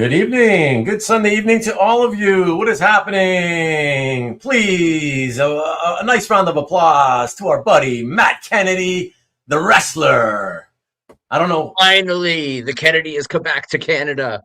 Good evening. Good Sunday evening to all of you. What is happening? Please, a nice round of applause to our buddy, Matt Kennedy, the wrestler. I don't know. Finally, the Kennedy has come back to Canada.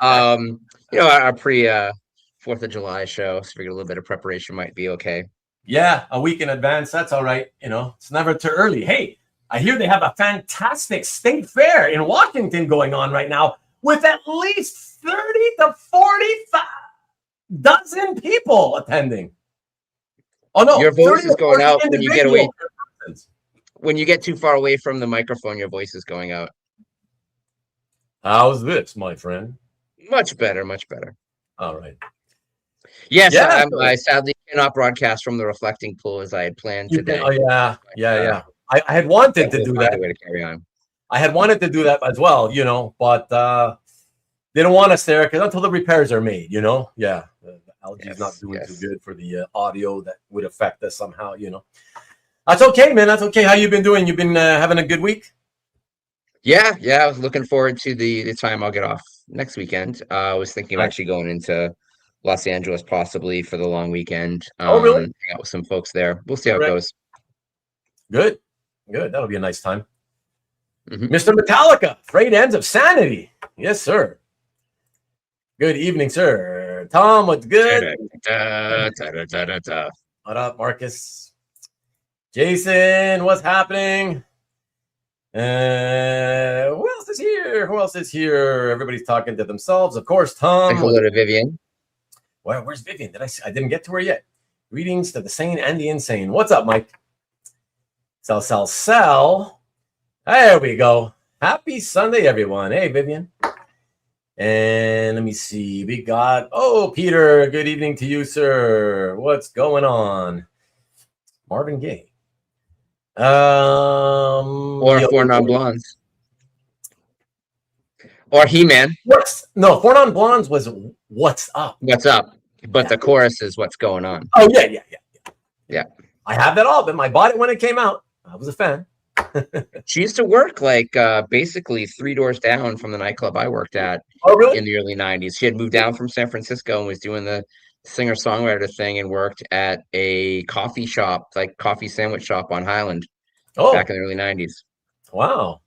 Our pre-4th of July show, so figured a little bit of preparation might be okay. Yeah, a week in advance. That's all right. It's never too early. Hey, I hear they have a fantastic state fair in Washington going on right now with at least 30 to 40 dozen people attending. Oh no, your voice is going out when you get away. When you get too far away from the microphone, your voice is going out. How's this, my friend? Much better, much better. All right. Yes, I sadly cannot broadcast from the reflecting pool as I had planned today. Yeah. I had wanted to do that. Way to carry on. I had wanted to do that as well, but they don't want us there because until the repairs are made, Yeah, the algae is not doing too good for the audio that would affect us somehow, That's okay, man. That's okay. How you been doing? You've been having a good week? Yeah. I was looking forward to the time I'll get off next weekend. I was thinking of actually going into Los Angeles possibly for the long weekend. Oh, really? Hang out with some folks there. We'll see how it goes. Good. That'll be a nice time. Mm-hmm. Mr. Metallica, frayed ends of sanity. Yes, sir. Good evening, sir. Tom, what's good? What up, Marcus? Jason, what's happening? Who else is here? Everybody's talking to themselves. Of course, Tom. Say hello to Vivian. Where's Vivian? I didn't get to her yet. Greetings to the sane and the insane. What's up, Mike? Sell. There we go. Happy Sunday, everyone. Hey, Vivian. And let me see. We got, Peter. Good evening to you, sir. What's going on? Marvin Gaye. Or Four Non-Blondes. Or He-Man. Four Non-Blondes was What's Up. What's Up. But the chorus is What's Going On. Oh, yeah. I have that all, but I bought it when it came out. I was a fan. She used to work basically 3 doors down from the nightclub I worked at in the early 90s. She had moved down from San Francisco and was doing the singer-songwriter thing and worked at a coffee shop, coffee sandwich shop on Highland back in the early 90s. Wow.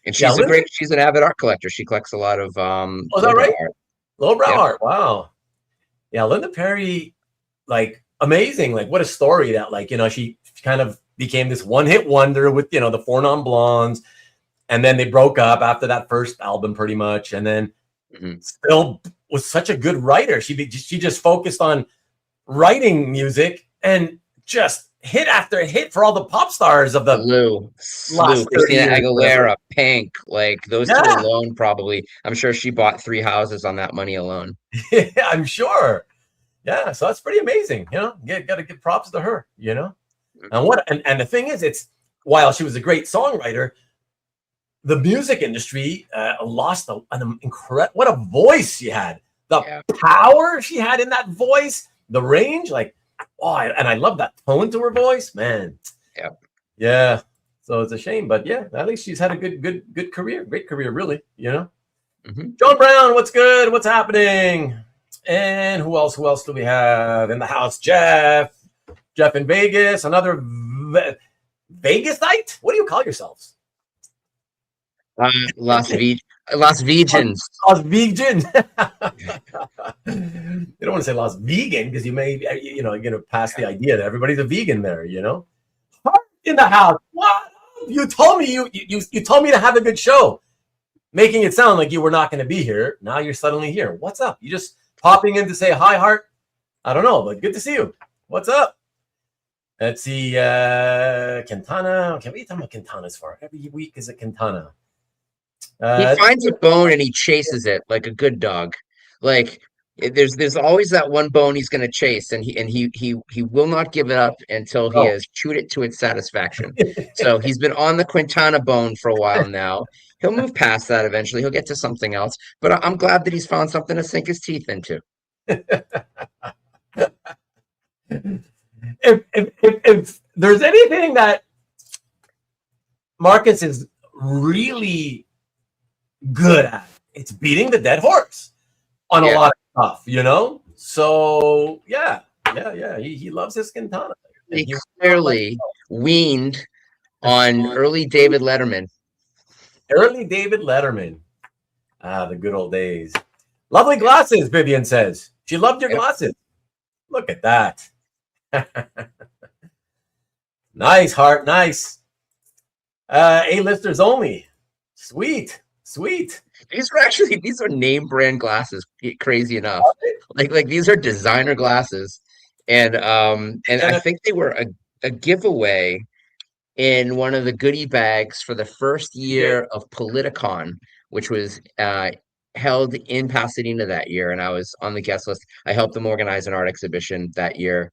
And she's she's an avid art collector. She collects a lot of is that right? art. Lowbrow art. Wow. Yeah, Linda Perry, amazing. What a story that she kind of became this one-hit wonder with the Four Non-Blondes, and then they broke up after that first album pretty much, and then still was such a good writer. She just focused on writing music and just hit after hit for all the pop stars of the Christina Aguilera, Pink, those two alone probably. I'm sure she bought 3 houses on that money alone. Yeah, I'm sure. Yeah, so that's pretty amazing. Got to give props to her. And the thing is, it's while she was a great songwriter, the music industry lost an incredible. What a voice she had! The power she had in that voice, the range, and I love that tone to her voice, man. Yeah. So it's a shame, but at least she's had a good career, great career, really. John Brown, what's good? What's happening? And who else do we have in the house? Jeff in Vegas, another Vegasite? What do you call yourselves? Las Vegas. Las Vegans. Las Vegan. You don't want to say Las Vegan because you may, you're going to pass the idea that everybody's a vegan there, Heart in the house. What? You told me you told me to have a good show, making it sound like you were not going to be here. Now you're suddenly here. What's up? You just popping in to say hi, Heart? I don't know, but good to see you. What's up? Let's see. Quintana. Okay, what are you talking about Quintana's for? Every week is a Quintana. He finds a bone and he chases it like a good dog. There's always that one bone he's going to chase, and he will not give it up until he has chewed it to its satisfaction. So he's been on the Quintana bone for a while now. He'll move past that eventually. He'll get to something else. But I'm glad that he's found something to sink his teeth into. If there's anything that Marcus is really good at, it's beating the dead horse. on a lot of stuff, you know? So yeah. He loves his Quintana. He clearly weaned on early David Letterman. Early David Letterman. Ah, the good old days. Lovely glasses, Vivian says. She loved your glasses. Look at that. Nice, Heart. Nice. A-listers only. Sweet. These are name brand glasses, crazy enough. Like these are designer glasses. And I think they were a giveaway in one of the goodie bags for the first year of Politicon, which was held in Pasadena that year, and I was on the guest list. I helped them organize an art exhibition that year.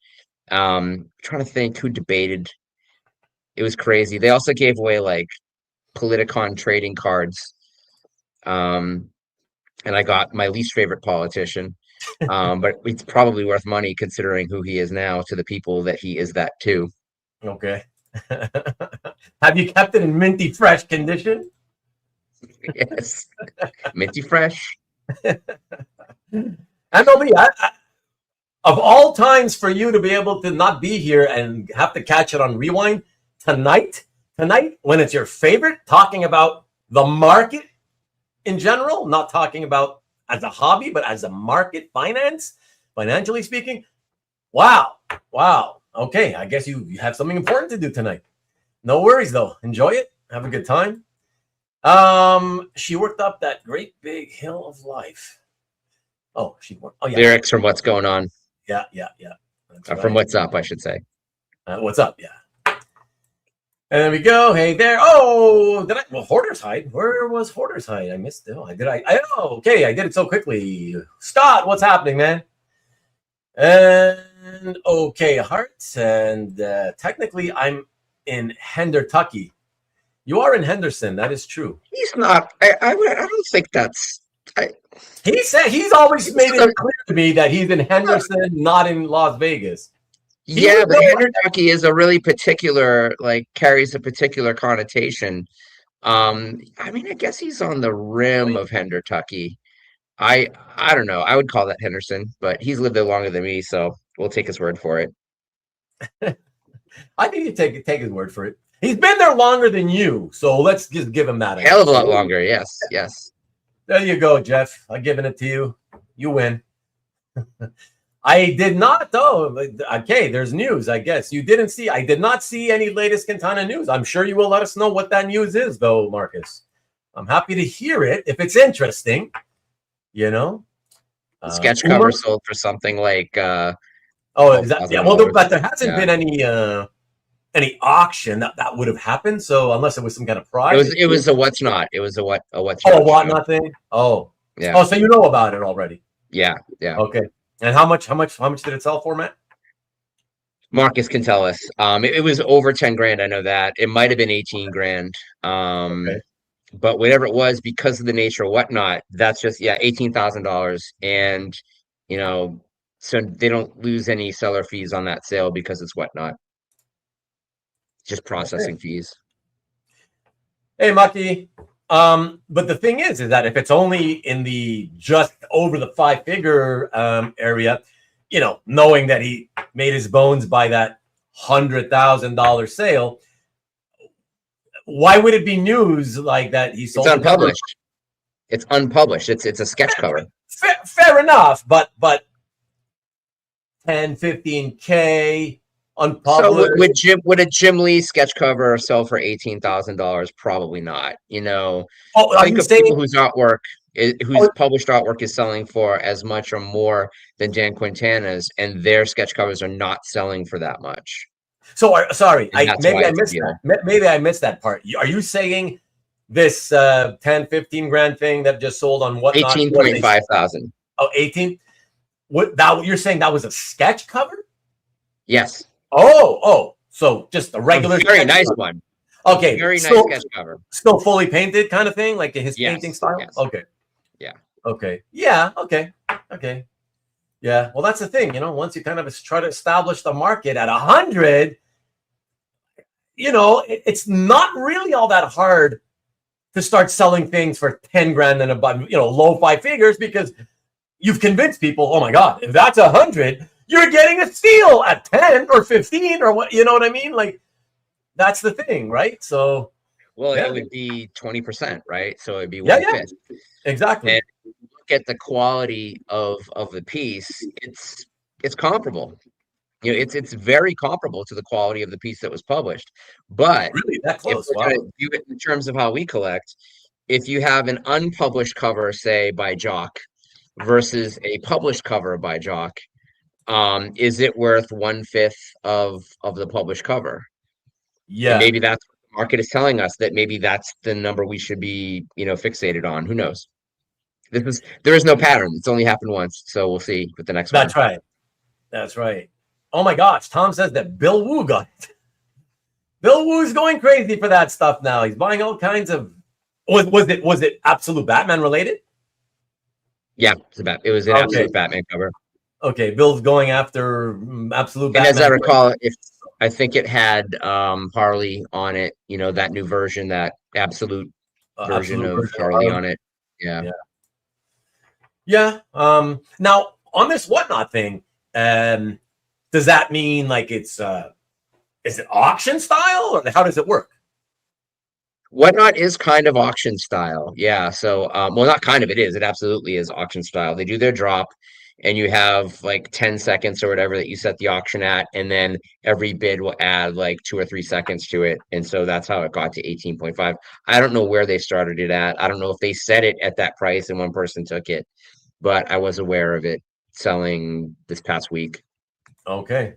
Trying to think who debated. It was crazy. They also gave away like Politicon trading cards. And I got my least favorite politician. But it's probably worth money considering who he is now to the people that he is that to. Okay. Have you kept it in minty fresh condition? Yes. Minty fresh. MLB, of all times for you to be able to not be here and have to catch it on rewind, tonight, when it's your favorite, talking about the market in general, not talking about as a hobby, but as a market financially speaking. Wow. Okay, I guess you have something important to do tonight. No worries, though. Enjoy it. Have a good time. She worked up that great big hill of life. Oh, lyrics from What's Going On. Yeah. From What's Up, I should say. What's Up? Yeah. And there we go. Hey there. Oh, Hoarder's Hide. Where was Hoarder's Hide? I missed it. Okay, I did it so quickly. Scott, what's happening, man? And okay, Hearts. And technically, I'm in Hendertucky. You are in Henderson. That is true. He's not. I don't think that's. He said he's always made it clear to me that he's in Henderson, not in Las Vegas. Yeah, but Hendertucky is a really particular, carries a particular connotation. I mean, I guess he's on the rim of Hendertucky. I don't know. I would call that Henderson, but he's lived there longer than me, so we'll take his word for it. I think you take his word for it. He's been there longer than you, so let's just give him that. Hell of a lot longer, yes. There you go, Jeff. I'm giving it to you. You win. I did not, though. Okay, there's news, I guess. You didn't see. I did not see any latest Quintana news. I'm sure you will let us know what that news is, though, Marcus. I'm happy to hear it if it's interesting. You know, sketch cover sold for something like. But there hasn't been any auction that would have happened. So unless it was some kind of prize, it was a what's not. It was a what's not. Oh, what nothing. Oh, yeah. Oh, so you know about it already. Yeah. Okay. And how much did it sell for, Matt? Marcus can tell us. It was over 10 grand. I know that. It might have been 18 grand. Okay. But whatever it was, because of the nature of whatnot, that's just $18,000. And so they don't lose any seller fees on that sale because it's whatnot. Just processing fees. Hey, Mucky. But the thing is that if it's only in the just over the 5-figure area, knowing that he made his bones by that $100,000 sale, why would it be news like that? He sold. It's unpublished. It's unpublished. It's a sketch cover. Fair enough, but 10, 15K. Unpublished. So would a Jim Lee sketch cover sell for $18,000? Probably not. Think of people whose published artwork is selling for as much or more than Dan Quintana's, and their sketch covers are not selling for that much. So sorry, maybe I missed that part. Are you saying this 10, 15 grand thing that just sold on what? 18.5 thousand. Oh, 18. What you're saying that was a sketch cover? Yes. Oh, so just a regular, very nice one. Okay, very nice sketch cover. Still fully painted, kind of thing, like his painting style. Yes. Okay. Yeah. Okay. Yeah. Okay. Yeah. Well, that's the thing, Once you kind of try to establish the market at 100, it's not really all that hard to start selling things for 10 grand and above, low 5 figures, because you've convinced people, oh my God, if that's 100, you're getting a steal at 10 or 15 or what, you know what I mean? Like, that's the thing, right? So, well, it would be 20%, right? So it'd be yeah, 1/5. exactly. And if you look at the quality of the piece, it's comparable. You know, it's very comparable to the quality of the piece that was published. But Really that if close? we're Wow. going to view it in terms of how we collect, if you have an unpublished cover, say by Jock, versus a published cover by Jock, is it worth 1/5 of the published cover? And Yeah. maybe that's what the market is telling us, that maybe that's the number we should be, fixated on. Who knows? There is no pattern. It's only happened once, so we'll see with the next one. That's right. That's right. Oh my gosh, Tom says that Bill Wu got it. Bill Wu's going crazy for that stuff now. He's buying all kinds of. Was it Absolute Batman related? Yeah, it was an Absolute Batman cover. Okay, Bill's going after Absolute Batman. And as I recall, I think it had Harley on it. You know, that new version, that Absolute version of Harley on it. Yeah. Yeah. Now on this Whatnot thing, does that mean like it's is it auction style, or how does it work? Whatnot is kind of auction style. Yeah. So, well, not kind of, it is. It absolutely is auction style. They do their drop, and you have like 10 seconds or whatever that you set the auction at, and then every bid will add like 2 or 3 seconds to it. And so that's how it got to 18.5. I don't know where they started it at. I don't know if they set it at that price and one person took it, but I was aware of it selling this past week. Okay.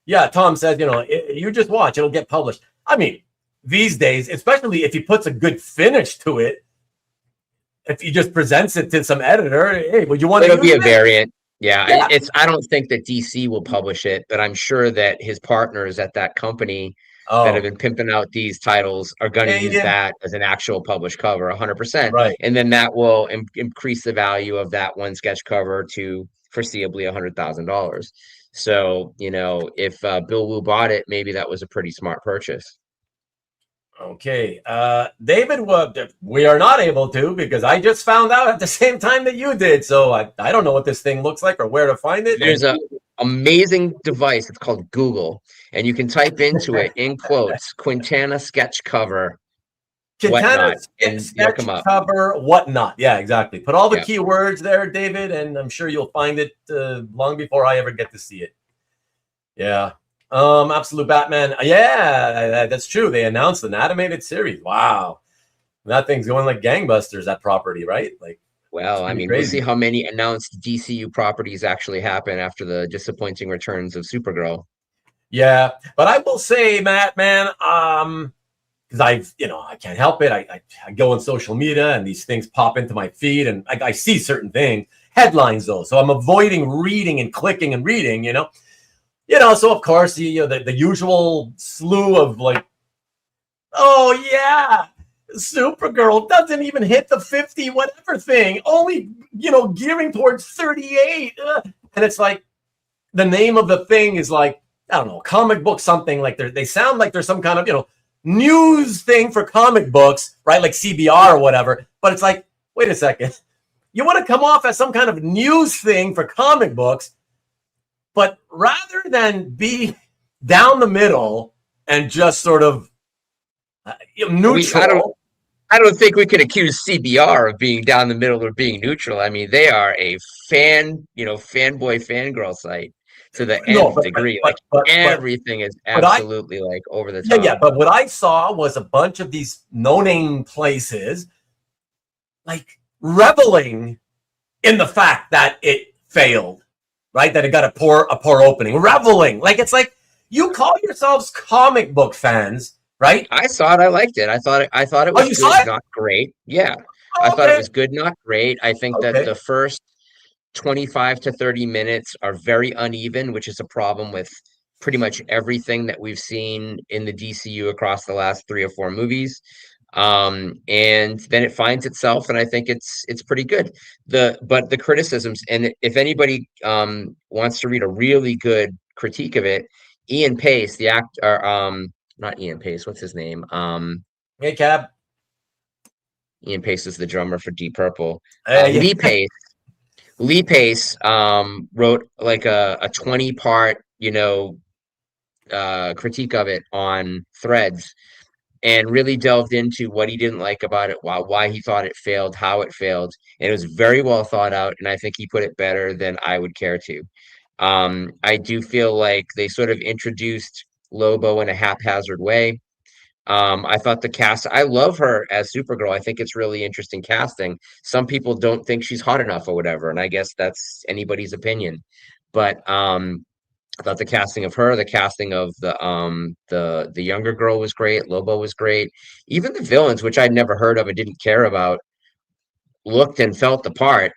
Yeah, Tom said, you just watch, it'll get published. I mean, these days, especially if he puts a good finish to it, if he just presents it to some editor, hey, would you want to? It'll be a variant. Yeah. I don't think that DC will publish it, but I'm sure that his partners at that company that have been pimping out these titles are going to use that as an actual published cover, 100%. Right. And then that will increase the value of that one sketch cover to foreseeably $100,000. So, if Bill Wu bought it, maybe that was a pretty smart purchase. Okay. David, we are not able to, because I just found out at the same time that you did. So I don't know what this thing looks like or where to find it. There's an amazing device. It's called Google, and you can type into it in quotes, Quintana sketch cover, Quintana sketch cover, whatnot. Yeah, exactly. Put all the keywords there, David, and I'm sure you'll find it long before I ever get to see it. Yeah. Absolute Batman. Yeah, that's true. They announced an animated series. Wow. That thing's going like gangbusters, that property, right? Like, well, I mean, we'll see how many announced DCU properties actually happen after the disappointing returns of Supergirl. Yeah, but I will say, Matt, man, because I can't help it. I go on social media and these things pop into my feed, and I see certain things, headlines though. So I'm avoiding reading and clicking and reading, so of course, the usual slew of like, oh yeah, Supergirl doesn't even hit the 50 whatever thing, only gearing towards 38, and it's like the name of the thing is like, I don't know, comic book something, like they sound like there's some kind of news thing for comic books, right? Like CBR or whatever. But it's like, wait a second, you want to come off as some kind of news thing for comic books, but rather than be down the middle and just sort of neutral. I don't think we could accuse CBR of being down the middle or being neutral. I mean, they are a fanboy, fangirl site to the nth degree. But everything is absolutely like over the top. Yeah. But what I saw was a bunch of these no-name places like reveling in the fact that it failed. Right, that it got a poor opening, reveling. Like, it's like, you call yourselves comic book fans, right? I saw it. I liked it. I thought it was good, not great. Yeah, I thought it was good, not great. I think that the first 25 to 30 minutes are very uneven, which is a problem with pretty much everything that we've seen in the DCU across the last 3 or 4 movies. And then it finds itself, and I think it's pretty good. But the criticisms, and if anybody wants to read a really good critique of it, Ian Pace, the actor, not Ian Pace, what's his name? Hey, Cab. Ian Pace is the drummer for Deep Purple. Lee Pace Lee Pace wrote like a 20-part, critique of it on Threads, and really delved into what he didn't like about it, why he thought it failed, how it failed. And it was very well thought out, and I think he put it better than I would care to. I do feel like they sort of introduced Lobo in a haphazard way. I thought the cast, I love her as Supergirl. I think it's really interesting casting. Some people don't think she's hot enough or whatever, and I guess that's anybody's opinion. But I thought the casting of her, the casting of the younger girl was great. Lobo was great. Even the villains, which I'd never heard of and didn't care about, looked and felt the part.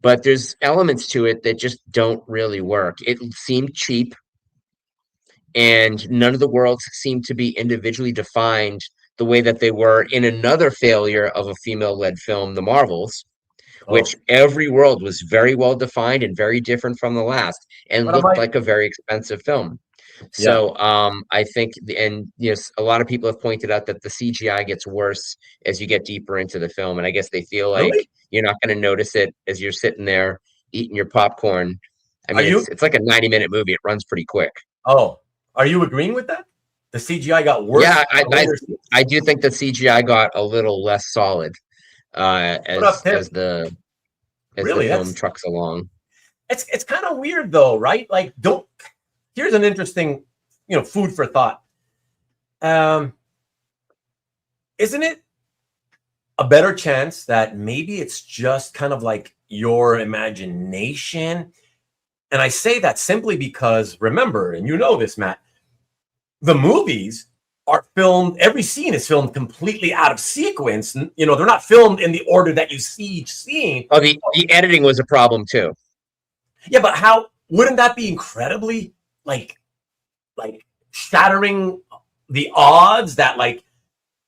But there's elements to it that just don't really work. It seemed cheap, and none of the worlds seemed to be individually defined the way that they were in another failure of a female-led film, The Marvels, which every world was very well defined and very different from the last, and looked like a very expensive film. So I think, and yes, a lot of people have pointed out that the CGI gets worse as you get deeper into the film, and I guess they feel like you're not going to notice it as you're sitting there eating your popcorn. I mean, it's like a 90-minute movie. It runs pretty quick. Oh, are you agreeing with that? The CGI got worse? Yeah, I do think the CGI got a little less solid as the film trucks along. It's kind of weird though, right? Like, here's an interesting, food for thought. Isn't it a better chance that maybe it's just kind of like your imagination? And I say that simply because, remember, and you know this, Matt, the movies are filmed, every scene is filmed completely out of sequence. They're not filmed in the order that you see each scene. Oh, the editing was a problem too. Yeah, but wouldn't that be incredibly like shattering the odds that like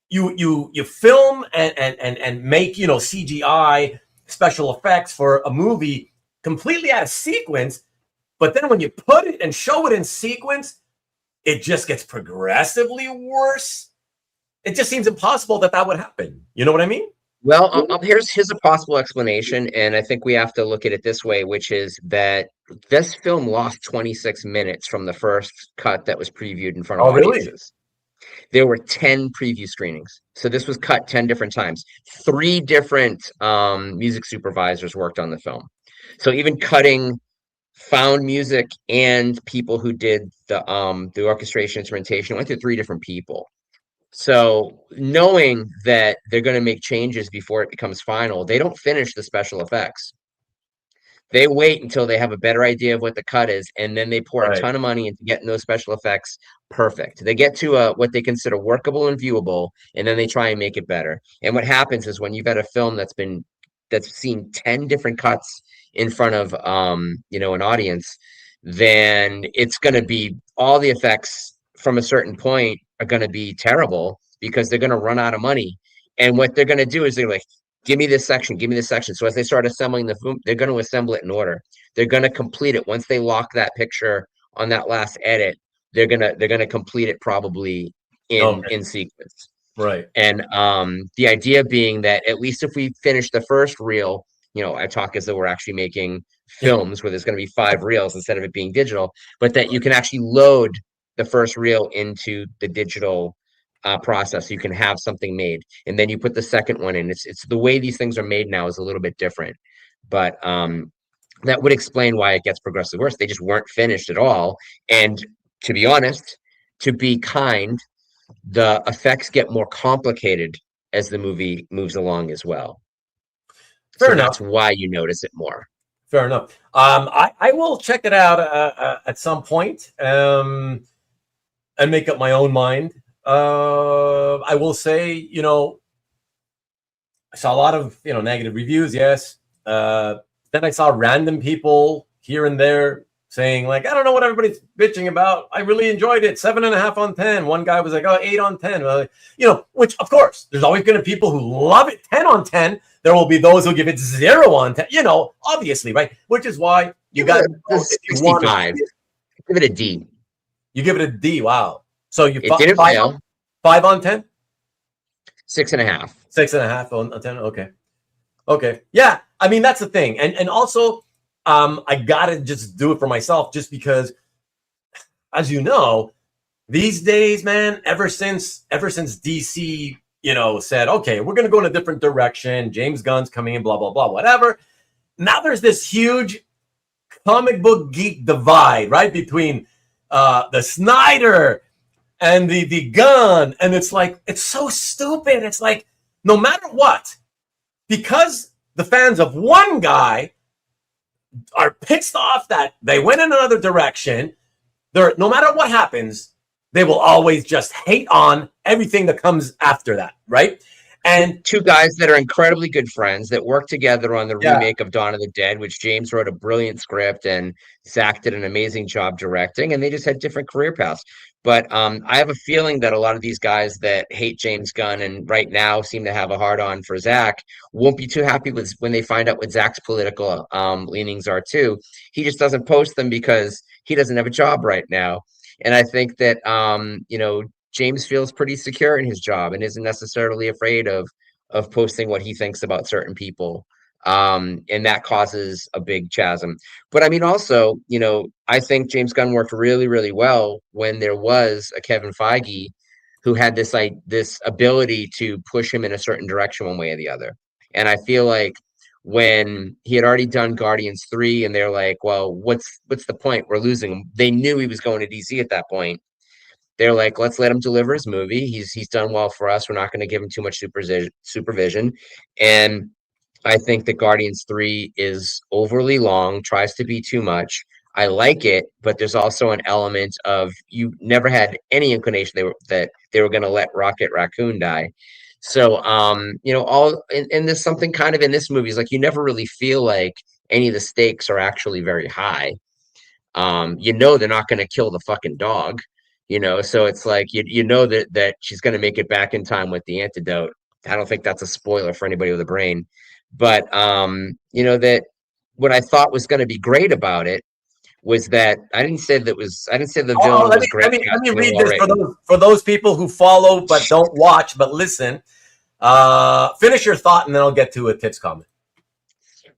you film and make CGI special effects for a movie completely out of sequence, but then when you put it and show it in sequence, it just gets progressively worse. It just seems impossible that would happen. You know what I mean? Well, here's a possible explanation, and I think we have to look at it this way, which is that this film lost 26 minutes from the first cut that was previewed in front of audiences. Really? There were 10 preview screenings. So this was cut 10 different times. 3 different music supervisors worked on the film. So even cutting found music and people who did the orchestration instrumentation went through 3 different people. So knowing that they're going to make changes before it becomes final, they don't finish the special effects. They wait until they have a better idea of what the cut is, and then they pour a ton of money into getting those special effects perfect. They get to what they consider workable and viewable, and then they try and make it better. And what happens is when you've had a film that's seen 10 different cuts in front of an audience, then it's going to be all the effects from a certain point are going to be terrible because they're going to run out of money. And what they're going to do is they're like, give me this section, give me this section. So as they start assembling the film, they're going to assemble it in order. They're going to complete it. Once they lock that picture on that last edit, they're going to complete it probably in sequence. Right. And the idea being that at least if we finish the first reel, I talk as though we're actually making films where there's going to be 5 reels instead of it being digital, but that you can actually load the first reel into the digital process, so you can have something made, and then you put the second one in. It's the way these things are made now is a little bit different, but that would explain why it gets progressively worse. They just weren't finished at all, and to be honest, to be kind, the effects get more complicated as the movie moves along as well. Fair enough. That's why you notice it more. Fair enough. I will check it out at some point and make up my own mind. I will say, I saw a lot of, negative reviews. Yes. Then I saw random people here and there saying like, I don't know what everybody's bitching about. I really enjoyed it. 7.5 on 10. One guy was like, 8 on 10. Which of course there's always going to be people who love it 10 on 10. There will be those who give it 0 on 10, obviously, right? Which is why you got 65. Give it a D. You give it a D. Wow. So you didn't fail. 5 on 10? 6.5. 6.5 on 10. Okay. Yeah. I mean, that's the thing. And also, I gotta just do it for myself, just because, as you know, these days, man, ever since DC, said, okay, we're gonna go in a different direction. James Gunn's coming in, blah, blah, blah, whatever. Now there's this huge comic book geek divide, right? Between the Snyder and the Gunn. And it's like, it's so stupid. It's like, no matter what, because the fans of one guy are pissed off that they went in another direction, no matter what happens, they will always just hate on everything that comes after that, right? And two guys that are incredibly good friends that work together on the remake of Dawn of the Dead, which James wrote a brilliant script and Zach did an amazing job directing, and they just had different career paths. But I have a feeling that a lot of these guys that hate James Gunn and right now seem to have a hard-on for Zach won't be too happy with when they find out what Zach's political leanings are too. He just doesn't post them because he doesn't have a job right now. And I think that, James feels pretty secure in his job and isn't necessarily afraid of posting what he thinks about certain people. And that causes a big chasm. But I mean, also, I think James Gunn worked really, really well when there was a Kevin Feige who had this ability to push him in a certain direction one way or the other. And I feel like when he had already done Guardians 3 and they're like, well, what's the point? We're losing him. They knew he was going to DC at that point. They're like, let's let him deliver his movie. He's done well for us. We're not going to give him too much supervision. And I think that Guardians 3 is overly long, tries to be too much. I like it, but there's also an element of you never had any inclination that they were going to let Rocket Raccoon die. So, and there's something kind of in this movie is like you never really feel like any of the stakes are actually very high. They're not going to kill the fucking dog, so it's like that she's going to make it back in time with the antidote. I don't think that's a spoiler for anybody with a brain, but that what I thought was going to be great about it was that I didn't say the villain was great. Let me read this for those people who follow but don't watch but listen. Finish your thought and then I'll get to a Tips comment.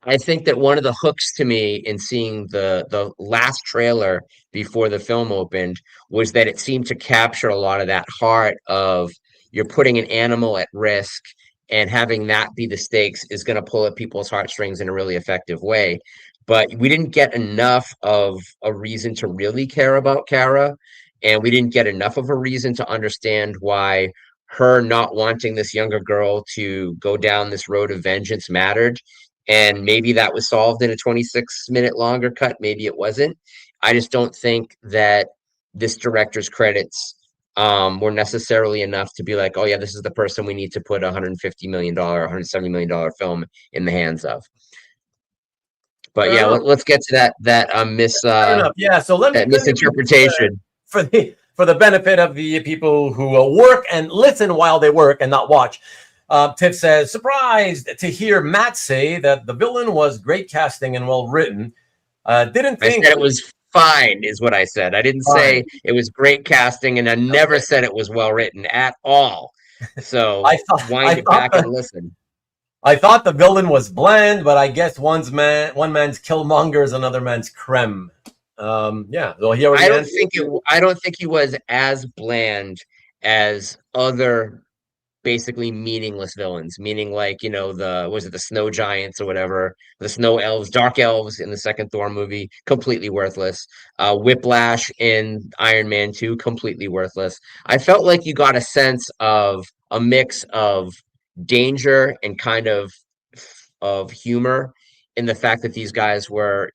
I think that one of the hooks to me in seeing the last trailer before the film opened was that it seemed to capture a lot of that heart of you're putting an animal at risk, and having that be the stakes is going to pull at people's heartstrings in a really effective way. But we didn't get enough of a reason to really care about Kara, and we didn't get enough of a reason to understand why her not wanting this younger girl to go down this road of vengeance mattered. And maybe that was solved in a 26-minute longer cut. Maybe it wasn't. I just don't think that this director's credits were necessarily enough to be like, oh yeah, this is the person we need to put $150 million, $170 million film in the hands of. But yeah, let's get to that So let me misinterpretation for the benefit of the people who work and listen while they work and not watch. Tiff says, surprised to hear Matt say that the villain was great casting and well written. Didn't think I said it was fine, is what I said. I didn't say it was great casting, and I never said it was well written at all. So wind back and listen. I thought the villain was bland, but I guess one man's Killmonger is another man's creme. Well, he already I don't think he was as bland as other basically meaningless villains, meaning like, the snow giants or whatever, the snow elves, dark elves in the second Thor movie, completely worthless. Whiplash in Iron Man 2, completely worthless. I felt like you got a sense of a mix of danger and kind of humor in the fact that these guys were,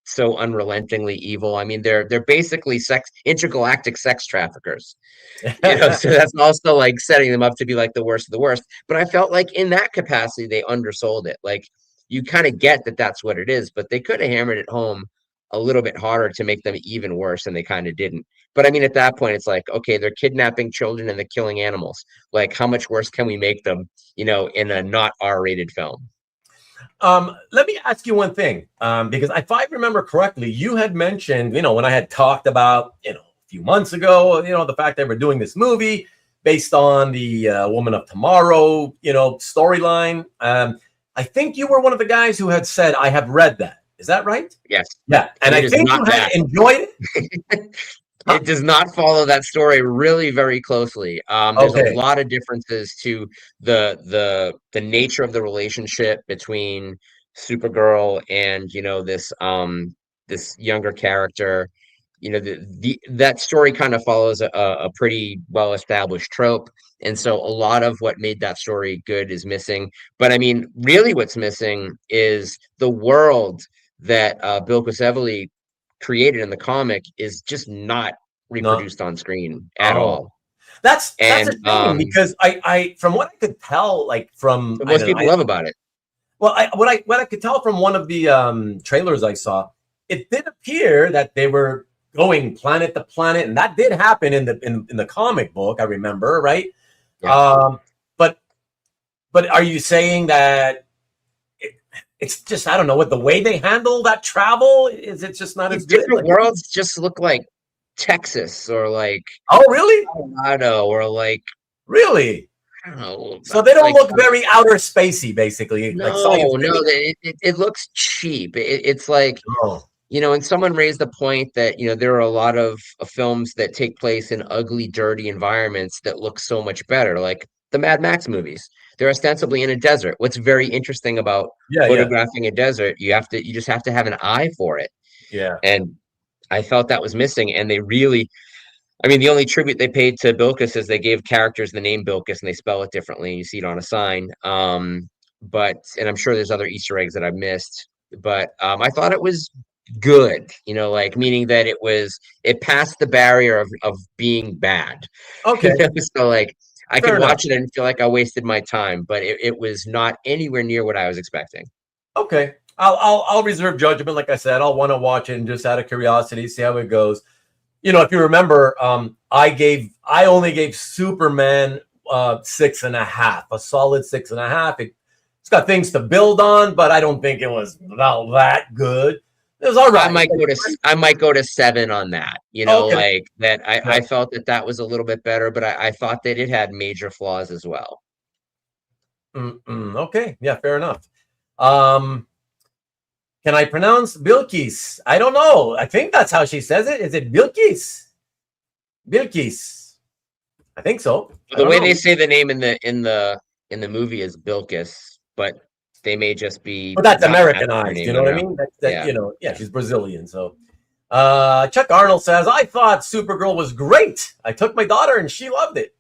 so unrelentingly evil. I mean, they're basically intergalactic sex traffickers. So that's also like setting them up to be like the worst of the worst. But I felt like in that capacity, they undersold it. Like you kind of get that that's what it is, but they could have hammered it home a little bit harder to make them even worse, and they kind of didn't. But I mean, at that point, it's like, okay, they're kidnapping children and they're killing animals. Like, how much worse can we make them, in a not R-rated film? Let me ask you one thing, because if I remember correctly, you had mentioned, when I had talked about, a few months ago, the fact that we're doing this movie based on the Woman of Tomorrow, storyline. I think you were one of the guys who had said, I have read that. Is that right? Yes. Yeah. And I think you had enjoyed it. It does not follow that story really very closely. There's a lot of differences to the nature of the relationship between Supergirl and this younger character. That story kind of follows a pretty well established trope, and so a lot of what made that story good is missing. But I mean, really, what's missing is the world that Bill Quisevely created in the comic is just not reproduced on screen at all. That's a shame because I from what I could tell, like from most people love about it. Well, what I could tell from one of the trailers I saw, it did appear that they were going planet to planet, and that did happen in the comic book. I remember, right? Yeah. But are you saying that it's just, I don't know, what the way they handle that travel is, it's just not as good? Different worlds just look like Texas or like really Colorado or like really. I don't know. So they don't look very outer spacey, basically. No, it looks cheap. It's like and someone raised the point that there are a lot of films that take place in ugly, dirty environments that look so much better, like the Mad Max movies. They're ostensibly in a desert. What's very interesting about photographing a desert, you just have to have an eye for it. Yeah. And I felt that was missing. And they really, I mean, the only tribute they paid to Bilkis is they gave characters the name Bilkis and they spell it differently. You see it on a sign. And I'm sure there's other Easter eggs that I've missed, but I thought it was good, meaning that it passed the barrier of being bad. Okay. So like, I could watch it and feel like I wasted my time, but it was not anywhere near what I was expecting. Okay. I'll reserve judgment. Like I said, I'll want to watch it and just out of curiosity, see how it goes. If you remember, I only gave Superman 6.5, a solid 6.5. It's got things to build on, but I don't think it was that good. It was all right. I might go to 7 on that. Like that. I felt that was a little bit better, but I thought that it had major flaws as well. Okay, yeah, fair enough. Can I pronounce Bilkis? I don't know. I think that's how she says it. Is it Bilkis? Bilkis. I think so. The way they say the name in the movie is Bilkis, but they may just be. But that's Americanized. You know what I mean? She's Brazilian. So, Chuck Arnold says, "I thought Supergirl was great. I took my daughter and she loved it.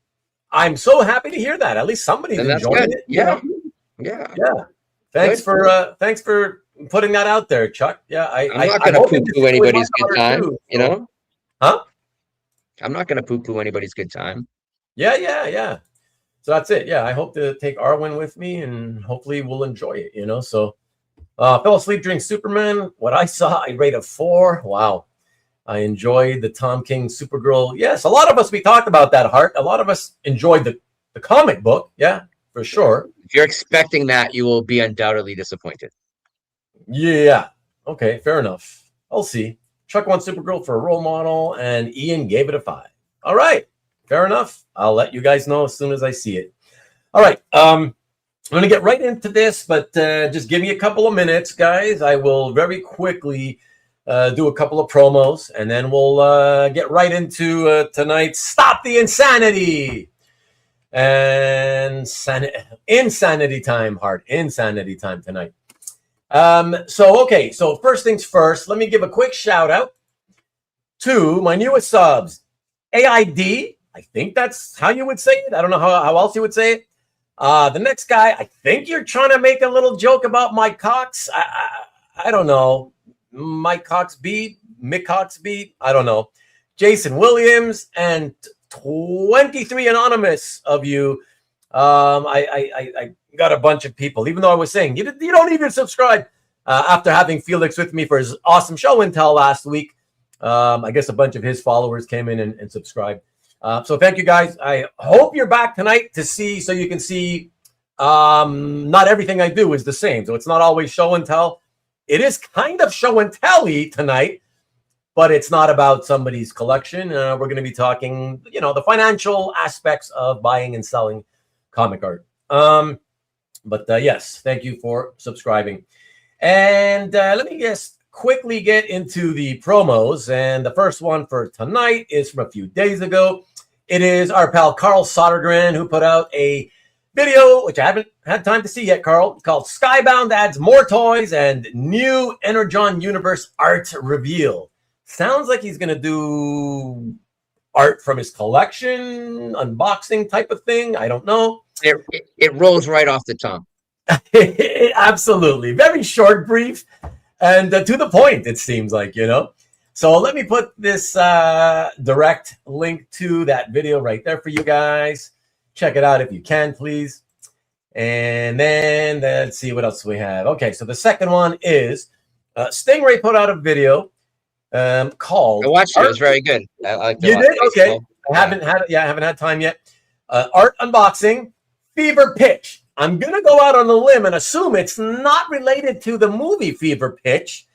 I'm so happy to hear that. At least somebody's enjoying it. Yeah. Thanks for putting that out there, Chuck. Yeah, I'm not going to poo-poo anybody's good time. Huh? I'm not going to poo-poo anybody's good time. Yeah. So that's it. Yeah, I hope to take Arwen with me, and hopefully we'll enjoy it. So, fell asleep during Superman. What I saw, I rate a 4. Wow. I enjoyed the Tom King Supergirl. Yes, a lot of us, we talked about that, Hart. A lot of us enjoyed the comic book. Yeah, for sure. If you're expecting that, you will be undoubtedly disappointed. Yeah. Okay, fair enough. I'll see. Chuck wants Supergirl for a role model, and Ian gave it a 5. All right. Fair enough. I'll let you guys know as soon as I see it. All right. I'm going to get right into this, but just give me a couple of minutes, guys. I will very quickly do a couple of promos, and then we'll get right into tonight's Stop the Insanity. And insanity time, Hart. Insanity time tonight. So first things first, let me give a quick shout out to my newest subs, AID. I think that's how you would say it. I don't know how else you would say it. The next guy, I think you're trying to make a little joke about Mike Cox. I don't know. Mike Cox beat, Mick Cox beat. I don't know. Jason Williams and 23 anonymous of you. I got a bunch of people, even though I was saying you don't even subscribe after having Felix with me for his awesome show and tell last week. I guess a bunch of his followers came in and subscribed. So thank you guys. I hope you're back tonight so you can see not everything I do is the same. So it's not always show and tell. It is kind of show and tell-y tonight, but it's not about somebody's collection. We're going to be talking, the financial aspects of buying and selling comic art. But yes, thank you for subscribing. And let me just quickly get into the promos. And the first one for tonight is from a few days ago. It is our pal Carl Sodergren who put out a video, which I haven't had time to see yet, Carl, called Skybound adds more toys and new Energon Universe art reveal. Sounds like he's going to do art from his collection, unboxing type of thing. I don't know. It rolls right off the tongue. Absolutely. Very short, brief, and to the point, it seems like, So let me put this direct link to that video right there for you guys. Check it out if you can, please. And then let's see what else we have. Okay, so the second one is Stingray put out a video called. I watched it. It was very good. I like you did? Okay. I haven't had time yet. Art unboxing, Fever Pitch. I'm gonna go out on a limb and assume it's not related to the movie Fever Pitch.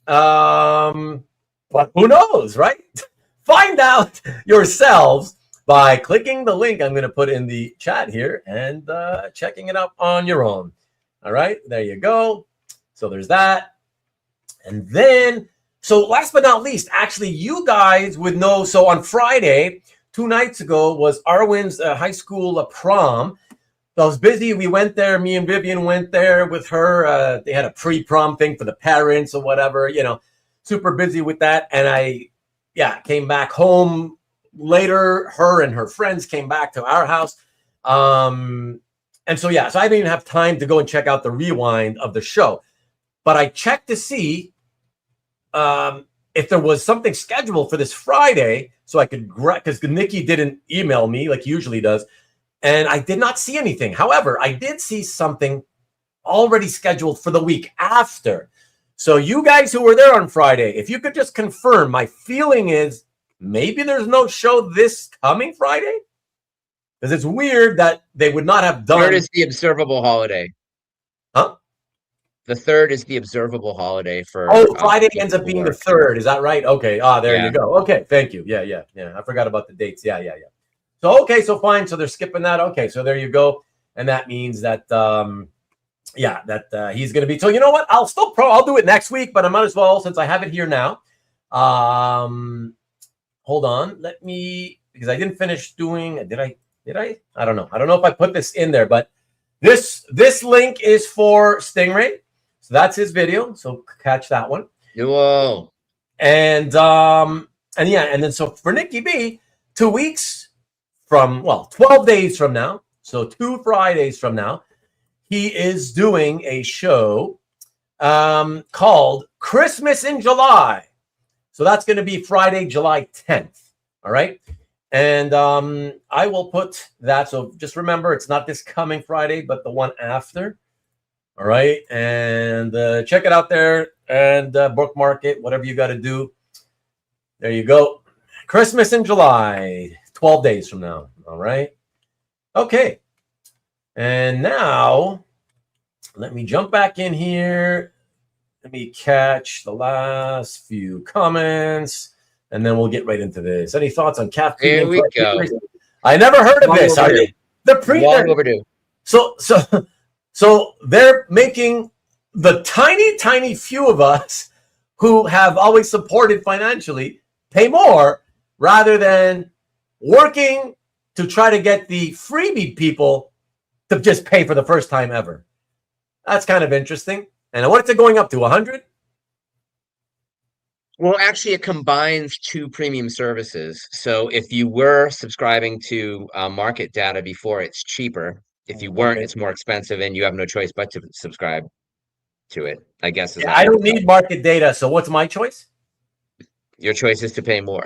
But who knows, right? Find out yourselves by clicking the link I'm going to put in the chat here and checking it out on your own. All right, there you go. So there's that. And then, so last but not least, actually, you guys would know. So on Friday, 2 nights ago, was Arwen's high school prom. So I was busy. We went there. Me and Vivian went there with her. They had a pre-prom thing for the parents or whatever, super busy with that. And I came back home later. Her and her friends came back to our house. So I didn't even have time to go and check out the rewind of the show. But I checked to see if there was something scheduled for this Friday so I could, because Nikki didn't email me like he usually does. And I did not see anything. However, I did see something already scheduled for the week after. So you guys who were there on Friday, if you could just confirm, my feeling is maybe there's no show this coming Friday, because it's weird that they would not have done. The 3rd is the observable holiday. Huh? The 3rd is the observable holiday for. Friday ends up being the 3rd. Is that right? Okay. There you go. Okay. Thank you. Yeah. I forgot about the dates. Yeah. So, okay. So fine. So they're skipping that. Okay. So there you go. And that means that, he's going to be. So you know what? I'll do it next week, but I might as well, since I have it here now. Hold on. Let me, because I didn't finish doing. Did I? I don't know. I don't know if I put this in there, but this link is for Stingray. So that's his video. So catch that one. Whoa. And then so for Nikki B, 2 weeks from 12 days from now. So 2 Fridays from now, he is doing a show called Christmas in July. So that's going to be Friday, July 10th. All right. And I will put that. So just remember, it's not this coming Friday, but the one after. All right. And check it out there and bookmark it, whatever you got to do. There you go. Christmas in July, 12 days from now. All right. Okay. And now let me jump back in here. Let me catch the last few comments, and then we'll get right into this. Any thoughts on calf? Here we go. I never heard of this. Are they? The long overdue. So they're making the tiny few of us who have always supported financially pay more rather than working to try to get the freebie people to just pay for the first time ever. That's kind of interesting. And what's it going up to, 100? Well, actually, it combines 2 premium services. So if you were subscribing to market data before, it's cheaper. If you weren't, it's more expensive, and you have no choice but to subscribe to it, I guess. I don't need market data, so what's my choice? Your choice is to pay more.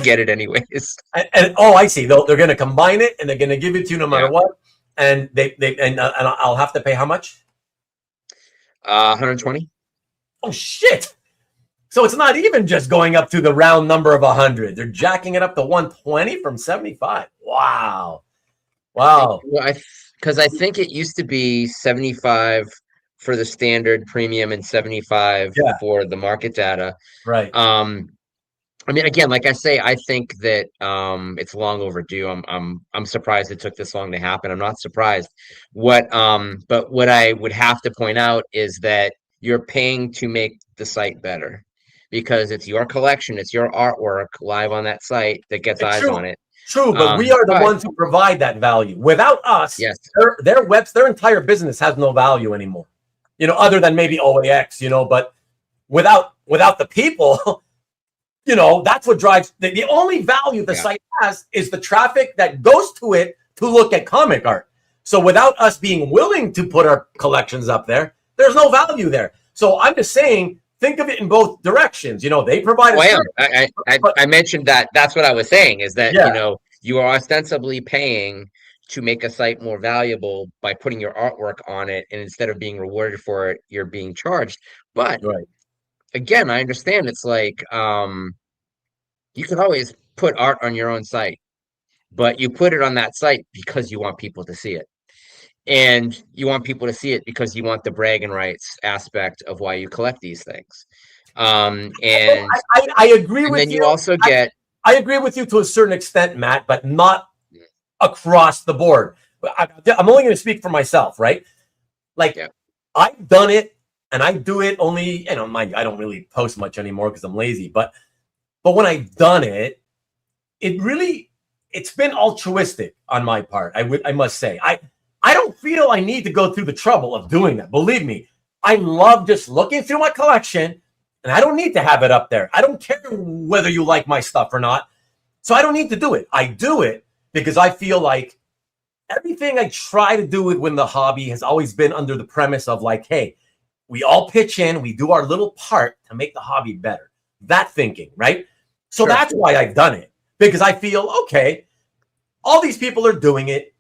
Get it anyways. And I see. They're going to combine it, and they're going to give it to you no matter what. And and I'll have to pay how much? 120. Oh shit! So it's not even just going up to the round number of 100. They're jacking it up to 120 from 75. Wow. Because I think it used to be 75 for the standard premium and 75 for the market data. Right. I mean, again, like I say, I think that it's long overdue. I'm surprised it took this long to happen. I'm not surprised. But what I would have to point out is that you're paying to make the site better because it's your collection, it's your artwork live on that site that gets It's eyes on true. it. True, but we are the But ones who provide that value. Without us, yes, their entire business has no value anymore. Other than maybe OAX, but without the people, that's what drives the only value the site has is the traffic that goes to it to look at comic art. So without us being willing to put our collections up there, there's no value there. So I'm just saying, think of it in both directions. They provide. I mentioned that. That's what I was saying is that you are ostensibly paying to make a site more valuable by putting your artwork on it, and instead of being rewarded for it, you're being charged. But again, I understand it's like you can always put art on your own site, but you put it on that site because you want people to see it. And you want people to see it because you want the bragging rights aspect of why you collect these things. And I agree with you. And then you also get. I agree with you to a certain extent, Matt, but not across the board. I'm only going to speak for myself, right? Like I've done it, and I do it only. I don't really post much anymore because I'm lazy. But when I've done it, it's been altruistic on my part. I must say, I don't feel I need to go through the trouble of doing that. Believe me, I love just looking through my collection, and I don't need to have it up there. I don't care whether you like my stuff or not. So I don't need to do it. I do it because I feel like everything I try to do within the hobby has always been under the premise of like, hey, we all pitch in, we do our little part to make the hobby better. That thinking, right? So that's why I've done it, because I feel, okay, all these people are doing it.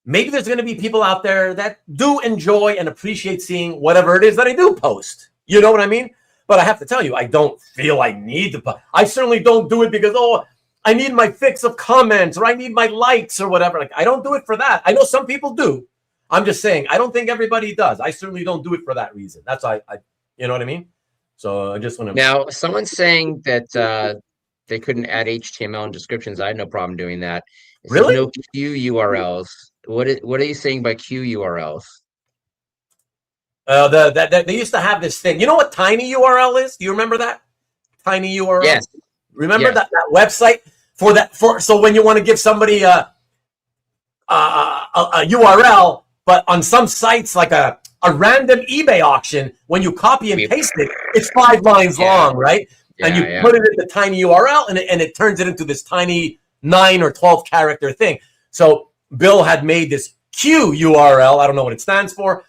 Maybe there's going to be people out there that do enjoy and appreciate seeing whatever it is that I do post. You know what I mean? But I have to tell you, I don't feel I need to post. I certainly don't do it because, I need my fix of comments or I need my likes or whatever. Like, I don't do it for that. I know some people do. I'm just saying, I don't think everybody does. I certainly don't do it for that reason. That's I you know what I mean? So I just want to. Now, someone's saying that they couldn't add HTML in descriptions. I had no problem doing that. It says no Q URLs. What are you saying by Q URLs? They used to have this thing. You know what tiny URL is? Do you remember that? Tiny URL? Yes. Remember that website so when you want to give somebody a URL, but on some sites like a random eBay auction, when you copy and paste it, it's 5 lines long, right? And you put it in the tiny URL, and it turns it into this tiny 9 or 12 character thing. So Bill had made this Q URL. I don't know what it stands for.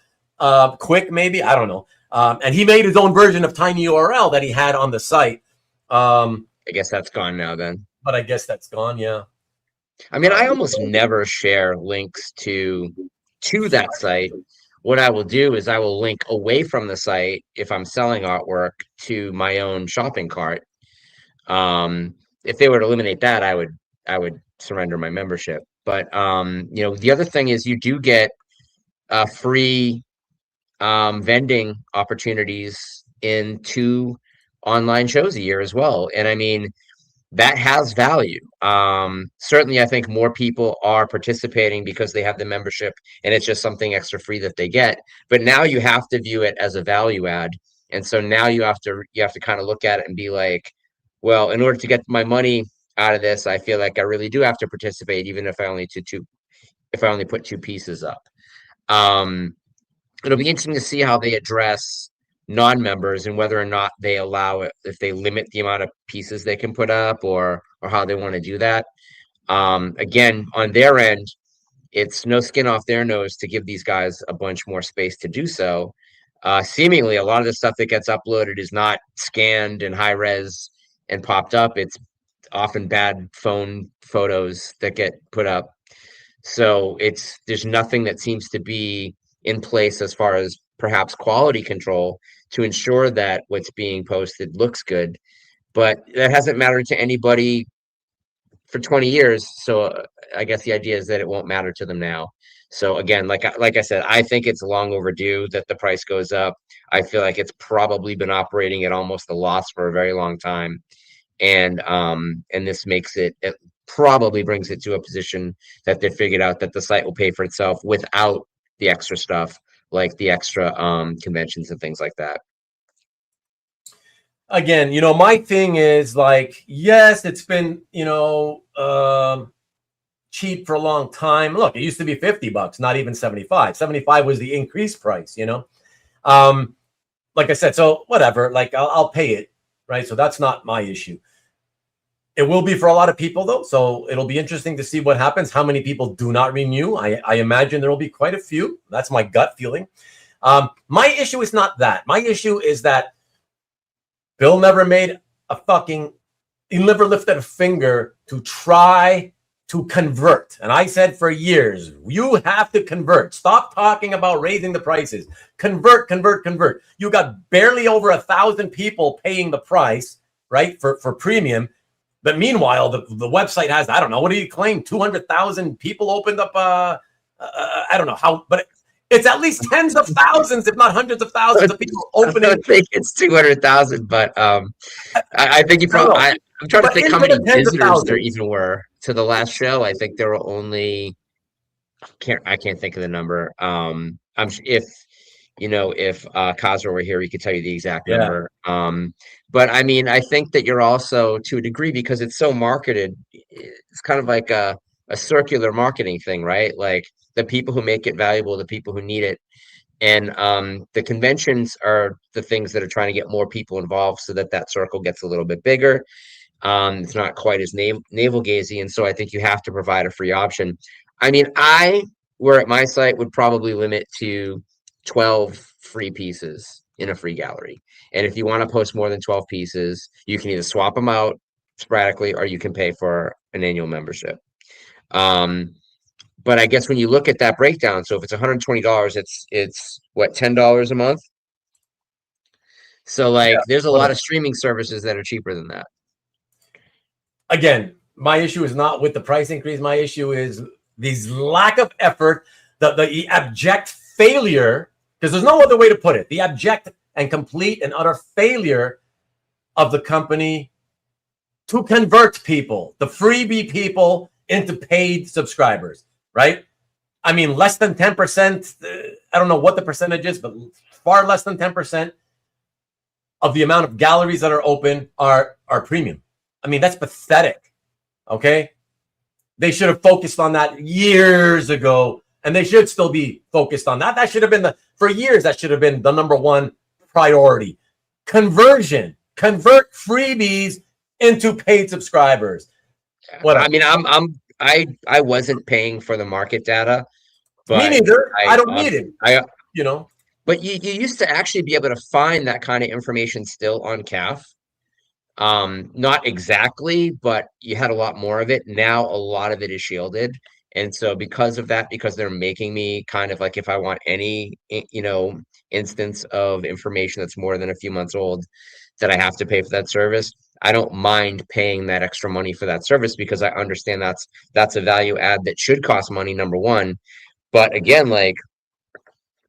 Quick, maybe. I don't know. And he made his own version of tiny URL that he had on the site. I guess that's gone now then. But I guess that's gone, yeah. I mean, I almost never share links to that site. What I will do is I will link away from the site if I'm selling artwork to my own shopping cart. If they were to eliminate that, I would surrender my membership. But the other thing is you do get free vending opportunities in 2 online shows a year as well. And I mean, that has value. Certainly, I think more people are participating because they have the membership and it's just something extra free that they get. But now you have to view it as a value add. And so now you have to kind of look at it and be like, well, in order to get my money out of this, I feel like I really do have to participate, even if I only put 2 pieces up. It'll be interesting to see how they address non-members and whether or not they allow it, if they limit the amount of pieces they can put up or how they want to do that. Again, on their end, it's no skin off their nose to give these guys a bunch more space to do so. Seemingly, a lot of the stuff that gets uploaded is not scanned and high res and popped up. It's often bad phone photos that get put up. So there's nothing that seems to be in place as far as perhaps quality control to ensure that what's being posted looks good. But that hasn't mattered to anybody for 20 years. So I guess the idea is that it won't matter to them now. So again, like I said, I think it's long overdue that the price goes up. I feel like it's probably been operating at almost a loss for a very long time. and this makes it probably brings it to a position that they figured out that the site will pay for itself without the extra stuff, like the extra conventions and things like that. Again, my thing is like, yes, it's been, cheap for a long time. Look, it used to be $50, not even 75. 75 was the increased price, like I said, so whatever, like I'll pay it, right? So that's not my issue. It will be for a lot of people though. So it'll be interesting to see what happens. How many people do not renew? I imagine there will be quite a few. That's my gut feeling. My issue is not that. My issue is that Bill never he never lifted a finger to try to convert. And I said for years, you have to convert. Stop talking about raising the prices. Convert. You got barely over 1,000 people paying the price, right, for premium. But meanwhile, the website has, I don't know, what do you claim? 200,000 people opened up. I don't know how, but it's at least tens of thousands, if not hundreds of thousands of people opening. I don't think it's 200,000, but I think you probably. I'm trying to think how many visitors there even were to the last show. I think there were only. I can't think of the number. If Cosmo were here, he could tell you the exact number. But I mean, I think that you're also, to a degree, because it's so marketed, it's kind of like a circular marketing thing, right? Like the people who make it valuable, the people who need it. And the conventions are the things that are trying to get more people involved so that circle gets a little bit bigger. It's not quite as navel-gazing. And so I think you have to provide a free option. I mean, were at my site, would probably limit to 12 free pieces in a free gallery. And if you want to post more than 12 pieces, you can either swap them out sporadically or you can pay for an annual membership. But I guess when you look at that breakdown, so if it's $120, it's what, $10 a month? So like there's a lot of streaming services that are cheaper than that. Again, my issue is not with the price increase. My issue is these lack of effort, the abject failure, because there's no other way to put it, the abject and complete and utter failure of the company to convert people, the freebie people, into paid subscribers, right? I mean, less than 10%, I don't know what the percentage is, but far less than 10% of the amount of galleries that are open are premium. I mean, that's pathetic, okay? They should have focused on that years ago, and they should still be focused on that. That should have been for years, that should have been the number one priority. Conversion. Convert freebies into paid subscribers. I mean, I wasn't paying for the market data. But me neither. I don't need it. But you used to actually be able to find that kind of information still on CAF. Not exactly, but you had a lot more of it. Now a lot of it is shielded. And so because of that, because they're making me kind of like, if I want any, instance of information that's more than a few months old, that I have to pay for that service, I don't mind paying that extra money for that service because I understand that's a value add that should cost money, number one. But again, like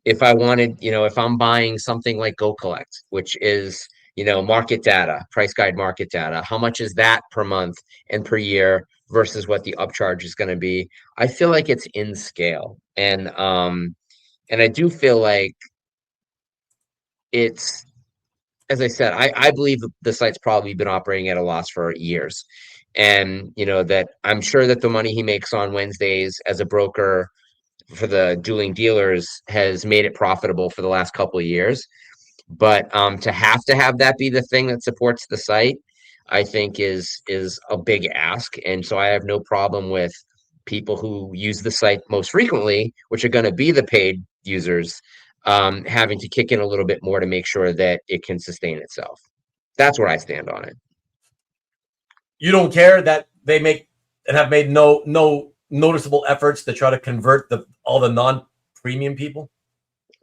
if I wanted, if I'm buying something like Go Collect, which is, market data, price guide market data, how much is that per month and per year versus what the upcharge is going to be? I feel like it's in scale. And I do feel like it's, as I said, I believe the site's probably been operating at a loss for years. And, that I'm sure that the money he makes on Wednesdays as a broker for the dueling dealers has made it profitable for the last couple of years. But to have that be the thing that supports the site, I think is a big ask. And so I have no problem with people who use the site most frequently, which are going to be the paid users, having to kick in a little bit more to make sure that it can sustain itself. That's where I stand on it. You don't care that they have made no noticeable efforts to try to convert all the non-premium people?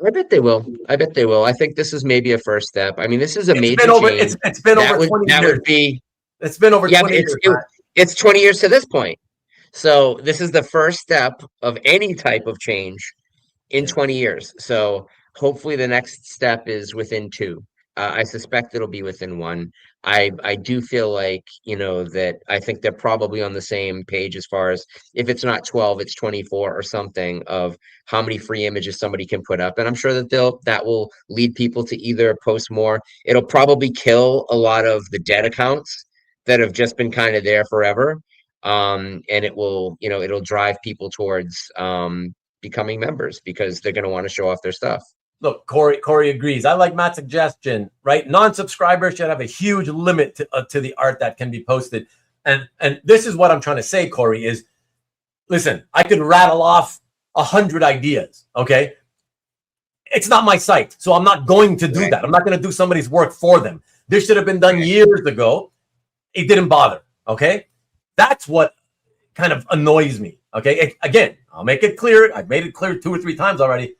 I bet they will. I think this is maybe a first step. I mean, this is a major change. It's been over 20 years. It's been over 20 years. It's 20 years to this point. So this is the first step of any type of change in 20 years. So hopefully the next step is within 2. I suspect it'll be within one. I do feel like, that I think they're probably on the same page as far as if it's not 12, it's 24 or something of how many free images somebody can put up. And I'm sure that will lead people to either post more. It'll probably kill a lot of the dead accounts that have just been kind of there forever. And it will, it'll drive people towards becoming members because they're going to want to show off their stuff. Look, Corey agrees. I like Matt's suggestion, right? Non-subscribers should have a huge limit to the art that can be posted. And this is what I'm trying to say, Corey, is, listen, I could rattle off 100 ideas, okay? It's not my site, so I'm not going to do that. I'm not going to do somebody's work for them. This should have been done years ago. It didn't bother, okay? That's what kind of annoys me, okay? Again, I'll make it clear. I've made it clear 2 or 3 times already.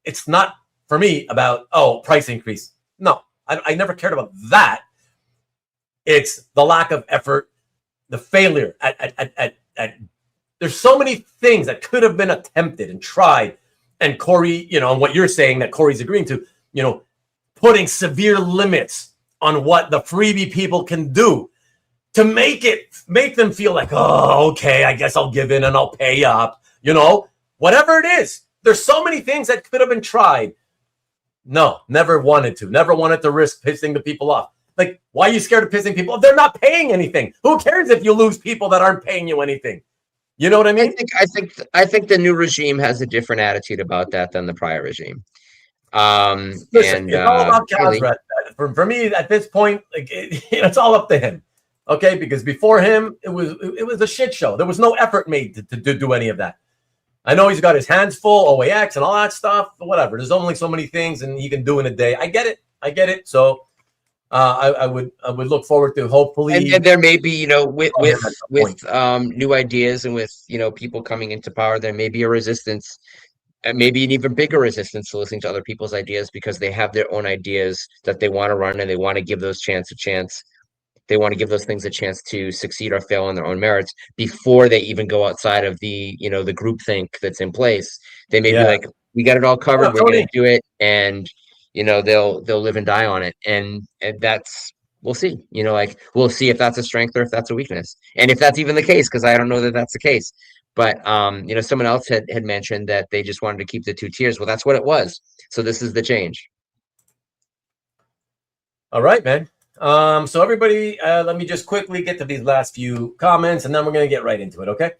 It's not for me about, price increase. No, I never cared about that. It's the lack of effort, the failure at there's so many things that could have been attempted and tried. And Corey, and what you're saying that Corey's agreeing to, putting severe limits on what the freebie people can do to make them feel like, okay, I guess I'll give in and I'll pay up, whatever it is. There's so many things that could have been tried. No, never wanted to risk pissing the people off. Like, why are you scared of pissing people off? They're not paying anything. Who cares if you lose people that aren't paying you anything? You know what I mean? I think the new regime has a different attitude about that than the prior regime. Listen, it's all about Kaz. Really, for me, at this point, it's all up to him. Okay, because before him, it was a shit show. There was no effort made to do any of that. I know he's got his hands full, OAX and all that stuff, but whatever. There's only so many things and he can do in a day. I get it. So I would look forward to hopefully. And there may be, with new ideas and with, people coming into power, there may be a resistance, and maybe an even bigger resistance to listening to other people's ideas because they have their own ideas that they want to run and they want to give those a chance. They want to give those things a chance to succeed or fail on their own merits before they even go outside of the, the groupthink that's in place. They may be like, we got it all covered. We're going to do it. And, they'll live and die on it. And that's, we'll see, we'll see if that's a strength or if that's a weakness. And if that's even the case, because I don't know that that's the case. But, someone else had mentioned that they just wanted to keep the 2 tiers. Well, that's what it was. So this is the change. All right, man. So everybody, let me just quickly get to these last few comments, and then we're going to get right into it, okay?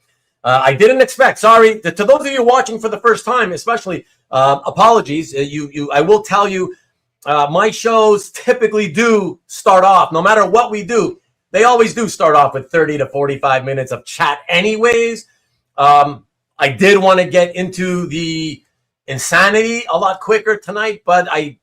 I didn't expect, sorry, to those of you watching for the first time, especially, apologies. I will tell you, my shows typically do start off, no matter what we do, they always do start off with 30 to 45 minutes of chat anyways. I did want to get into the insanity a lot quicker tonight, but I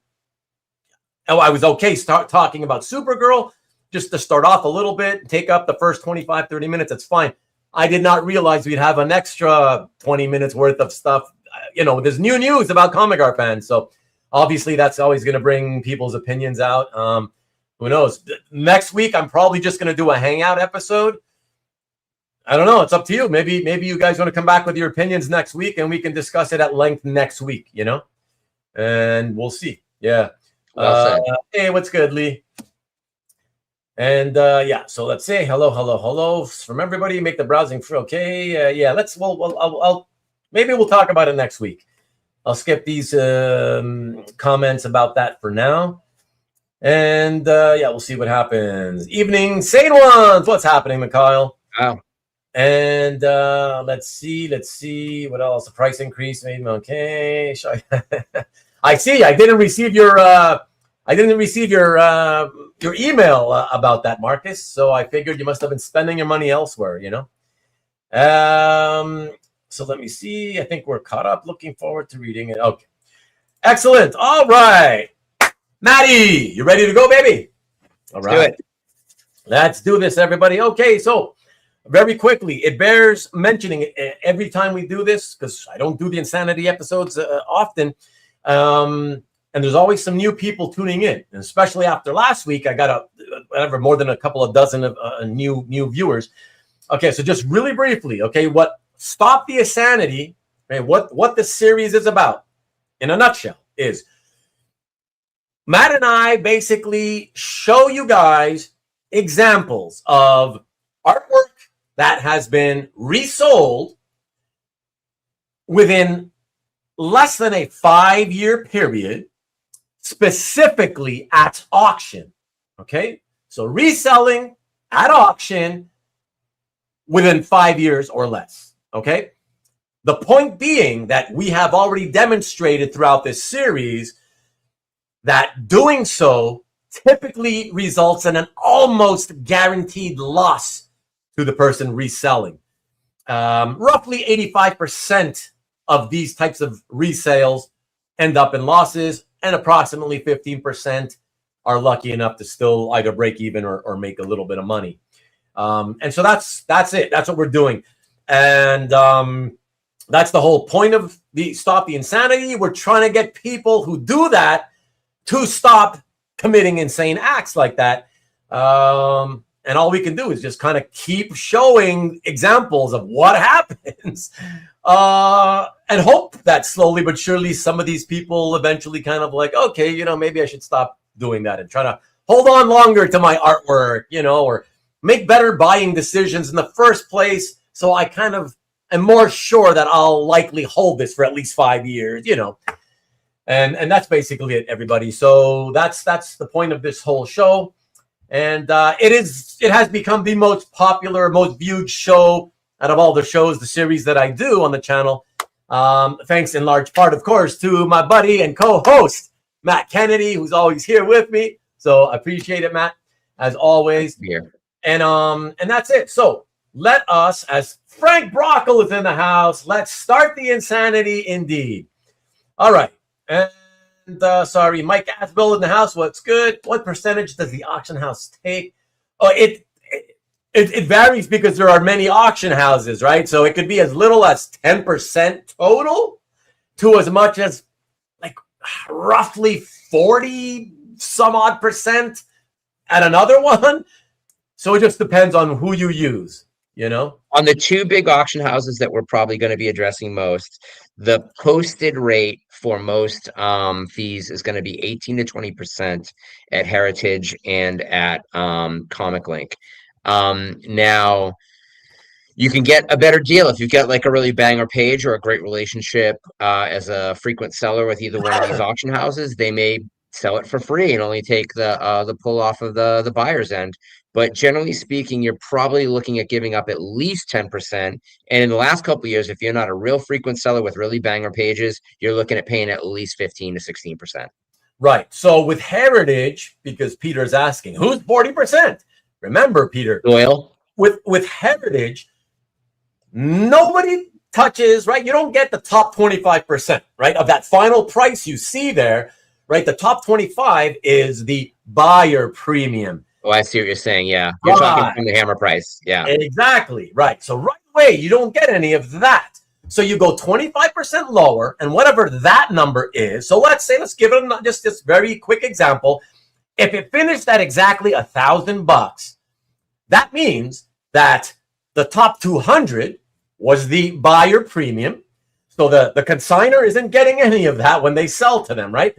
was okay talking about Supergirl just to start off a little bit, take up the first 25, 30 minutes. That's fine. I did not realize we'd have an extra 20 minutes worth of stuff. There's new news about comic art fans. So obviously that's always going to bring people's opinions out. Who knows? Next week, I'm probably just going to do a hangout episode. I don't know. It's up to you. Maybe you guys want to come back with your opinions next week and we can discuss it at length next week, and we'll see. Yeah. Hey, what's good, Lee? And so let's say hello from everybody. Make the browsing free. Okay, I'll maybe we'll talk about it next week. I'll skip these comments about that for now, and we'll see what happens. Evening, sane ones. What's happening, Mikhail? Wow. And let's see what else. The price increase, maybe. Okay, I see. I didn't receive your email about that, Marcus. So I figured you must have been spending your money elsewhere, So let me see. I think we're caught up. Looking forward to reading it. Okay. Excellent. All right. Maddie, you ready to go, baby? All right. Let's do this, everybody. Okay, so very quickly, it bears mentioning every time we do this, because I don't do the insanity episodes often. And there's always some new people tuning in, and especially after last week, I got more than a couple of dozen of new viewers. Okay, so just really briefly, okay, what Stop the Insanity, okay, what the series is about, in a nutshell, is Matt and I basically show you guys examples of artwork that has been resold within less than a 5-year period, specifically at auction. Okay, so reselling at auction within 5 years or less. Okay, the point being that we have already demonstrated throughout this series that doing so typically results in an almost guaranteed loss to the person reselling. Roughly 85% of these types of resales end up in losses, and approximately 15% are lucky enough to still either break even or make a little bit of money. And so that's it. That's what we're doing. And that's the whole point of the Stop the Insanity. We're trying to get people who do that to stop committing insane acts like that. And all we can do is just kind of keep showing examples of what happens and hope that slowly but surely some of these people eventually kind of like, okay, you know, maybe I should stop doing that and try to hold on longer to my artwork, you know, or make better buying decisions in the first place. So I kind of am more sure that I'll likely hold this for at least 5 years, you know. And that's basically it, everybody. So that's the point of this whole show. And it has become the most popular, most viewed show out of all the shows, the series that I do on the channel. Thanks in large part, of course, to my buddy and co-host, Matt Kennedy, who's always here with me. So I appreciate it, Matt, as always. Yeah. And that's it. So let us, as Frank Brockle is in the house, let's start the insanity indeed. All right. And sorry, Mike Asbill in the house. What's good? What percentage does the auction house take? Oh, it varies because there are many auction houses, right? So it could be as little as 10% total to as much as like roughly 40 some odd percent at another one. So it just depends on who you use, you know? On the two big auction houses that we're probably going to be addressing most, the posted rate for most fees is going to be 18 to 20% at Heritage and at Comic Link. Now, you can get a better deal if you get like a really banger page or a great relationship as a frequent seller with either one of these auction houses. They may sell it for free and only take the pull off of the buyer's end. But generally speaking, you're probably looking at giving up at least 10%. And in the last couple of years, if you're not a real frequent seller with really banger pages, you're looking at paying at least 15 to 16%. Right. So with Heritage, because Peter's asking, who's 40%? Remember, Peter, Doyle, with Heritage, nobody touches, right? You don't get the top 25%, right? Of that final price you see there, right? The top 25 is the buyer premium. Oh, I see what you're saying. Yeah. You're talking from the hammer price. Yeah. Exactly. Right. So right away, you don't get any of that. So you go 25% lower, and whatever that number is. So let's give it just this very quick example. If it finished at exactly $1,000, that means that the top 200 was the buyer premium. So the consignor isn't getting any of that when they sell to them, right?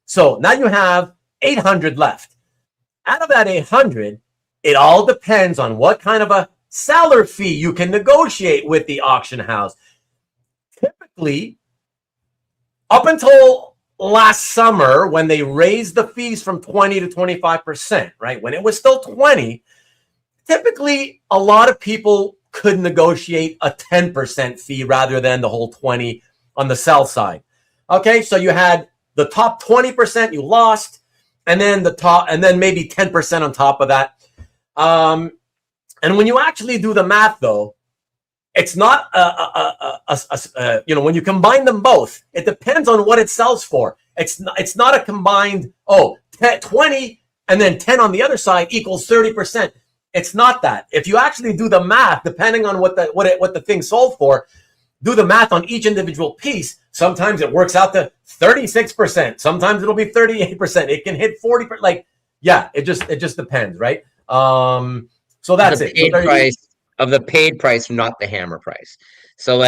So now you have 800 left. Out of that 800, it all depends on what kind of a seller fee you can negotiate with the auction house. Typically, up until last summer, when they raised the fees from 20 to 25%, right? When it was still 20, typically a lot of people could negotiate a 10% fee rather than the whole 20 on the sell side. Okay, so you had the top 20% you lost, and then maybe 10% on top of that. And when you actually do the math, though, it's not when you combine them both, it depends on what it sells for. It's not a combined 20 and then 10 on the other side equals 30%. It's not that. If you actually do the math, depending on what the thing sold for, do the math on each individual piece. Sometimes it works out to 36%. Sometimes it'll be 38%. It can hit 40%. Like, yeah, it just depends, right? So that's it. Paid price of the paid price, not the hammer price. So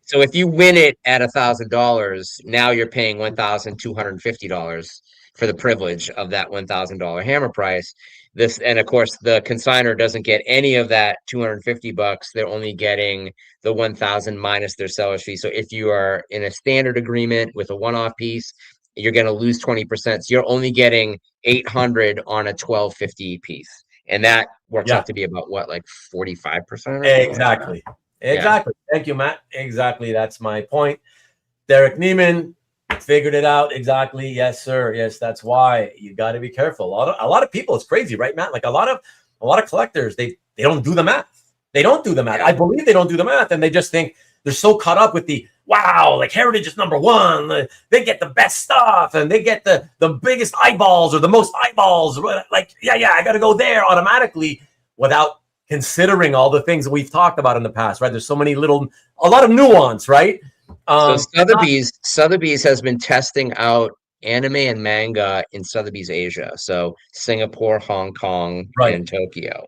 so if you win it at $1,000, now you're paying $1,250 for the privilege of that $1,000 hammer price. This, and of course, the consignor doesn't get any of that $250. They're only getting the 1,000 minus their seller's fee. So if you are in a standard agreement with a one-off piece, you're going to lose 20%. So you're only getting 800 on a 1250 piece, and that works out to be about what, like 45%? Exactly. Exactly. Yeah. Thank you, Matt. Exactly. That's my point. Derek Neiman figured it out. Exactly. Yes, sir. Yes, that's why you got to be careful. A lot of people, it's crazy, right, Matt? Like a lot of collectors, they don't do the math. They don't do the math. I believe they don't do the math, and they just think they're so caught up with the wow, like Heritage is number one. They get the best stuff, and they get the biggest eyeballs or the most eyeballs. Like, yeah, I got to go there automatically without considering all the things that we've talked about in the past, right? There's so many a lot of nuance, right? So Sotheby's has been testing out anime and manga in Sotheby's Asia. So Singapore, Hong Kong, and Tokyo.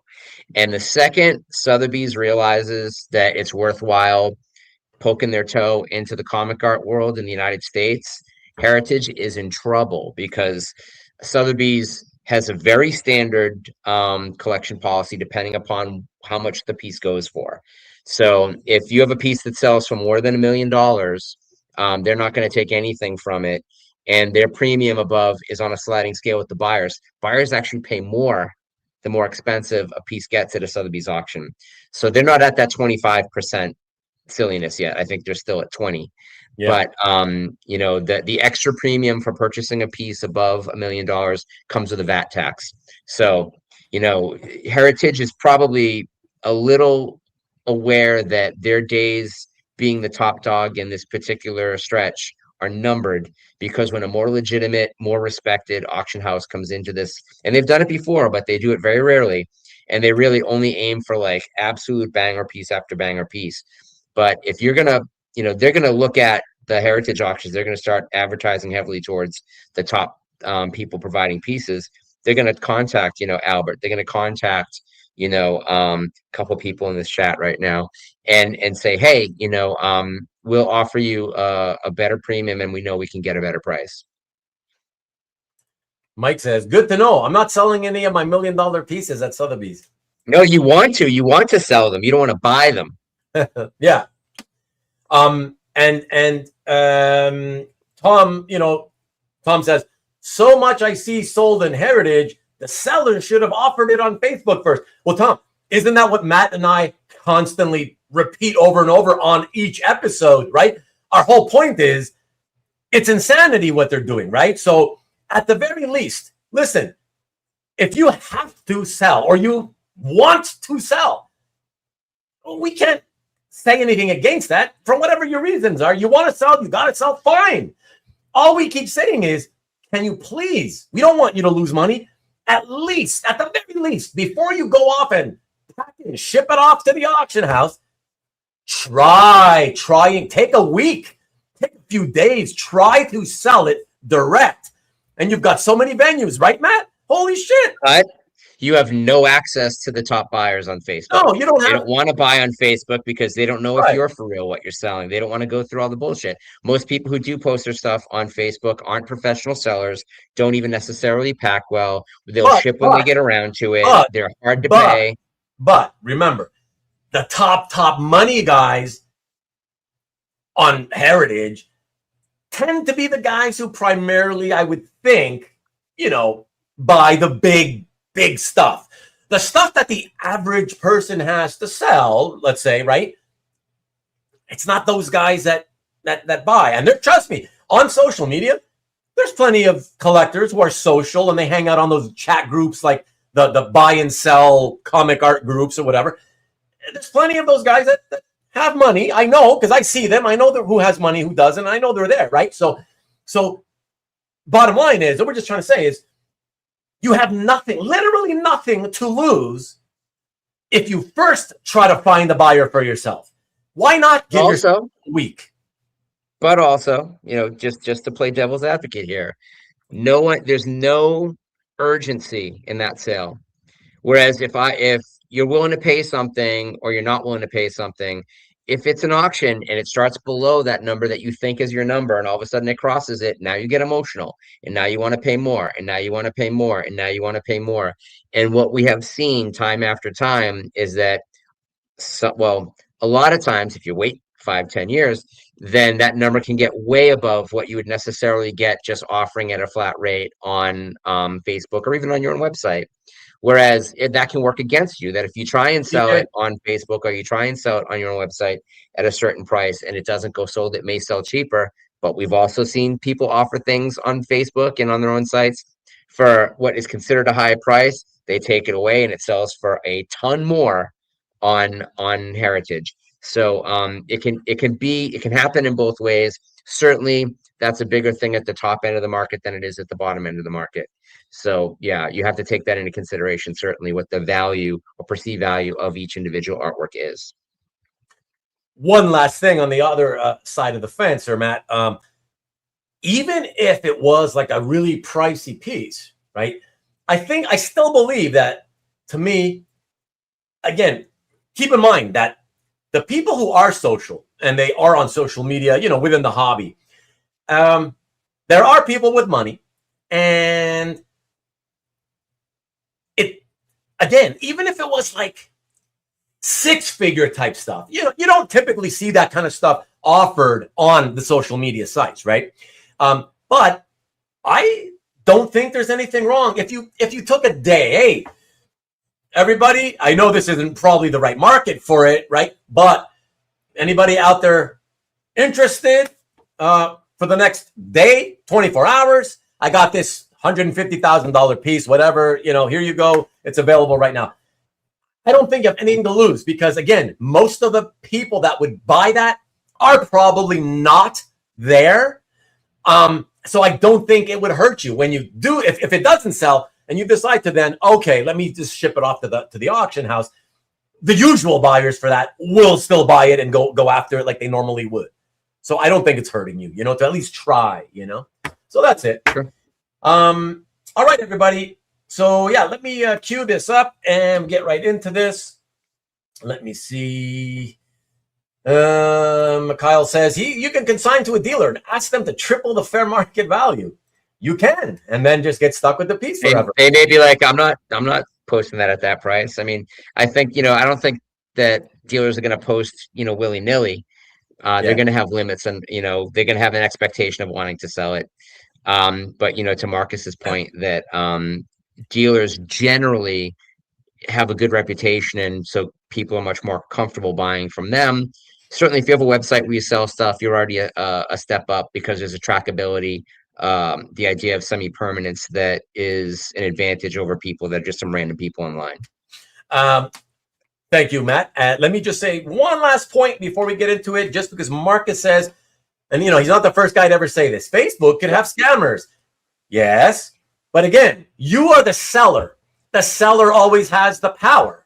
And the second Sotheby's realizes that it's worthwhile poking their toe into the comic art world in the United States, Heritage is in trouble because Sotheby's has a very standard collection policy depending upon how much the piece goes for. So if you have a piece that sells for more than $1 million, they're not going to take anything from it. And their premium above is on a sliding scale with the buyers. Buyers actually pay more the more expensive a piece gets at a Sotheby's auction. So they're not at that 25% silliness yet. I think they're still at 20. Yeah. But you know, the extra premium for purchasing a piece above $1 million comes with a VAT tax. So, you know, Heritage is probably a little aware that their days being the top dog in this particular stretch are numbered, because when a more legitimate, more respected auction house comes into this, and they've done it before, but they do it very rarely, and they really only aim for like absolute banger piece after banger piece. But if you're gonna, you know, they're gonna look at the Heritage auctions, they're gonna start advertising heavily towards the top people providing pieces. They're gonna contact, you know, Albert. They're gonna contact, you know, a couple people in this chat right now, and say, hey, you know, we'll offer you a better premium, and we know we can get a better price. Mike says, good to know. I'm not selling any of my $1 million pieces at Sotheby's. No, you want to sell them. You don't want to buy them. Yeah. Tom, you know, Tom says, so much I see sold in Heritage, the seller should have offered it on Facebook first. Well, Tom, isn't that what Matt and I constantly repeat over and over on each episode, right? Our whole point is it's insanity what they're doing, right? So at the very least, listen, if you have to sell or you want to sell, we can't say anything against that for whatever your reasons are. You want to sell, you got to sell, fine. All we keep saying is, can you please, we don't want you to lose money. At the very least, before you go off and pack it and ship it off to the auction house, try and take a week, take a few days, try to sell it direct. And you've got so many venues, right, Matt? Holy shit. You have no access to the top buyers on Facebook. No, you don't have. They don't want to buy on Facebook because they don't know if you're for real what you're selling. They don't want to go through all the bullshit. Most people who do post their stuff on Facebook aren't professional sellers, don't even necessarily pack well. They'll ship when they get around to it. They're hard to pay. But remember, the top money guys on Heritage tend to be the guys who primarily, I would think, you know, buy the big stuff. The stuff that the average person has to sell, let's say, right? It's not those guys that buy. And trust me, on social media, there's plenty of collectors who are social and they hang out on those chat groups like the buy and sell comic art groups or whatever. There's plenty of those guys that have money. I know because I see them. I know who has money, who doesn't. I know they're there, right? So bottom line is, what we're just trying to say is, you have nothing, literally nothing to lose if you first try to find a buyer for yourself. Why not give yourself a week? But also, you know, just to play devil's advocate here, there's no urgency in that sale. Whereas if you're willing to pay something or you're not willing to pay something, if it's an auction and it starts below that number that you think is your number, and all of a sudden it crosses it, now you get emotional, and now you want to pay more, and now you want to pay more, and now you want to pay more. And what we have seen time after time is that, a lot of times, if you wait 5-10 years, then that number can get way above what you would necessarily get just offering at a flat rate on Facebook or even on your own website. Whereas that can work against you, that if you try and sell it on Facebook or you try and sell it on your own website at a certain price and it doesn't go sold, it may sell cheaper. But we've also seen people offer things on Facebook and on their own sites for what is considered a high price. They take it away and it sells for a ton more on Heritage. So it can happen in both ways. Certainly, that's a bigger thing at the top end of the market than it is at the bottom end of the market. So yeah, you have to take that into consideration, certainly, what the value or perceived value of each individual artwork is. One last thing on the other side of the fence, or Matt, even if it was like a really pricey piece, right? I still believe that, to me, again, keep in mind that the people who are social and they are on social media, within the hobby, there are people with money, and again, even if it was like 6-figure type stuff, you don't typically see that kind of stuff offered on the social media sites, right? But I don't think there's anything wrong if you took a day. Hey, everybody, I know this isn't probably the right market for it, right? But anybody out there interested for the next day, 24 hours, I got this $150,000 piece, whatever, here you go. It's available right now. I don't think you have anything to lose because, again, most of the people that would buy that are probably not there. So I don't think it would hurt you when you do, if it doesn't sell and you decide to then, okay, let me just ship it off to the auction house. The usual buyers for that will still buy it and go after it like they normally would. So I don't think it's hurting you, to at least try, So that's it. Sure. All right, everybody. So yeah, let me cue this up and get right into this. Let me see. Mikhail says you can consign to a dealer and ask them to triple the fair market value. You can, and then just get stuck with the piece forever. They may be like, I'm not posting that at that price. I mean, I think, I don't think that dealers are going to post, willy nilly. They're going to have limits, and they're going to have an expectation of wanting to sell it. But to Marcus's point, that dealers generally have a good reputation, and so people are much more comfortable buying from them. Certainly, if you have a website where you sell stuff, you're already a step up because there's a trackability. The idea of semi-permanence that is an advantage over people that are just some random people online. Thank you, Matt. Let me just say one last point before we get into it, just because Marcus says, and he's not the first guy to ever say this, Facebook can have scammers. Yes, but again, you are the seller. The seller always has the power.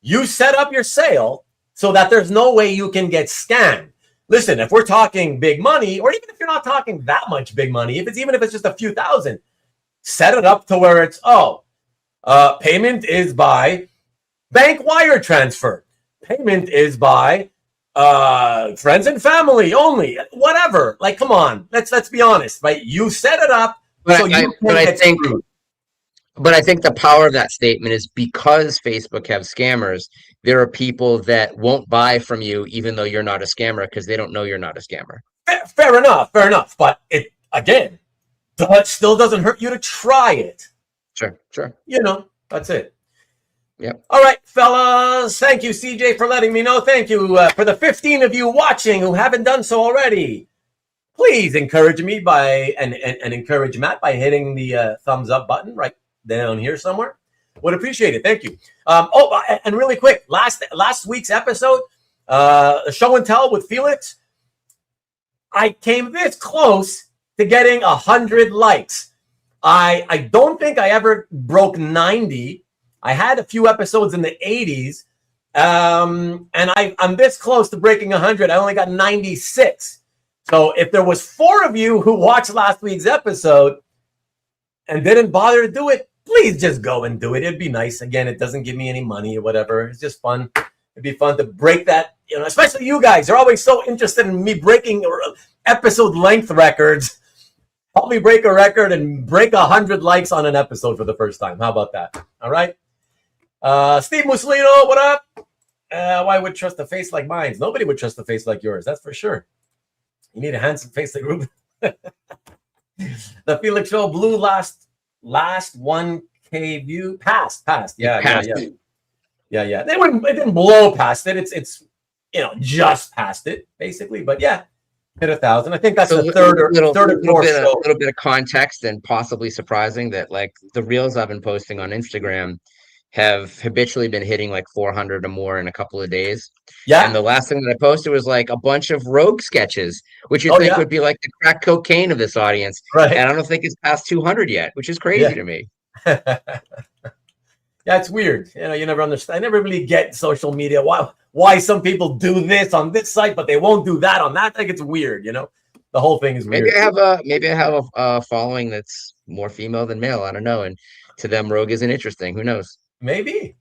You set up your sale so that there's no way you can get scammed. Listen, if we're talking big money, or even if you're not talking that much big money, even if it's just a few thousand, set it up to where it's, payment is by bank wire transfer. Payment is by friends and family only. Whatever. Like, come on. Let's be honest, right? You set it up so you can get screwed. But I think the power of that statement is because Facebook have scammers, there are people that won't buy from you even though you're not a scammer because they don't know you're not a scammer. Fair enough. But it, again, still doesn't hurt you to try it. Sure. That's it. Yep. All right, fellas. Thank you, CJ, for letting me know. Thank you for the 15 of you watching who haven't done so already. Please encourage me and encourage Matt by hitting the thumbs up button right down here somewhere. Would appreciate it. Thank you. And really quick, last week's episode, show and tell with Felix, I came this close to getting 100 likes. I don't think I ever broke 90. I had a few episodes in the 80s, and I'm this close to breaking 100. I only got 96. So if there was 4 of you who watched last week's episode and didn't bother to do it, please just go and do it. It'd be nice. Again, it doesn't give me any money or whatever. It's just fun. It'd be fun to break that you know, especially you guys, are always so interested in me breaking episode length records. Help me break a record and break 100 likes on an episode for the first time. How about that? All right. Steve Mussolino, what up? Why would trust a face like mine? Nobody would trust a face like yours. That's for sure. You need a handsome face like Ruben. The Felix Show blew last 1K view. Passed. Yeah. It didn't blow past it. It's you know, just past it basically. But yeah, hit 1,000. I think that's the third or fourth show. A little bit of context, and possibly surprising that like the reels I've been posting on Instagram have habitually been hitting like 400 or more in a couple of days. Yeah. And the last thing that I posted was like a bunch of rogue sketches, which you think would be like the crack cocaine of this audience. Right. And I don't think it's past 200 yet, which is crazy to me. Yeah, it's weird. You know, you never understand. I never really get social media. Why some people do this on this site, but they won't do that on that. Like, it's weird, you know? The whole thing is weird. Maybe I have a following that's more female than male. I don't know. And to them, rogue isn't interesting. Who knows? Maybe.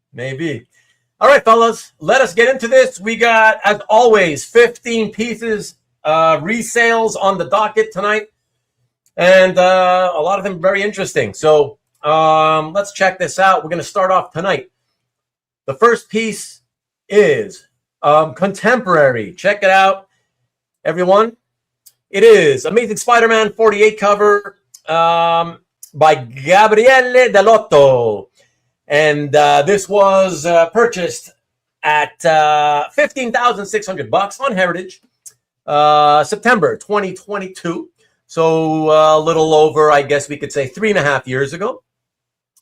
All right, fellas, let us get into this. We got, as always, 15 pieces resales on the docket tonight, and a lot of them very interesting. So let's check this out. We're going to start off tonight. The first piece is contemporary. Check it out, everyone. It is Amazing Spider-Man 48 cover by Gabriele Dell'Otto. And this was purchased at $15,600 on Heritage, September 2022. So a little over, I guess we could say 3.5 years ago.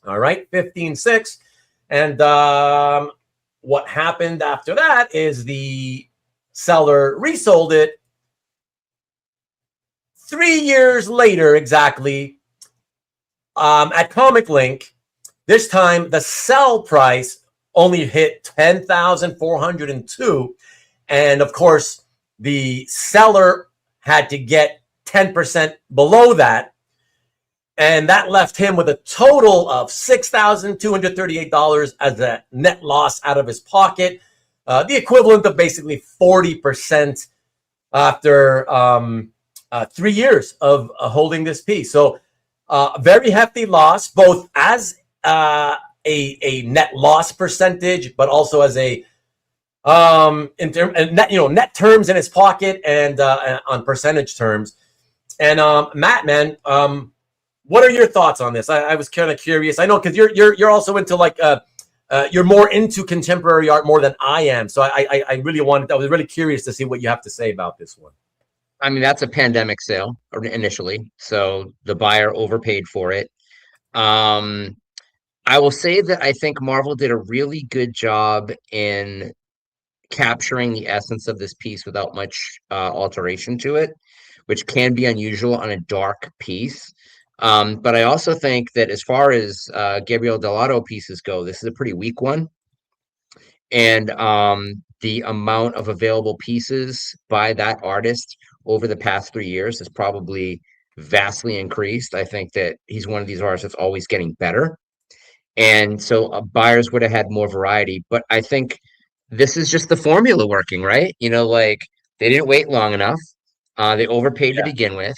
All right, 15.6. And what happened after that is the seller resold it 3 years later, exactly, at Comic Link. This time, the sell price only hit $10,402. And of course, the seller had to get 10% below that. And that left him with a total of $6,238 as a net loss out of his pocket. The equivalent of basically 40% after 3 years of holding this piece. So very hefty loss, both as a net loss percentage, but also as a net terms in his pocket and on percentage terms. And Matt, man, what are your thoughts on this? I was kind of curious. I know because you're also into like you're more into contemporary art more than I am. So I was really curious to see what you have to say about this one. I mean, that's a pandemic sale initially, so the buyer overpaid for it. I will say that I think Marvel did a really good job in capturing the essence of this piece without much alteration to it, which can be unusual on a dark piece. But I also think that as far as Gabriele Dell'Otto pieces go, this is a pretty weak one. And the amount of available pieces by that artist over the past 3 years has probably vastly increased. I think that he's one of these artists that's always getting better. And so buyers would have had more variety. But I think this is just the formula working, right? You know, like they didn't wait long enough. They overpaid to begin with.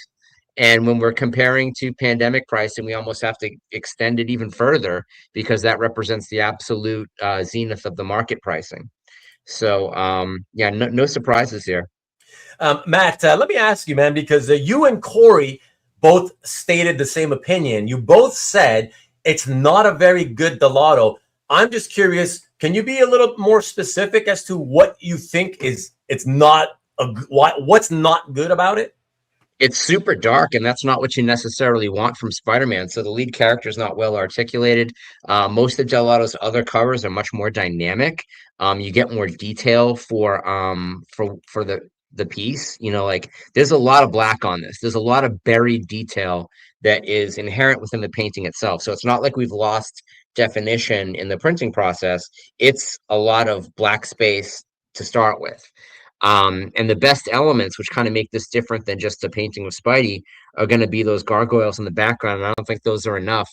And when we're comparing to pandemic pricing, we almost have to extend it even further because that represents the absolute zenith of the market pricing. So, no surprises here. Matt, let me ask you, man, because you and Corey both stated the same opinion. You both said it's not a very good Dell'Otto. I'm just curious, can you be a little more specific as to what you think what's not good about it? It's super dark, and that's not what you necessarily want from Spider-Man. So the lead character is not well articulated. Most of Dell'Otto's other covers are much more dynamic. You get more detail for the piece. You know, like there's a lot of black on this. There's a lot of buried detail that is inherent within the painting itself. So it's not like we've lost definition in the printing process. It's a lot of black space to start with. And the best elements, which kind of make this different than just a painting of Spidey, are going to be those gargoyles in the background. And I don't think those are enough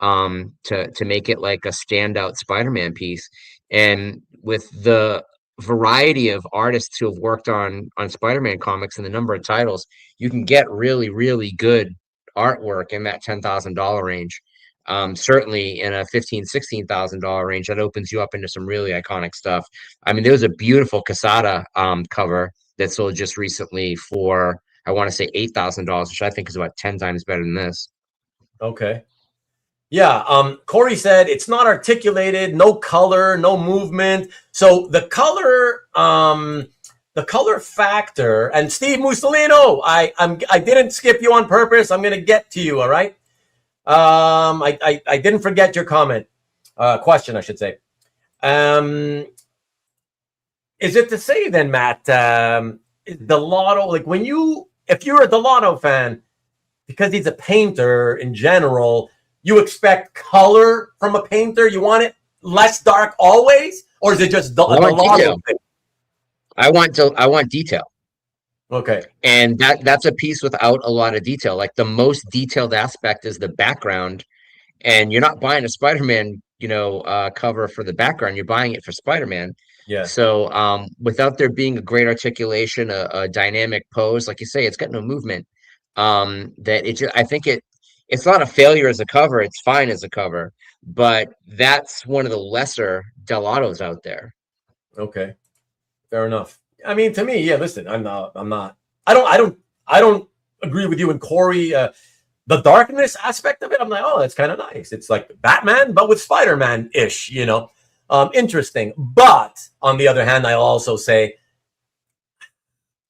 to make it like a standout Spider-Man piece. And with the variety of artists who have worked on Spider-Man comics and the number of titles, you can get really, really good artwork in that $10,000 range. Certainly in a $15,000-$16,000 range, that opens you up into some really iconic stuff. I mean, there was a beautiful Casada cover that sold just recently for, I want to say $8,000, which I think is about 10 times better than this. Okay. Yeah. Corey said it's not articulated, no color, no movement. So the color factor, and Steve Mussolino, I didn't skip you on purpose. I'm gonna get to you, all right? I didn't forget your comment. Question, I should say. Is it to say then, Matt, Dell'Otto, like if you're a Dell'Otto fan, because he's a painter in general, you expect color from a painter? You want it less dark always? Or is it just Dell'Otto thing? I want detail. Okay. And that's a piece without a lot of detail. Like the most detailed aspect is the background. And you're not buying a Spider-Man, cover for the background. You're buying it for Spider-Man. Yeah. So without there being a great articulation, a dynamic pose, like you say, it's got no movement. I think it's not a failure as a cover. It's fine as a cover, but that's one of the lesser Dell'Ottos out there. Okay, fair enough. I mean, to me, yeah. Listen, I don't agree with you and Corey. The darkness aspect of it, I'm like, oh, that's kind of nice. It's like Batman, but with Spider-Man-ish, interesting. But on the other hand, I'll also say,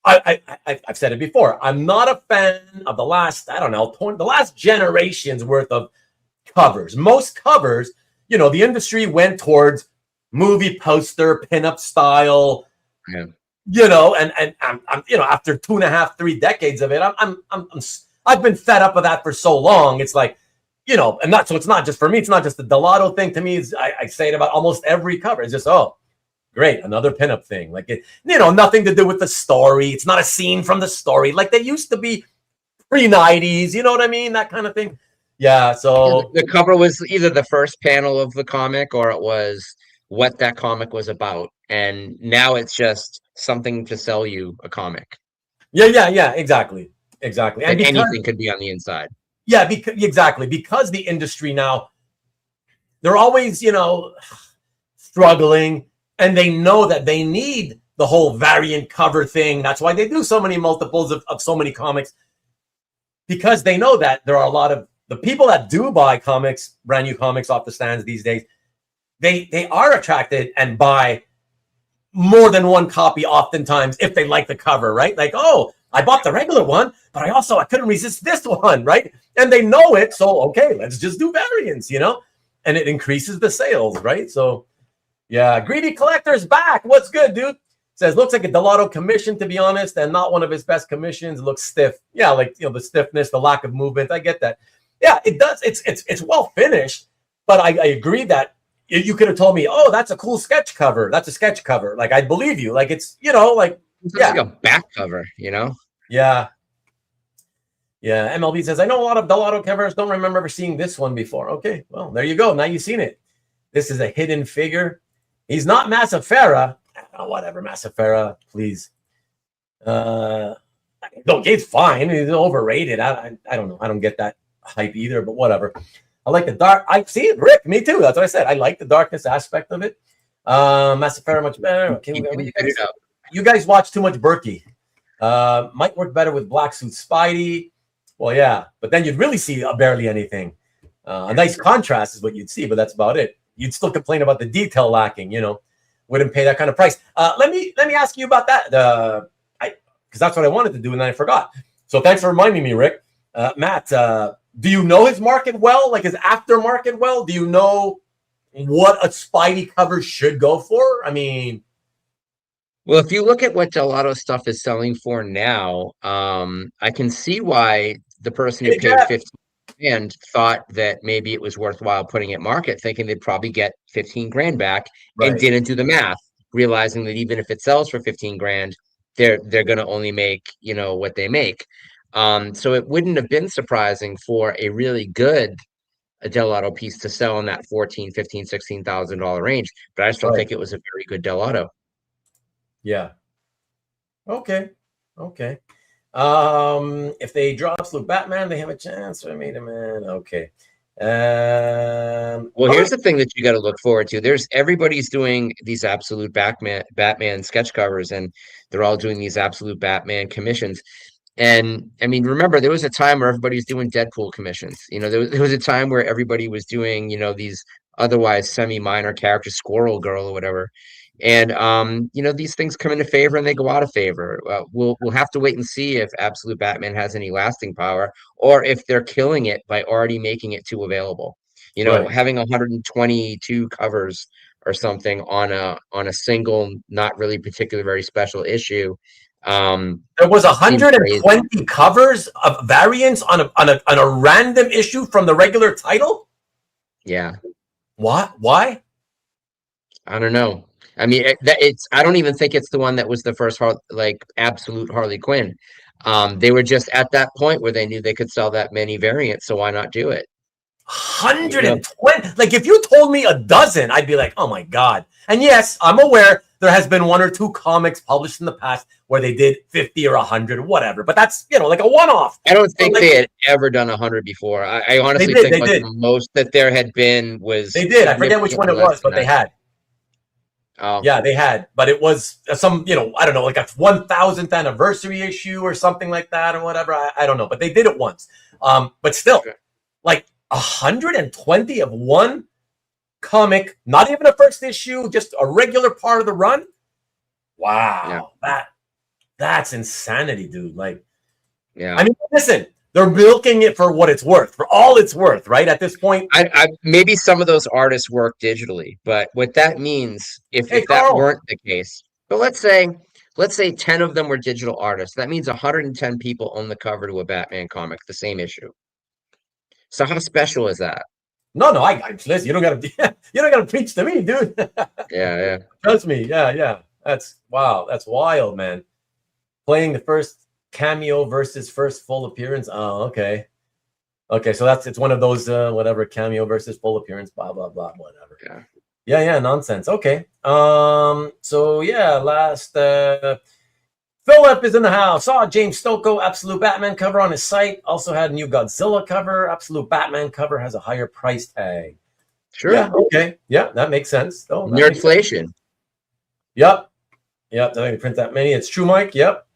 I've said it before. I'm not a fan of the last, the last generation's worth of covers. Most covers, the industry went towards movie poster, pinup style. Yeah. And I'm after 2.5, 3 decades of it, I've been fed up with that for so long. It's like, and that's so it's not just for me. It's not just the Dell'Otto thing. To me, I say it about almost every cover. It's just, oh, great, another pinup thing. Like it, nothing to do with the story. It's not a scene from the story like they used to be pre-90s. You know what I mean? That kind of thing. Yeah. So the cover was either the first panel of the comic or it was what that comic was about. And now it's just something to sell you a comic. Yeah. Exactly. And anything could be on the inside. Yeah, exactly. Because the industry now, they're always, struggling. And they know that they need the whole variant cover thing. That's why they do so many multiples of so many comics. Because they know that there are a lot of the people that do buy comics, brand new comics off the stands these days, they are attracted and buy more than one copy oftentimes if they like the cover, right? Like, oh, I bought the regular one, but I couldn't resist this one, right? And they know it. So, okay, let's just do variants, and it increases the sales, right? So, yeah, Greedy Collector's back. What's good, dude? Says, looks like a Dell'Otto commission, to be honest, and not one of his best commissions. It looks stiff. Yeah, like, the stiffness, the lack of movement. I get that. Yeah, it does. It's well finished, but I agree that you could have told me, oh, that's a cool sketch cover. That's a sketch cover. Like, I believe you. Like, it's, like a back cover, Yeah. Yeah, MLB says, I know a lot of Dell'Otto covers. Don't remember ever seeing this one before. Okay, well, there you go. Now you've seen it. This is a hidden figure. He's not Massafera. Oh, whatever, Massafera, please. No, he's fine. He's overrated. I don't know. I don't get that hype either, but whatever. I like the dark. I see it, Rick. Me too. That's what I said. I like the darkness aspect of it. Massafera much better. Okay, you guys watch too much Berkey. Might work better with Black Suit Spidey. Well, yeah, but then you'd really see barely anything. A nice contrast is what you'd see, but that's about it. You'd still complain about the detail lacking. Wouldn't pay that kind of price. Let me ask you about that. Because that's what I wanted to do, and then I forgot. So thanks for reminding me, Rick. Matt, do you know his market well? Like his aftermarket well? Do you know what a Spidey cover should go for? I mean, well, if you look at what Dell'Otto stuff is selling for now, I can see why the person who paid 15 grand thought that maybe it was worthwhile putting it market, thinking they'd probably get 15 grand back, and didn't do the math, realizing that even if it sells for 15 grand, they're going to only make, what they make. So it wouldn't have been surprising for a really good Dell'Otto piece to sell in that $14,000, $15,000, $16,000 range, but I just don't think it was a very good Dell'Otto. Yeah. Okay. Okay. If they draw Absolute Batman, they have a chance. I made a man. Okay. Well, All here's right. the thing that you got to look forward to. Everybody's doing these absolute Batman sketch covers, and they're all doing these absolute Batman commissions. And I mean, remember, there was a time where everybody was doing Deadpool commissions. There was a time where everybody was doing, these otherwise semi-minor characters, Squirrel Girl or whatever. And these things come into favor and they go out of favor. We'll have to wait and see if Absolute Batman has any lasting power, or if they're killing it by already making it too available. Right. Having 122 covers or something on a single, not really particular, very special issue. There was 120 covers of variants on a random issue from the regular title. Yeah. What? Why? I don't know. I mean, I don't even think it's the one that was the first absolute Harley Quinn. They were just at that point where they knew they could sell that many variants, so why not do it? 120. Like, if you told me a dozen, I'd be like, oh my God. And yes, I'm aware there has been one or two comics published in the past where they did 50 or 100, whatever. But that's, like a one-off. I don't think they had ever done 100 before. I honestly think the most that there had been was... They did. I forget which one it was, but they had. Oh. Yeah, they had. But it was some, I don't know, like a 1000th anniversary issue or something like that or whatever. I don't know. But they did it once. But still, like 120 of one comic, not even a first issue, just a regular part of the run. Wow. Yeah. That's insanity, dude. Like, yeah. I mean, listen, they're milking it for what it's worth, for all it's worth, right? At this point, I maybe some of those artists work digitally, but what that means, if that weren't the case, but let's say 10 of them were digital artists, that means 110 people own the cover to a Batman comic, the same issue. So how special is that? No, I listen. You don't gotta preach to me, dude. Yeah. Trust me. Yeah. That's wow. That's wild, man. Playing the first cameo versus first full appearance. Oh, okay. So it's one of those whatever, cameo versus full appearance, blah blah blah, whatever. Yeah, nonsense. Okay. So yeah, last Philip is in the house. Saw James Stocco Absolute Batman cover on his site. Also had a new Godzilla cover. Absolute Batman cover has a higher price tag. Sure. Yeah. Okay. Yeah, that makes sense. Though. Nerdflation. Yep. They're going to print that many. It's true, Mike. Yep.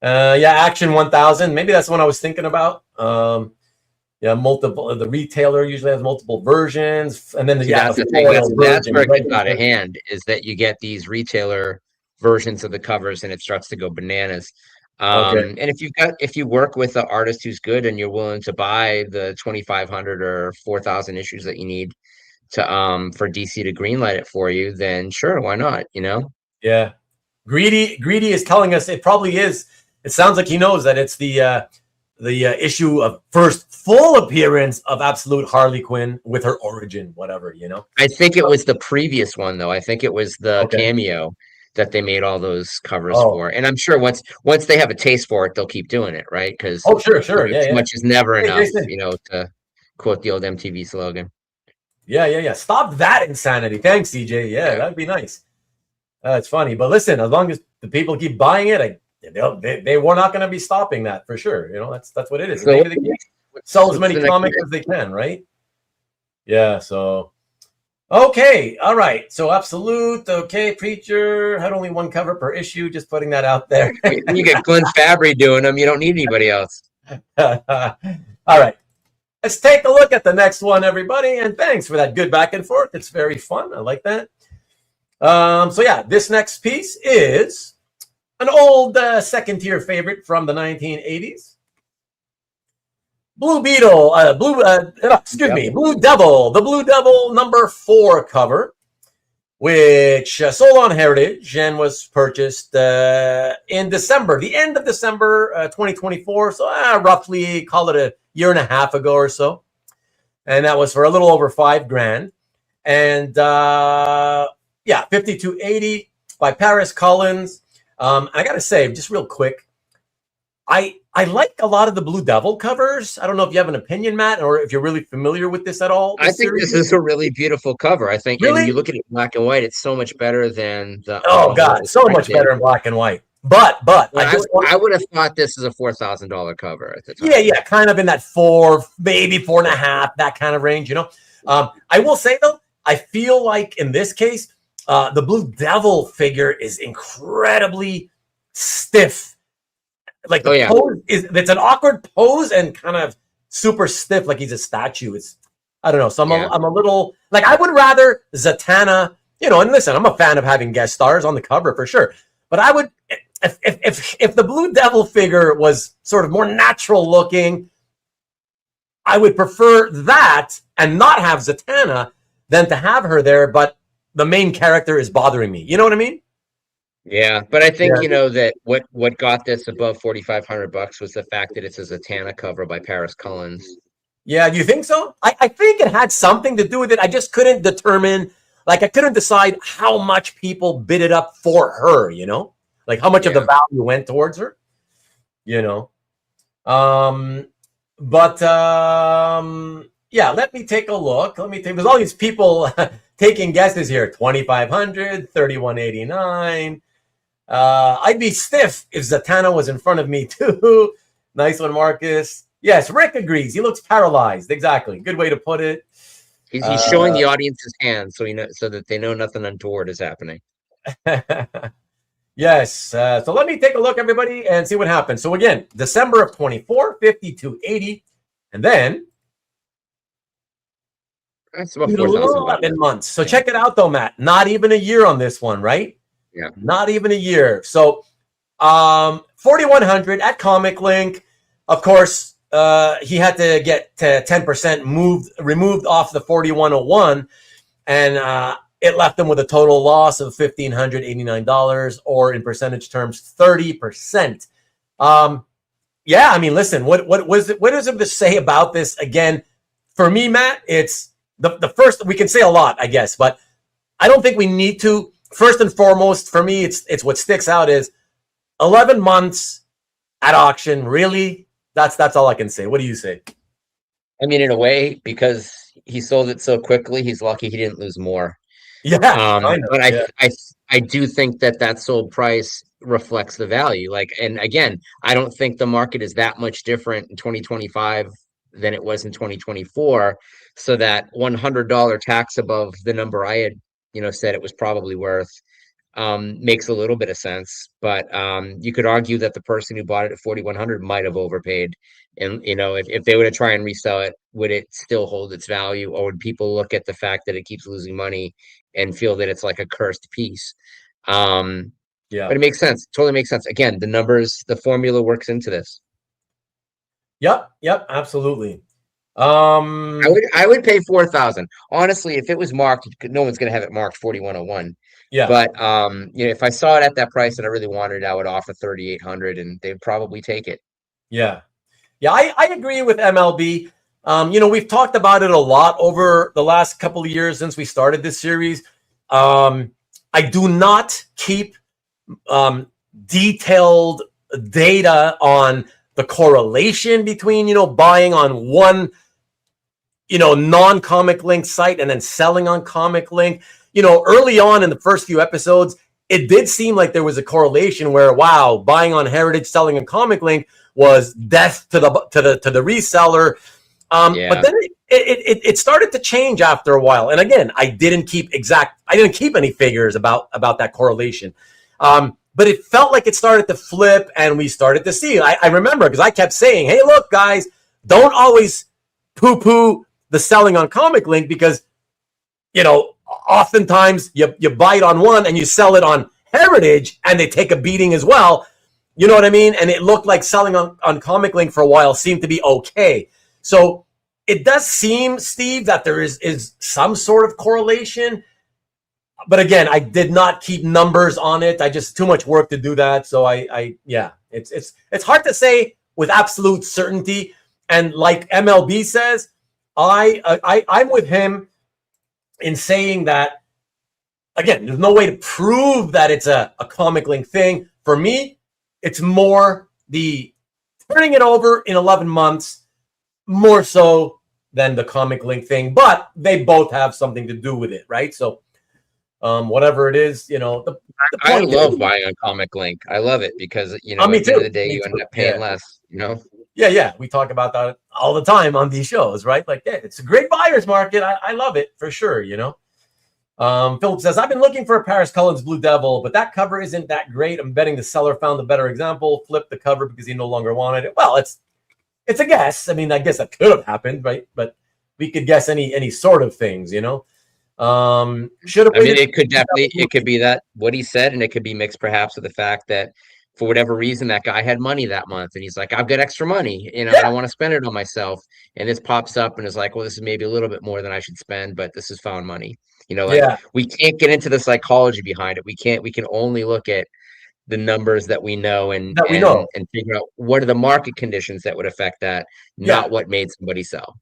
Action 1000. Maybe that's the one I was thinking about. Multiple. The retailer usually has multiple versions, and then that's the thing. That's where it gets out of hand. Is that you get these retailer versions of the covers, and it starts to go bananas. And if you work with an artist who's good, and you're willing to buy the 2,500 or 4,000 issues that you need to for DC to greenlight it for you, then sure, why not? Yeah. Greedy is telling us it probably is. It sounds like he knows that it's the issue of first full appearance of Absolute Harley Quinn with her origin, whatever, I think it was the previous one, though. I think it was the cameo that they made all those covers for. And I'm sure once they have a taste for it, they'll keep doing it, right? Because sure. Yeah. Much is never enough, to quote the old MTV slogan. Yeah. Stop that insanity. Thanks, CJ. Yeah, that'd be nice. It's funny. But listen, as long as the people keep buying it, they were not going to be stopping that for sure. That's what it is. So, they sell as many comics as they can, right? Yeah, so... Okay, all right. So Absolute, okay, Preacher had only one cover per issue. Just putting that out there. You get Glenn Fabry doing them. You don't need anybody else. All right. Let's take a look at the next one, everybody. And thanks for that good back and forth. It's very fun. I like that. So yeah, this next piece is an old second-tier favorite from the 1980s. Blue Beetle, Blue Devil, the Blue Devil #4 cover, which sold on Heritage and was purchased in December, the end of December 2024. So roughly call it a year and a half ago or so. And that was for a little over $5,000. And 5280 by Paris Cullins. I got to say, just real quick, I like a lot of the Blue Devil covers. I don't know if you have an opinion, Matt, or if you're really familiar with this at all. I think this is a really beautiful cover. I think, and really, you look at it in black and white, it's so much better than the. Oh God, so much better in black and white. But I would have thought this is a $4,000 cover at the time. Yeah, kind of in that 4, maybe 4.5, that kind of range. I will say though, I feel like in this case, the Blue Devil figure is incredibly stiff. Like pose it's an awkward pose and kind of super stiff, like he's a statue. It's I don't know. So I'm a little like I would rather Zatanna, and listen, I'm a fan of having guest stars on the cover for sure. But I would if the Blue Devil figure was sort of more natural looking, I would prefer that and not have Zatanna than to have her there, but the main character is bothering me. You know what I mean? Yeah, but I think that what got this above $4,500 was the fact that it's a Zatanna cover by Paris Cullins. Yeah, do you think so? I think it had something to do with it. I just couldn't determine, I couldn't decide how much people bid it up for her. Like how much of the value went towards her. Let me take a look. There's all these people taking guesses here. 2,500, 3,189. I'd be stiff if Zatanna was in front of me too. Nice one, Marcus. Yes, Rick agrees. He looks paralyzed. Exactly. Good way to put it. He's showing the audience his hands so that they know nothing untoward is happening. Yes. So let me take a look, everybody, and see what happens. So again, December of 24, 52.80, and then that's about 4,000 months. So check it out, though, Matt. Not even a year on this one, right? Yeah. Not even a year. So 4,100 at Comic Link. Of course, he had to get to 10% removed off the 4,101, and it left him with a total loss of $1,589, or in percentage terms, 30%. Listen, what is it to say about this? Again, for me, Matt, it's the first. We can say a lot, I guess, but I don't think we need to. First and foremost, for me, it's what sticks out is 11 months at auction. Really, that's all I can say. What do you say? I mean, in a way, because he sold it so quickly, he's lucky he didn't lose more. Yeah, I do think that sold price reflects the value. And again, I don't think the market is that much different in 2025 than it was in 2024. So that $100 tax above the number I had, said it was probably worth, makes a little bit of sense. But you could argue that the person who bought it at 4,100 might have overpaid. And, if they were to try and resell it, would it still hold its value? Or would people look at the fact that it keeps losing money and feel that it's like a cursed piece? But it makes sense. Totally makes sense. Again, the numbers, the formula works into this. Yep, absolutely. I would pay 4,000. Honestly, if it was marked, no one's going to have it marked 4,101. Yeah. But if I saw it at that price and I really wanted it, I would offer 3,800, and they'd probably take it. Yeah. I agree with MLB. We've talked about it a lot over the last couple of years since we started this series. I do not keep detailed data on the correlation between, buying on one, non-Comic Link site and then selling on Comic Link. Early on in the first few episodes, it did seem like there was a correlation where, wow, buying on Heritage, selling on Comic Link was death to the reseller. But then it started to change after a while. And again, I didn't keep any figures about that correlation. But it felt like it started to flip, and we started to see. I remember because I kept saying, hey, look, guys, don't always poo-poo the selling on Comic Link because, oftentimes you buy it on one and you sell it on Heritage and they take a beating as well. You know what I mean? And it looked like selling on Comic Link for a while seemed to be okay. So it does seem, Steve, that there is some sort of correlation. But again, I did not keep numbers on it. I just too much work to do that. So it's hard to say with absolute certainty. And like MLB says, I'm with him in saying that, again, there's no way to prove that it's a Comic Link thing. For me, it's more the turning it over in 11 months, more so than the Comic Link thing, but they both have something to do with it, right? So whatever it is, you know, the I point love is, buying on Comic Link. I love it because, you know, me at the end of too. the day, Me you end too. up paying Yeah. less, you know? Yeah. We talk about that all the time on these shows, right? Like, yeah, it's a great buyer's market. I love it for sure, you know? Philip says, I've been looking for a Paris Cullins Blue Devil, but that cover isn't that great. I'm betting the seller found a better example, flipped the cover because he no longer wanted it. Well, it's a guess. I mean, I guess that could have happened, right? But we could guess any sort of things, you know? Should have I mean, waited. it could be that what he said, and it could be mixed perhaps with the fact that for whatever reason, that guy had money that month and he's like, I've got extra money, you know, I Yeah. don't want to spend it on myself. And this pops up and is like, well, this is maybe a little bit more than I should spend, but this is found money. You know, like Yeah. we can't get into the psychology behind it. We can only look at the numbers that we know and That we know. figure out what are the market conditions that would affect that, Yeah. not what made somebody sell.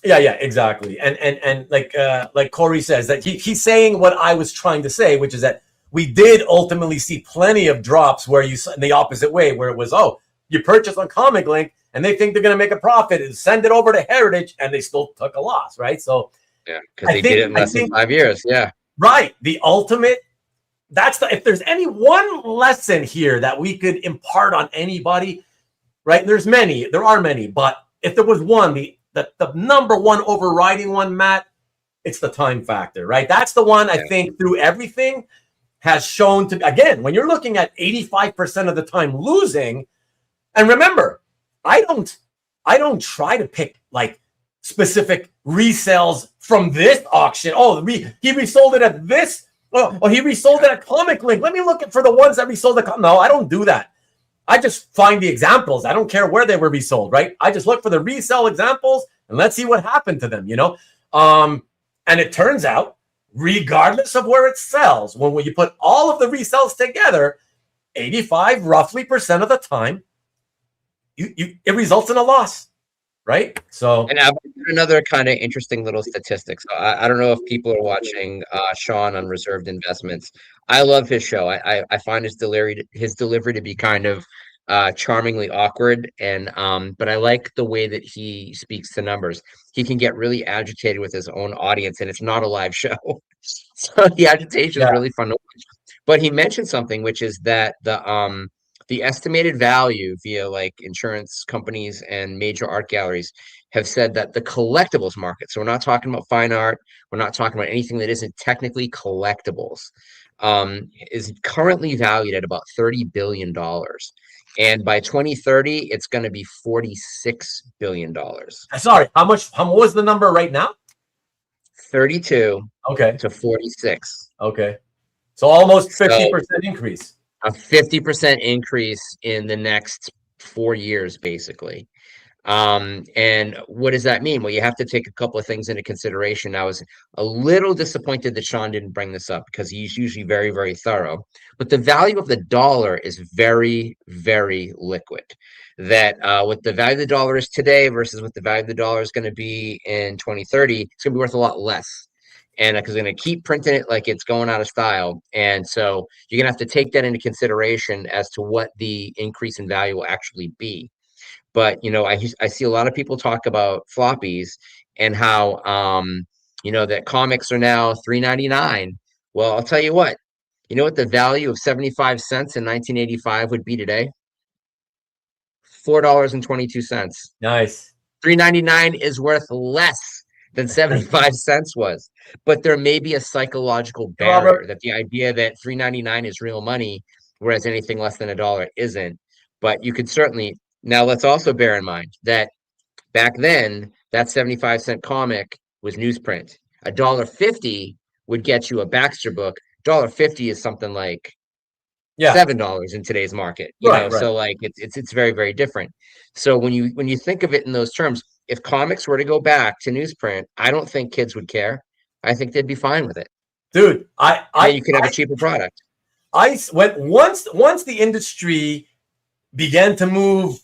Yeah, exactly. And like Corey says, that he's saying what I was trying to say, which is that we did ultimately see plenty of drops where you in the opposite way, where it was, oh, you purchase on Comic Link and they think they're going to make a profit and send it over to Heritage and they still took a loss, right? So yeah, because they did it in less than 5 years. Yeah, right. The ultimate. If there's any one lesson here that we could impart on anybody, right? There are many, but if there was one, the number one overriding one, Matt, it's the time factor, right? That's the one I think through everything has shown to, again, when you're looking at 85% of the time losing, and remember, I don't try to pick like specific resales from this auction. Oh, he resold it at this. Oh, he resold it at Comic Link. Let me look for the ones that resold it. No, I don't do that. I just find the examples. I don't care where they were resold, right? I just look for the resale examples and let's see what happened to them, you know? And it turns out, regardless of where it sells, when you put all of the resales together, 85 roughly percent of the time, it results in a loss, right? So, and I've got another kind of interesting little statistic. So I don't know if people are watching Sean on Reserved Investments. I love his show. I find his delivery to be kind of charmingly awkward, and but I like the way that he speaks to numbers. He can get really agitated with his own audience, and it's not a live show, so the agitation is really fun to watch. But he mentioned something, which is that the estimated value via like insurance companies and major art galleries have said that the collectibles market, so we're not talking about fine art, we're not talking about anything that isn't technically collectibles, is currently valued at about $30 billion. And by 2030, it's going to be $46 billion. Sorry, how was the number right now? 32 okay. to 46. Okay. So almost 50% increase. A 50% increase in the next 4 years, basically. And what does that mean? Well, you have to take a couple of things into consideration. I was a little disappointed that Sean didn't bring this up because he's usually very, very thorough. But the value of the dollar is very, very liquid. That what the value of the dollar is today versus what the value of the dollar is going to be in 2030, it's going to be worth a lot less. And because they're going to keep printing it like it's going out of style. And so you're going to have to take that into consideration as to what the increase in value will actually be. But, you know, I see a lot of people talk about floppies and how, you know, that comics are now $3.99. Well, I'll tell you what the value of 75 cents in 1985 would be today? $4.22. Nice. $3.99 is worth less than 75 cents was. But there may be a psychological barrier that the idea that $3.99 is real money, whereas anything less than $1 isn't. But you could certainly. Now, let's also bear in mind that back then, that 75-cent comic was newsprint. $1.50 would get you a Baxter book. $1.50 is something like $7 in today's market. You know, so like it's very, very different. So when you think of it in those terms, if comics were to go back to newsprint, I don't think kids would care. I think they'd be fine with it. Dude, you could have a cheaper product. Once the industry began to move,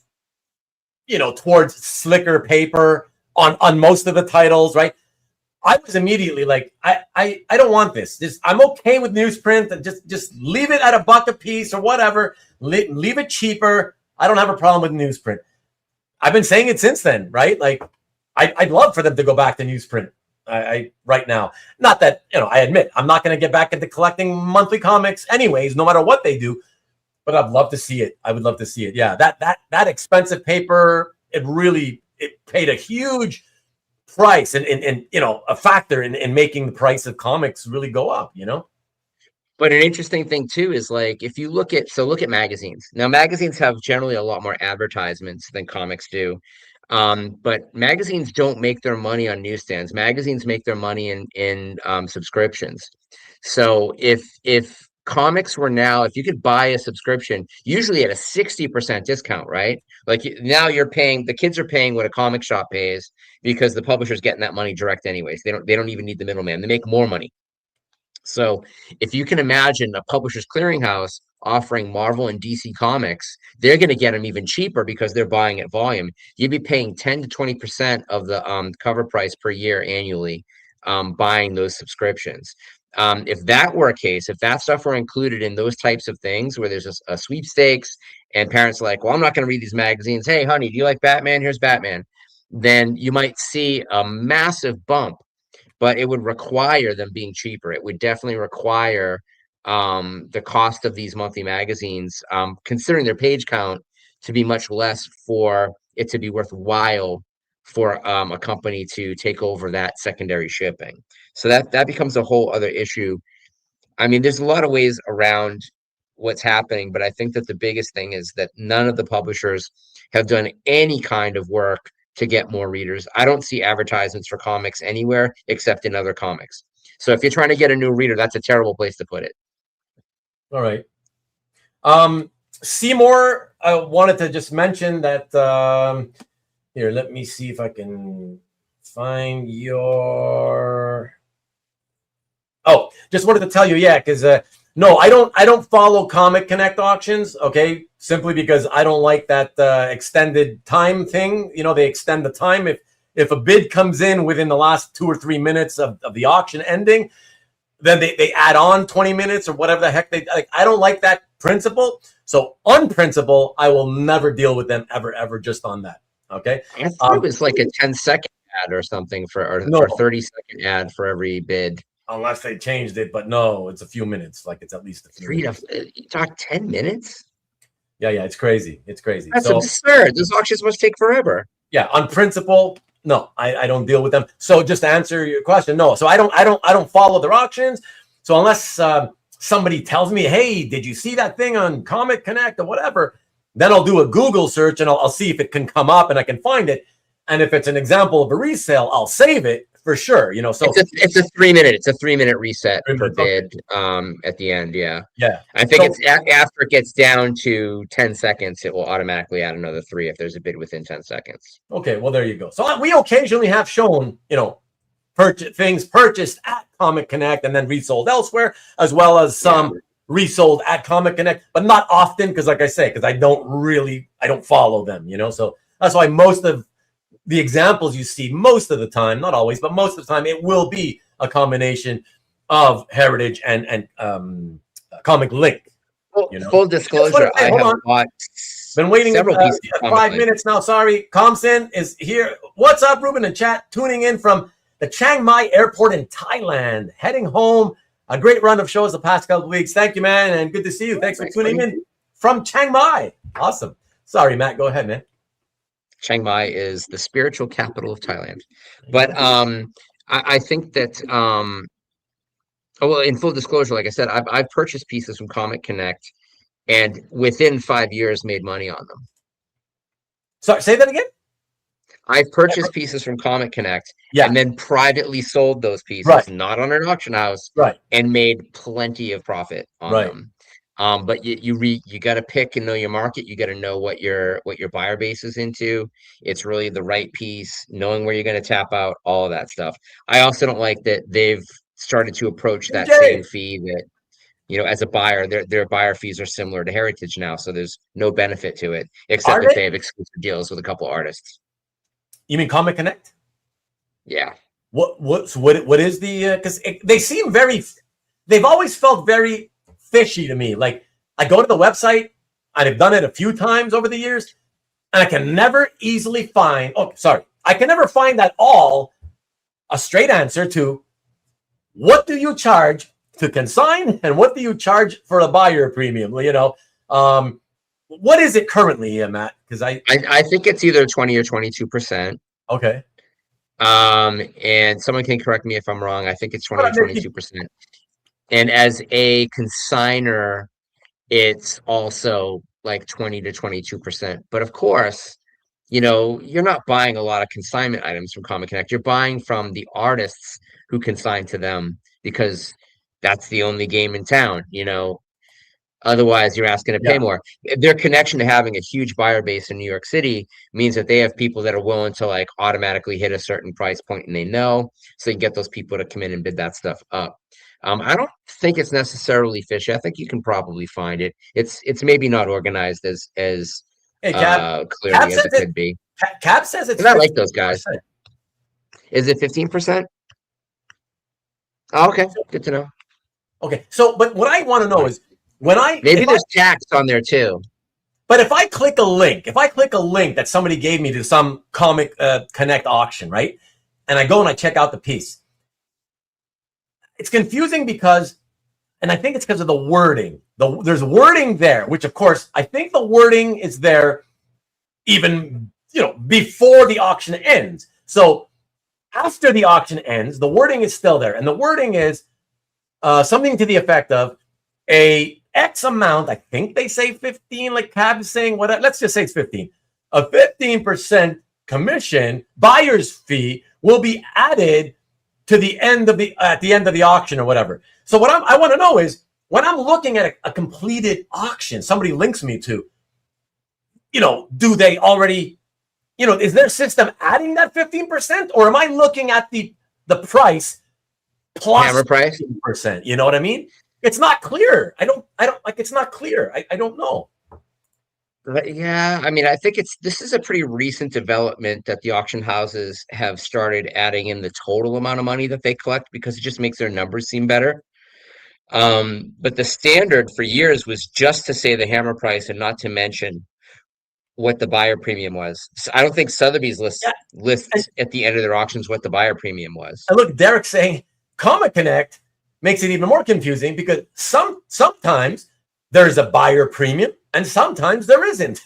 you know, towards slicker paper on most of the titles, right? I was immediately like, I don't want this. I'm okay with newsprint, and just leave it at $1 a piece or whatever. Leave it cheaper. I don't have a problem with newsprint. I've been saying it since then, right? Like, I'd love for them to go back to newsprint. I right now, not that, I admit I'm not going to get back into collecting monthly comics anyways, no matter what they do. But I'd love to see it. I would love to see it. Yeah, that expensive paper, it paid a huge price and a factor in making the price of comics really go up. But an interesting thing too is like if you look at magazines. Now magazines have generally a lot more advertisements than comics do. But magazines don't make their money on newsstands. Magazines make their money in subscriptions. So if comics were now, if you could buy a subscription, usually at a 60% discount, right? Like now the kids are paying what a comic shop pays because the publisher's getting that money direct anyways. They don't even need the middleman. They make more money. So if you can imagine a publisher's clearinghouse offering Marvel and DC comics, they're going to get them even cheaper because they're buying at volume. You'd be paying 10 to 20% of the cover price per year annually buying those subscriptions. If that were a case, if that stuff were included in those types of things where there's a sweepstakes and parents are like, well, I'm not going to read these magazines. Hey, honey, do you like Batman? Here's Batman. Then you might see a massive bump, but it would require them being cheaper. It would definitely require the cost of these monthly magazines, considering their page count, to be much less for it to be worthwhile for a company to take over that secondary shipping. So that becomes a whole other issue. I mean, there's a lot of ways around what's happening, but I think that the biggest thing is that none of the publishers have done any kind of work to get more readers. I don't see advertisements for comics anywhere except in other comics. So if you're trying to get a new reader, that's a terrible place to put it. All right. Seymour, I wanted to just mention that here, let me see if I can find your just wanted to tell you, because no, I don't follow Comic Connect auctions, okay? Simply because I don't like that extended time thing. They extend the time. If a bid comes in within the last 2 or 3 minutes of the auction ending, then they add on 20 minutes or whatever the heck they like. I don't like that principle. So on principle, I will never deal with them ever just on that. Okay. I thought it was like a 10-second ad or something or 30-second ad for every bid. Unless they changed it, but no, it's a few minutes. Like it's at least a few minutes. You talk 10 minutes? Yeah, it's crazy. It's crazy. That's absurd. Those auctions must take forever. Yeah, on principle, no, I don't deal with them. So just to answer your question, no. So I don't follow their auctions. So unless somebody tells me, hey, did you see that thing on Comic Connect or whatever, then I'll do a Google search and I'll see if it can come up and I can find it. And if it's an example of a resale, I'll save it for sure. So it's a 3-minute reset per bid at the end. Yeah. I think it's after it gets down to 10 seconds, it will automatically add another 3 if there's a bid within 10 seconds. Okay, well there you go. So we occasionally have shown things purchased at Comic Connect and then resold elsewhere, as well as some resold at Comic Connect, but not often because, like I say, because I don't follow them. So that's why most of the examples you see most of the time, not always, but most of the time, it will be a combination of Heritage and Comic Link. Full disclosure, I have watched been waiting several pieces 5 minutes now. Sorry, Comsen is here. What's up, Ruben and chat? Tuning in from the Chiang Mai Airport in Thailand, heading home. A great run of shows the past couple of weeks. Thank you, man, and good to see you. Thanks for tuning in from Chiang Mai. Awesome. Sorry, Matt. Go ahead, man. Chiang Mai is the spiritual capital of Thailand. But I think that, in full disclosure, like I said, I've purchased pieces from Comic Connect and within 5 years made money on them. Sorry, say that again? I've purchased pieces from Comic Connect and then privately sold those pieces, not on an auction house, and made plenty of profit on them. But you got to pick and know your market. You got to know what your buyer base is into. It's really the right piece, knowing where you're going to tap out, all of that stuff. I also don't like that they've started to approach that same fee that, as a buyer, their buyer fees are similar to Heritage now. So there's no benefit to it, except if they have exclusive deals with a couple artists. You mean Comic Connect? Yeah. What is the, because they seem they've always felt very fishy to me. Like I go to the website, I've done it a few times over the years. And I can never easily find, I can never find at all a straight answer to what do you charge to consign and what do you charge for a buyer premium? You know, what is it currently, Matt? Because I think it's either 20 or 22%. Okay. And someone can correct me if I'm wrong. I think it's 20 or 22%. And as a consigner, it's also like 20 to 22%. But of course, you know, you're not buying a lot of consignment items from Comic Connect. You're buying from the artists who consign to them because that's the only game in town, you know. Otherwise, you're asking to pay more. Their connection to having a huge buyer base in New York City means that they have people that are willing to like automatically hit a certain price point and they know, so you can get those people to come in and bid that stuff up. I don't think it's necessarily fishy. I think you can probably find it. It's maybe not organized as clearly as it could be. Cap says it's. And I like those guys. Is it 15%? Oh, okay, good to know. Okay, so but what I want to know is maybe there's tax on there too. But if I click a link that somebody gave me to some Comic Connect auction, right? And I go and I check out the piece. It's confusing because, and I think it's because of the wording. There's wording there, which of course, I think the wording is there even, you know, before the auction ends. So after the auction ends, the wording is still there. And the wording is something to the effect of a X amount, I think they say 15, like Cab is saying, whatever. Let's just say it's 15. A 15% commission buyer's fee will be added to the end of at the end of the auction or whatever. So what I want to know is when I'm looking at a completed auction, somebody links me to, you know, do they already, you know, is their system adding that 15%, or am I looking at the price plus hammer price 15%? You know what I mean? It's not clear. I don't like, it's not clear. I don't know. Yeah, I mean, I think this is a pretty recent development that the auction houses have started adding in the total amount of money that they collect because it just makes their numbers seem better. But the standard for years was just to say the hammer price and not to mention what the buyer premium was. So I don't think Sotheby's lists at the end of their auctions what the buyer premium was. And look, Derek's saying Comic Connect makes it even more confusing because sometimes there's a buyer premium and sometimes there isn't.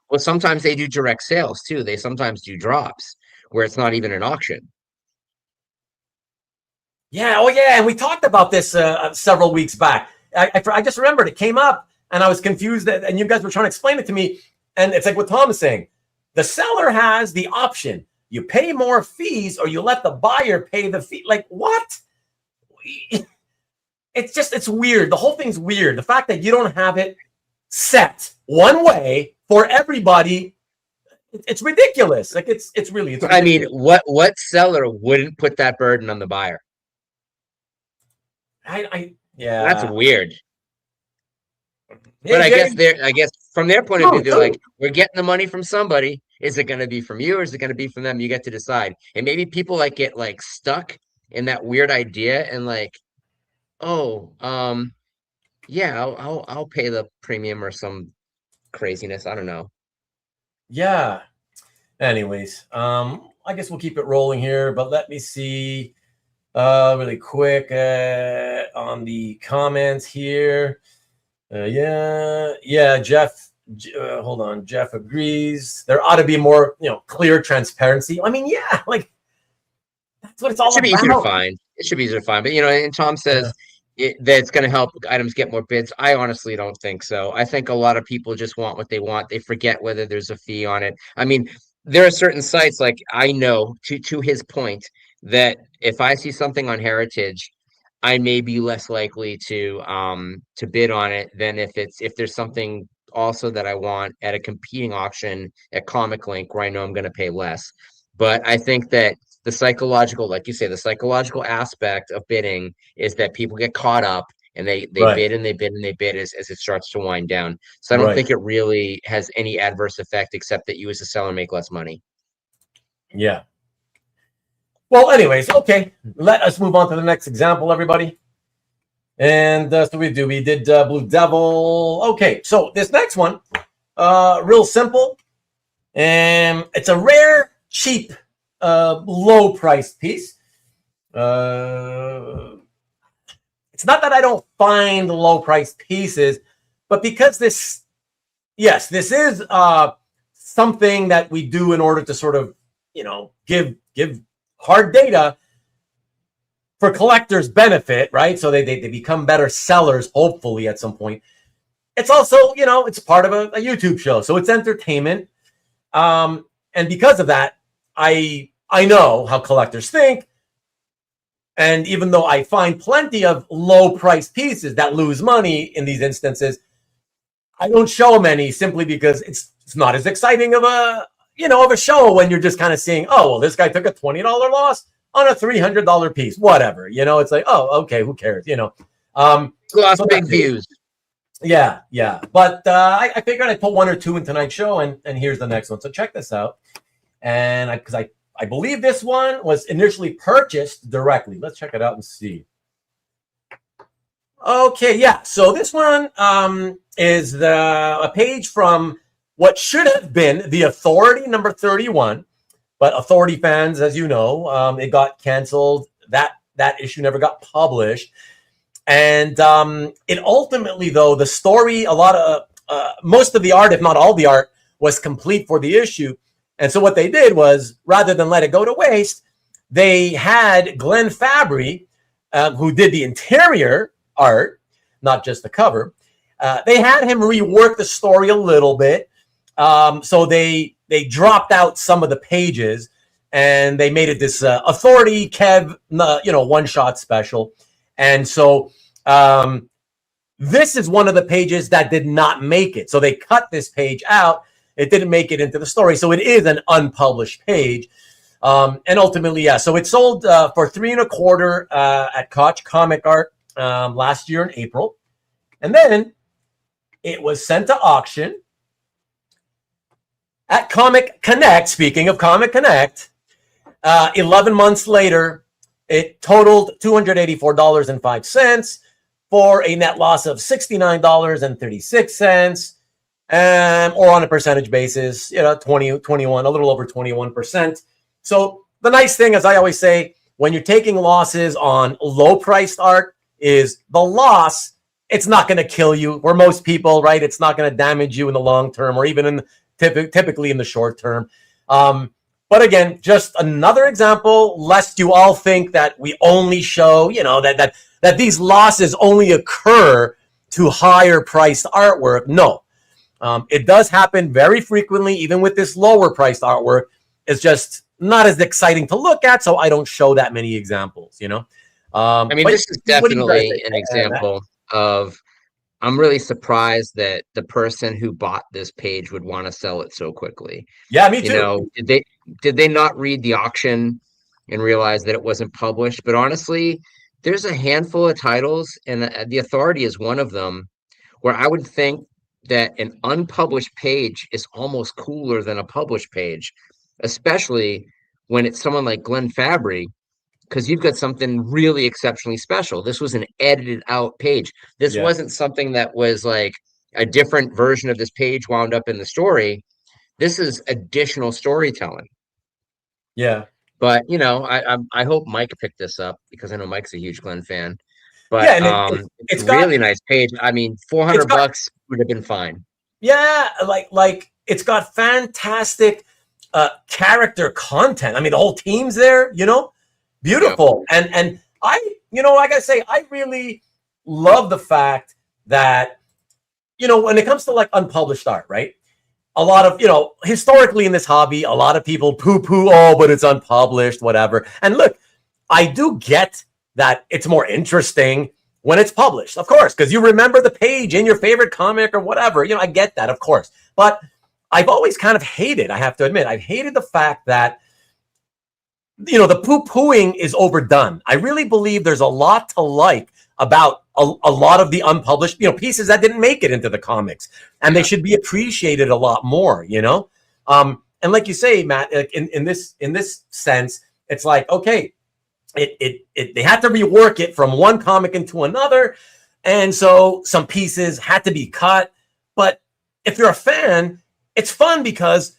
Well, sometimes they do direct sales too. They sometimes do drops where it's not even an auction. Yeah. Oh, yeah. And we talked about this several weeks back. I just remembered it came up and I was confused and you guys were trying to explain it to me. And it's like what Tom is saying. The seller has the option. You pay more fees or you let the buyer pay the fee. Like what? It's weird. The whole thing's weird. The fact that you don't have it set one way for everybody, it's ridiculous. Like it's ridiculous. I mean, what seller wouldn't put that burden on the buyer? Yeah, that's weird. But I guess from their point of view, they're like, we're getting the money from somebody. Is it going to be from you or is it going to be from them? You get to decide. And maybe people like get like stuck in that weird idea and like, oh, yeah, I'll pay the premium or some craziness. I don't know. Yeah. Anyways, I guess we'll keep it rolling here, but let me see really quick on the comments here. Jeff, hold on. Jeff agrees. There ought to be more, clear transparency. I mean, yeah, like that's what it's all about. It should be easier to find. It should be easier to find. But, and Tom says that it's going to help items get more bids. I honestly don't think so. I think a lot of people just want what they want. They forget whether there's a fee on it. I mean, there are certain sites, like I know, to his point, that if I see something on Heritage, I may be less likely to bid on it than if there's something also that I want at a competing auction at Comic Link where I know I'm going to pay less. But I think that the psychological, like you say, the psychological aspect of bidding is that people get caught up and they bid and they bid and they bid as it starts to wind down. So I don't think it really has any adverse effect except that you as a seller make less money. Yeah. Well, anyways, okay. Let us move on to the next example, everybody. And so we did Blue Devil. Okay, so this next one, real simple. It's a rare, cheap, low-priced piece. It's not that I don't find low-priced pieces, but because this is something that we do in order to sort of, give hard data for collectors' benefit, right? So they become better sellers, hopefully, at some point. It's also, it's part of a YouTube show, so it's entertainment. And because of that, I know how collectors think. And even though I find plenty of low-priced pieces that lose money in these instances, I don't show many simply because it's not as exciting of a show when you're just kind of seeing, oh, well, this guy took a $20 loss on a $300 piece, whatever. It's like, oh, okay, who cares? Lost big views. Yeah. But I figured I'd put one or two in tonight's show, and here's the next one. So check this out. And because I believe this one was initially purchased directly. Let's check it out and see. Okay, yeah. So this one is a page from what should have been the Authority number 31. But Authority fans, as you know, it got canceled. That issue never got published. And it ultimately, though, the story, most of the art, if not all the art, was complete for the issue. And so what they did was, rather than let it go to waste, they had Glenn Fabry, who did the interior art, not just the cover. They had him rework the story a little bit. So they dropped out some of the pages, and they made it this Authority Kev, one-shot special. And so this is one of the pages that did not make it. So they cut this page out. It didn't make it into the story. So it is an unpublished page. And ultimately, yeah. So it sold for $3.25 at Koch Comic Art last year in April. And then it was sent to auction at Comic Connect. Speaking of Comic Connect, 11 months later, it totaled $284.05 for a net loss of $69.36, or on a percentage basis, 21, a little over 21%. So the nice thing, as I always say, when you're taking losses on low-priced art, is the loss, it's not going to kill you. For most people, right, it's not going to damage you in the long term, or even typically in the short term. But again, just another example, lest you all think that we only show, that these losses only occur to higher priced artwork. No, it does happen very frequently, even with this lower priced artwork. It's just not as exciting to look at, so I don't show that many examples, this is definitely an example of, I'm really surprised that the person who bought this page would want to sell it so quickly. Yeah, me too. Did they not read the auction and realize that it wasn't published? But honestly, there's a handful of titles, and the Authority is one of them, where I would think that an unpublished page is almost cooler than a published page, especially when it's someone like Glenn Fabry, because you've got something really exceptionally special. This was an edited out page. This wasn't something that was like a different version of this page wound up in the story. This is additional storytelling. Yeah. But, I hope Mike picked this up, because I know Mike's a huge Glenn fan. But it's a really nice page. I mean, $400 would have been fine. Yeah, like it's got fantastic character content. I mean, the whole team's there, beautiful. Yeah. And I, like I say, I really love the fact that, when it comes to like unpublished art, right? A lot of, historically in this hobby, a lot of people poo-poo, but it's unpublished, whatever. And look, I do get that it's more interesting when it's published, of course, because you remember the page in your favorite comic or whatever. I get that, of course. But I've always kind of hated, I have to admit, I've hated the fact that, the poo-pooing is overdone. I really believe there's a lot to like about a lot of the unpublished, pieces that didn't make it into the comics, and they should be appreciated a lot more, And like you say, Matt, in this sense, it's like, okay, they had to rework it from one comic into another, and so some pieces had to be cut. But if you're a fan, it's fun because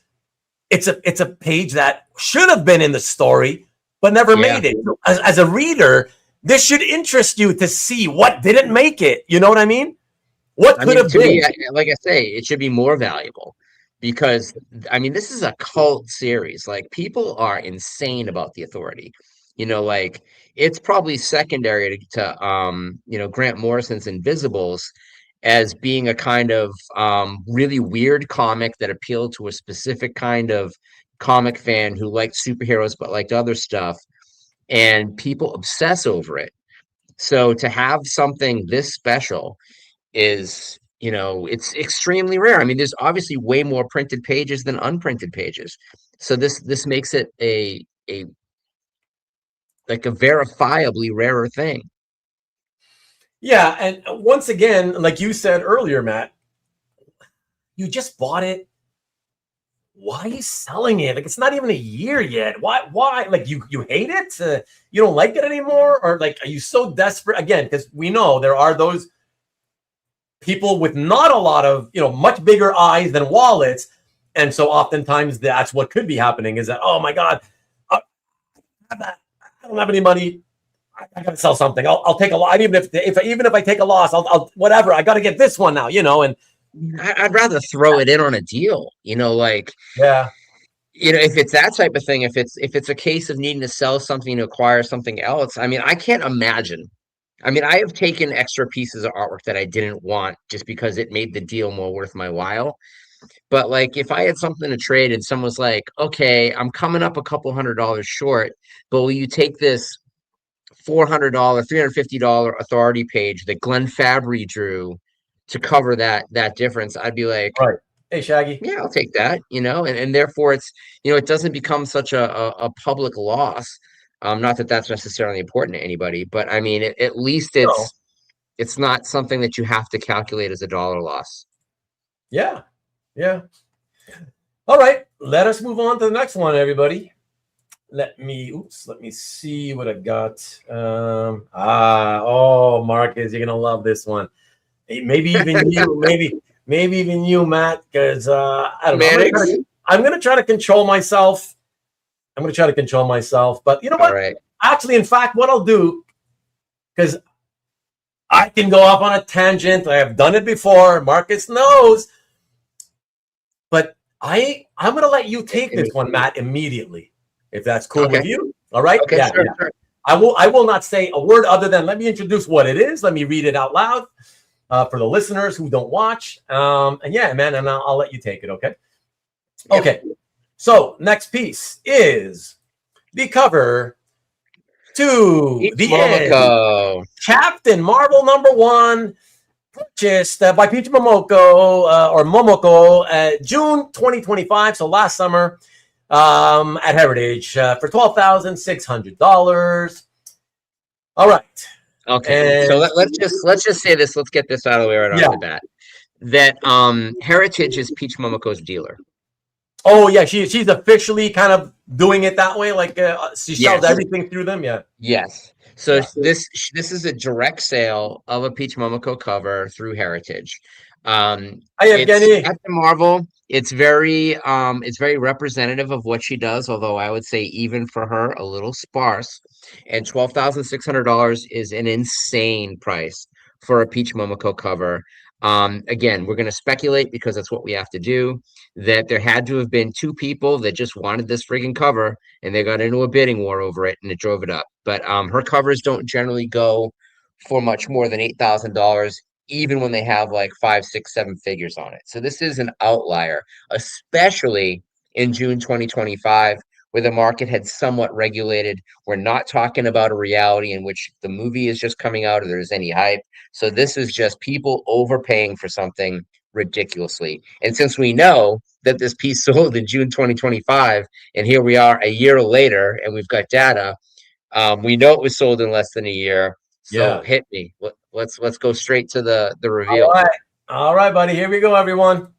it's a page that should have been in the story, but never made it. So as a reader, this should interest you to see what didn't make it. You know what I mean? What could have been? Me, like I say, it should be more valuable because I mean, this is a cult series. Like people are insane about the Authority. Like it's probably secondary to Grant Morrison's Invisibles as being a kind of really weird comic that appealed to a specific kind of comic fan who liked superheroes but liked other stuff, and people obsess over it. So to have something this special is, it's extremely rare. I mean, there's obviously way more printed pages than unprinted pages. So this makes it a like a verifiably rarer thing. Yeah, and once again, like you said earlier, Matt, you just bought it. Why are you selling it? Like it's not even a year yet. Why? Like you hate it? You don't like it anymore, or like are you so desperate? Again, because we know there are those people with not a lot of, much bigger eyes than wallets, and so oftentimes that's what could be happening. Is that, oh my God, I don't have any money. I gotta sell something. I'll take a loss. Even if I take a loss, I'll whatever. I got to get this one now, and I'd rather throw it in on a deal, like, yeah, if it's that type of thing, if it's a case of needing to sell something to acquire something else. I mean, I can't imagine. I mean, I have taken extra pieces of artwork that I didn't want just because it made the deal more worth my while. But like, if I had something to trade and someone's like, okay, I'm coming up a couple $100 short, but will you take this $400, $350 Authority page that Glenn Fabry drew to cover that difference? I'd be like, right. Hey, Shaggy. Yeah, I'll take that, and therefore it's, it doesn't become such a public loss. Not that that's necessarily important to anybody, but I mean, at least it's not something that you have to calculate as a dollar loss. Yeah. Yeah. All right. Let us move on to the next one, everybody. Let me see what I got. Marcus, you're gonna love this one. Maybe even you, maybe even you, Matt, because I don't know. I'm gonna try to control myself. But you know what? Right. Actually, in fact, what I'll do, because I can go off on a tangent. I have done it before. Marcus knows. But I'm gonna let you take this one, Matt, immediately. If that's cool with you. All right. Okay, yeah, sure, yeah. Sure. I will not say a word other than let me introduce what it is. Let me read it out loud for the listeners who don't watch. And yeah, man, and I'll let you take it. Okay. Yep. Okay. So next piece is the cover to the Momoko. end. Captain Marvel #1, purchased by Peach Momoko or Momoko June 2025. So last summer. At Heritage for $12,600. All right. Okay. So let's just say this. Let's get this out of the way right off the bat. That Heritage is Peach Momoko's dealer. Oh yeah, she's officially kind of doing it that way. Like she sells everything through them. Yeah. Yes. So this is a direct sale of a Peach Momoko cover through Heritage. Hi, Evgeny. At the Marvel. It's very representative of what she does, although I would say even for her a little sparse. And $12,600 is an insane price for a Peach Momoko cover. Again, we're going to speculate because that's what we have to do, that there had to have been two people that just wanted this friggin' cover and they got into a bidding war over it and it drove it up. But her covers don't generally go for much more than $8,000. Even when they have like 5, 6, 7 figures on it. So this is an outlier, especially in June 2025, where the market had somewhat regulated. We're not talking about a reality in which the movie is just coming out or there's any hype. So this is just people overpaying for something ridiculously. And since we know that this piece sold in June 2025, and here we are a year later, and we've got data, we know it was sold in less than a year. So hit me. Let's go straight to the reveal. All right, buddy. Here we go, everyone.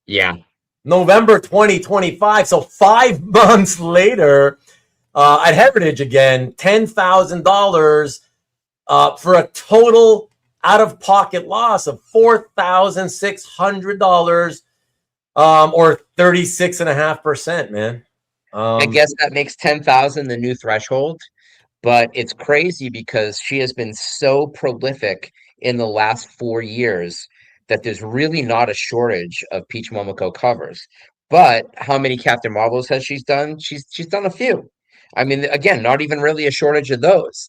Yeah. November 2025. So 5 months later, at Heritage again, $10,000 for a total out-of-pocket loss of $4,600. Or 36.5%, man. I guess that makes 10,000 the new threshold, but it's crazy because she has been so prolific in the last 4 years that there's really not a shortage of Peach Momoko covers. But how many Captain Marvels has she's done? She's done a few. I mean, again, not even really a shortage of those.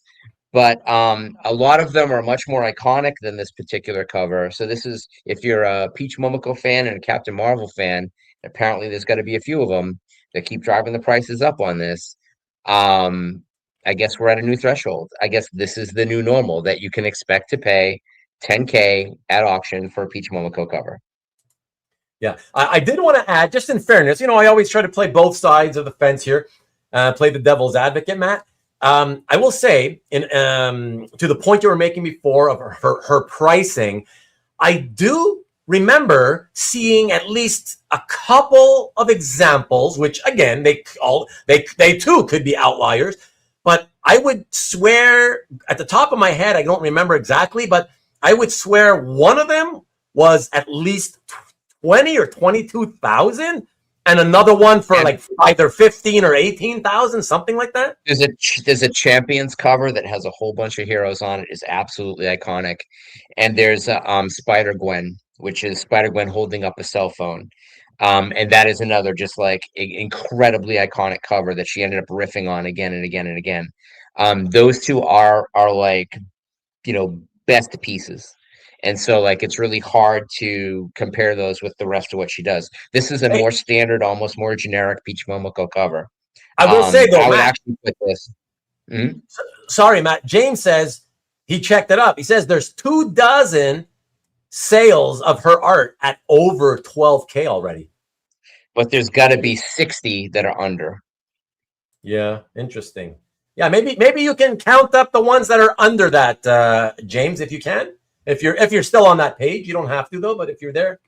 But a lot of them are much more iconic than this particular cover. So this is, if you're a Peach Momoko fan and a Captain Marvel fan, apparently there's got to be a few of them that keep driving the prices up on this. Um, I guess we're at a new threshold. I guess this is the new normal that you can expect to pay 10K at auction for a Peach Momoko cover. Yeah, I did want to add, just in fairness, I always try to play both sides of the fence here, play the devil's advocate, Matt. I will say, to the point you were making before of her pricing, I do remember seeing at least a couple of examples, which again, they too could be outliers, but I would swear at the top of my head, I don't remember exactly, but I would swear one of them was at least 20 or 22,000, and another one for like either 15 or 18,000, something like that. There's a Champions cover that has a whole bunch of heroes on it. It's absolutely iconic. And there's a Spider-Gwen, which is Spider-Gwen holding up a cell phone. And that is another just like incredibly iconic cover that she ended up riffing on again and again and again. Those two are like, best pieces. And so, like, it's really hard to compare those with the rest of what she does. This is a more standard, almost more generic Peach Momoko cover. I will say, though, I would Matt, actually put this. Mm-hmm. Sorry, Matt. James says he checked it up. He says there's 24 sales of her art at over 12K already. But there's got to be 60 that are under. Yeah, interesting. Yeah, maybe you can count up the ones that are under that, James, if you can. If you're still on that page, you don't have to though. But if you're there,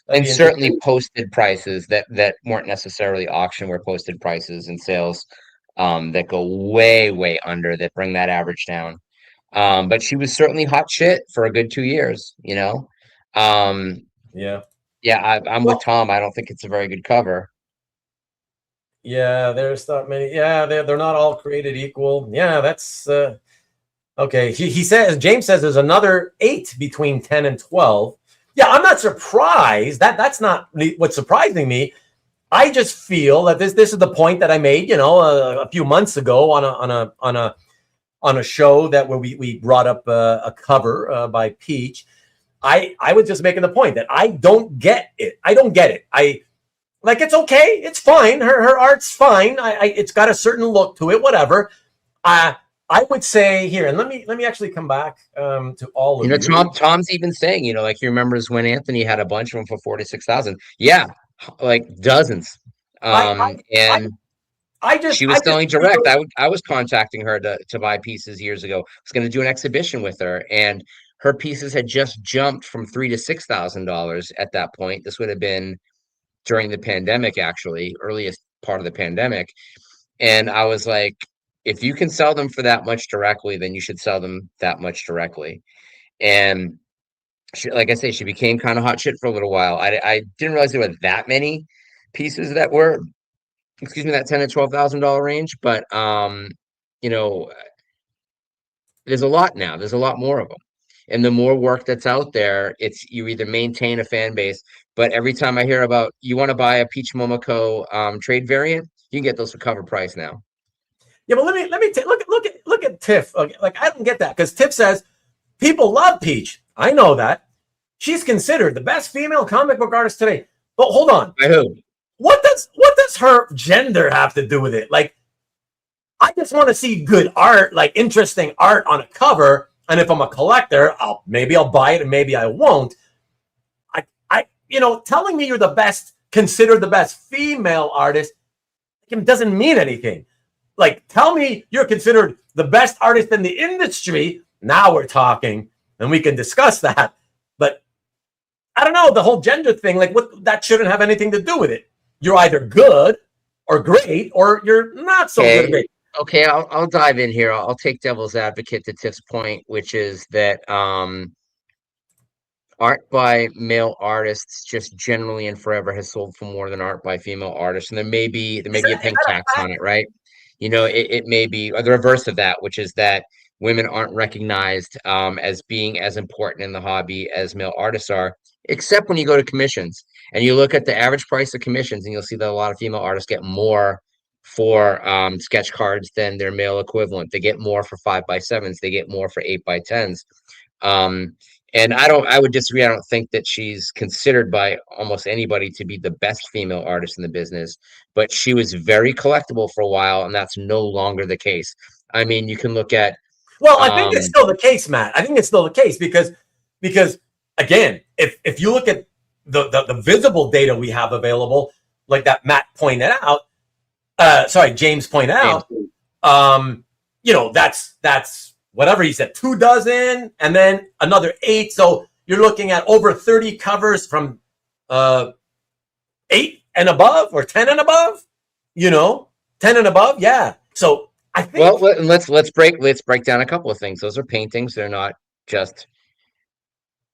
and certainly posted prices that weren't necessarily auction, were posted prices and sales that go way under, that bring that average down. But she was certainly hot shit for a good 2 years. Yeah, I'm with Tom. I don't think it's a very good cover. Yeah, there's not many. Yeah, they're not all created equal. Yeah, that's. Okay, he says, James says there's another 8 between 10 and 12. Yeah, I'm not surprised. That's not what's surprising me. I just feel that this is the point that I made, a few months ago on a show that where we brought up a cover by Peach. I was just making the point that I don't get it. I don't get it. Like, it's okay, it's fine. Her art's fine. It's got a certain look to it. Whatever. I would say here, and let me actually come back to all of you. Tom's even saying, like, he remembers when Anthony had a bunch of them for 46,000. Yeah, like dozens. She was selling direct. I was contacting her to buy pieces years ago. I was going to do an exhibition with her, and her pieces had just jumped from $3,000 to $6,000 at that point. This would have been during the pandemic, actually, earliest part of the pandemic. And I was like, if you can sell them for that much directly, then you should sell them that much directly. And she, like I say, she became kind of hot shit for a little while. I didn't realize there were that many pieces that were, that $10,000 to $12,000 range. But there's a lot now. There's a lot more of them. And the more work that's out there, you either maintain a fan base. But every time I hear about, you want to buy a Peach Momoko trade variant, you can get those for cover price now. Yeah, but let me look at Tiff. Like, I don't get that, because Tiff says people love Peach. I know that. She's considered the best female comic book artist today. But hold on. By who? What does her gender have to do with it? Like, I just want to see good art, like interesting art on a cover. And if I'm a collector, maybe I'll buy it and maybe I won't. Telling me you're considered the best female artist, it doesn't mean anything. Like, tell me you're considered the best artist in the industry. Now we're talking, and we can discuss that. But I don't know, the whole gender thing, like, that shouldn't have anything to do with it. You're either good or great, or you're not so good or great. Okay, I'll dive in here. I'll take devil's advocate to Tiff's point, which is that art by male artists just generally and forever has sold for more than art by female artists, and there may be a Is pink that tax a on fact? it, right? It may be or the reverse of that, which is that women aren't recognized as being as important in the hobby as male artists are, except when you go to commissions and you look at the average price of commissions, and you'll see that a lot of female artists get more for sketch cards than their male equivalent. They get more for 5x7s. They get more for 8x10s. Um, and I would disagree. I don't think that she's considered by almost anybody to be the best female artist in the business, but she was very collectible for a while, and that's no longer the case. I mean, you can look at, Well, I think it's um, still the case, Matt. I think it's still the case because again, if you look at the visible data we have available, like that Matt pointed out, James pointed James, out, that's whatever he said, 2 dozen, and then another 8. So you're looking at over 30 covers from 8 and above or 10 and above, 10 and above. Yeah. So I think, well, let's break down a couple of things. Those are paintings. They're not just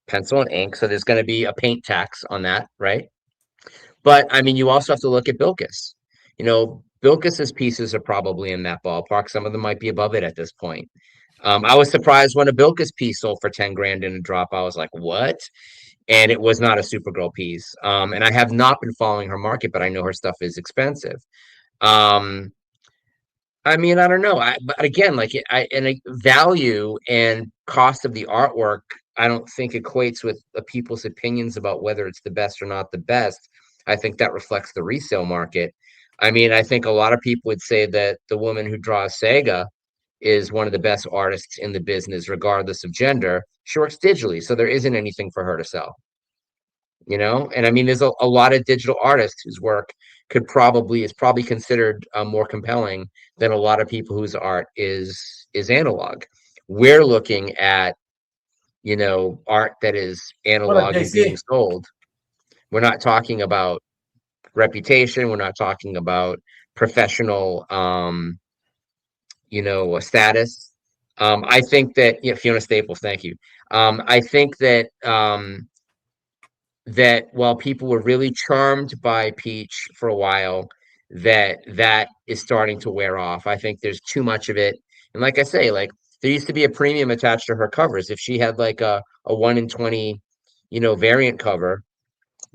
pencil and ink. So there's going to be a paint tax on that, right? But I mean, you also have to look at Bilkis. Bilkis's pieces are probably in that ballpark. Some of them might be above it at this point. I was surprised when a Bilkis piece sold for 10 grand in a drop. I was like, what? And it was not a Supergirl piece. And I have not been following her market, but I know her stuff is expensive. Um, I mean, I don't know. But again, value and cost of the artwork, I don't think equates with people's opinions about whether it's the best or not the best. I think that reflects the resale market. I mean, I think a lot of people would say that the woman who draws Sega is one of the best artists in the business, regardless of gender. She works digitally, so there isn't anything for her to sell. And I mean, there's a lot of digital artists whose work is probably considered more compelling than a lot of people whose art is analog. We're looking at art that is what up, analog and being JC? sold. We're not talking about reputation. We're not talking about professional status. I think that Fiona Staples, thank you. I think that while people were really charmed by Peach for a while, that is starting to wear off. I think there's too much of it. And like I say, like there used to be a premium attached to her covers. If she had like a 1 in 20, variant cover,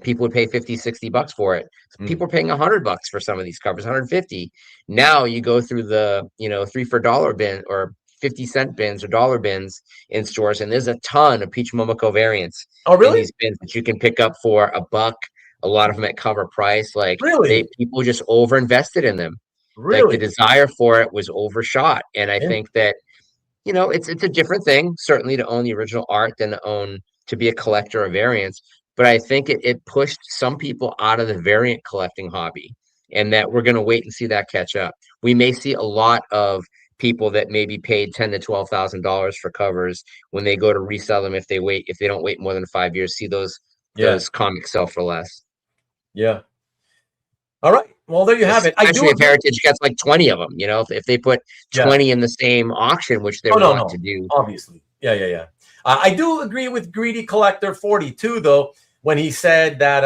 people would pay 50-60 bucks for it. People are paying $100 for some of these covers, 150. Now you go through the 3 for $1 bin or 50-cent bins or dollar bins in stores, and there's a ton of Peach Momoko variants Oh, in really? these bins that you can pick up for $1. A lot of them at cover price. Like Really? people just over invested in them. Like the Really? desire for it was overshot. And I Yeah. think that it's a different thing, certainly, to own the original art than to be a collector of variants. But I think it pushed some people out of the variant collecting hobby, and that we're going to wait and see that catch up. We may see a lot of people that maybe paid $10,000 to $12,000 for covers when they go to resell them, if they don't wait more than 5 years, see those Yeah. comics sell for less. Yeah. All right. Well, there you have it. I do Especially if agree. Heritage gets like 20 of them, if they put Yeah. 20 in the same auction, which they Oh, no, want to no. do. Obviously. Yeah, yeah, yeah. I do agree with Greedy Collector 42, though, when he said that,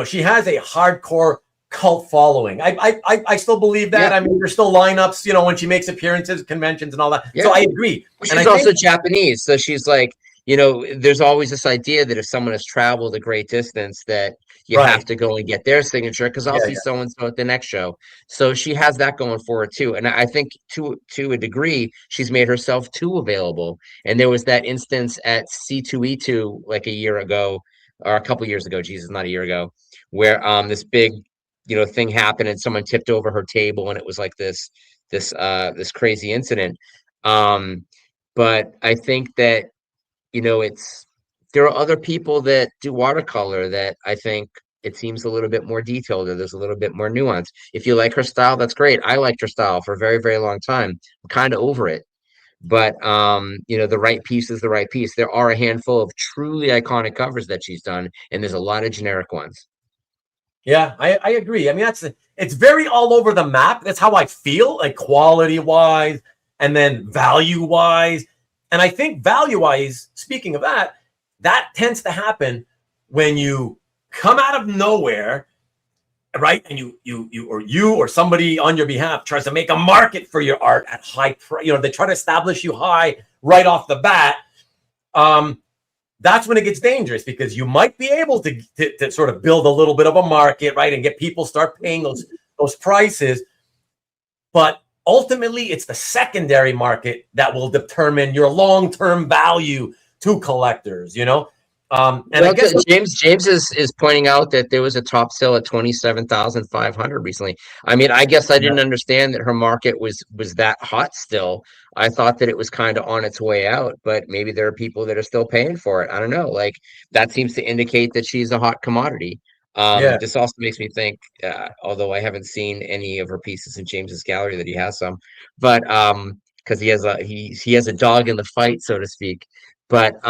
she has a hardcore cult following. I still believe that. Yeah. I mean, there's still lineups, when she makes appearances, conventions, and all that. Yeah. So I agree. She's And I also think, Japanese, so she's like, there's always this idea that if someone has traveled a great distance, that you have right. to go and get their signature, because I'll Yeah, see yeah. so and so at the next show. So she has that going for her too, and I think to a degree, she's made herself too available. And there was that instance at C2E2 like a year ago, or a couple years ago, Jesus, not a year ago, where this big thing happened, and someone tipped over her table, and it was like this crazy incident. But I think that there are other people that do watercolor that I think it seems a little bit more detailed, or there's a little bit more nuance. If you like her style, that's great. I liked her style for a very, very long time. I'm kind of over it. But the right piece is the right piece. There are a handful of truly iconic covers that she's done, and there's a lot of generic ones. Yeah, I agree. I mean, it's very all over the map. That's how I feel, like quality wise, and then value wise. And I think value wise, speaking of that, that tends to happen when you come out of nowhere, right? And you or somebody on your behalf tries to make a market for your art at high price. They try to establish you high right off the bat. That's when it gets dangerous, because you might be able to sort of build a little bit of a market, right, and get people start paying those prices. But ultimately, it's the secondary market that will determine your long-term value to collectors. And I guess James is pointing out that there was a top sale at 27,500 recently. I mean, I guess I didn't understand that her market was that hot still. I thought that it was kind of on its way out, but maybe there are people that are still paying for it. I don't know. Like, that seems to indicate that she's a hot commodity. This also makes me think, although I haven't seen any of her pieces in James's gallery, that he has some, but because he has a dog in the fight, so to speak. But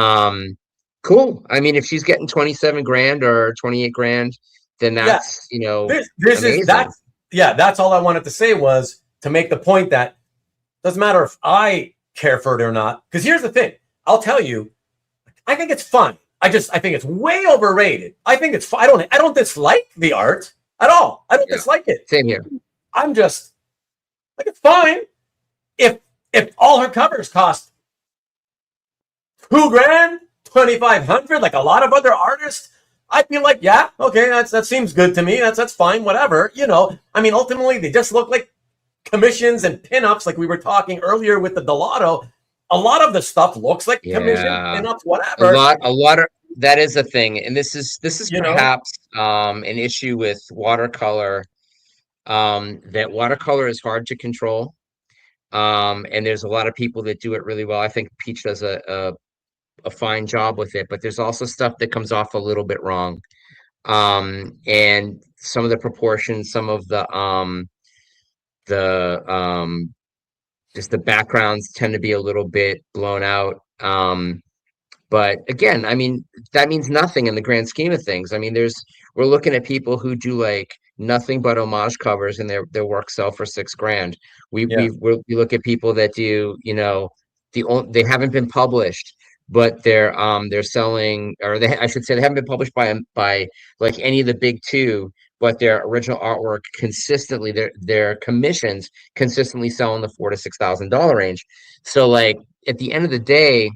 cool. I mean, if she's getting 27 grand or 28 grand, then that's, amazing. That's all I wanted to say, was to make the point that doesn't matter if I care for it or not. Because here's the thing. I'll tell you, I think it's fun. I think it's way overrated. I think it's fun. I don't dislike the art at all. I don't dislike it. Same here. I'm just like, it's fine. If all her covers cost $2 grand, 2,500, like a lot of other artists, I'd be like, yeah, okay, that seems good to me. That's fine, whatever. I mean, ultimately, they just look like commissions and pinups, like we were talking earlier with the Dell'Otto. A lot of the stuff looks like commission, pinups, whatever. A lot of that is a thing, and this is perhaps an issue with watercolor. That watercolor is hard to control, and there's a lot of people that do it really well. I think Peach does a fine job with it, but there's also stuff that comes off a little bit wrong, and some of the proportions, some of the just the backgrounds tend to be a little bit blown out. But again, I mean, that means nothing in the grand scheme of things. I mean, we're looking at people who do like nothing but homage covers, and their work sell for $6 grand. We look at people that do, they haven't been published, but they're selling, or I should say, they haven't been published by like any of the big two, but their original artwork consistently, their commissions consistently sell in the $4,000 to $6,000 range. So like, at the end of the day,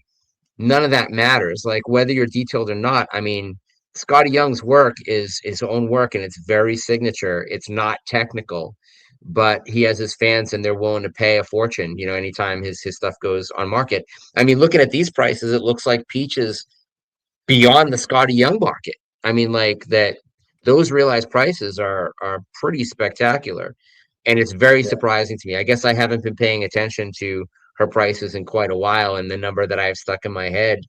none of that matters. Like, whether you're detailed or not, I mean, Scotty Young's work is his own work, and it's very signature. It's not technical, but he has his fans, and they're willing to pay a fortune, anytime his stuff goes on market. I mean, looking at these prices, it looks like Peach is beyond the Scotty Young market. I mean, like, that those realized prices are pretty spectacular, and it's very surprising to me. I guess I haven't been paying attention to her prices in quite a while, and the number that I have stuck in my head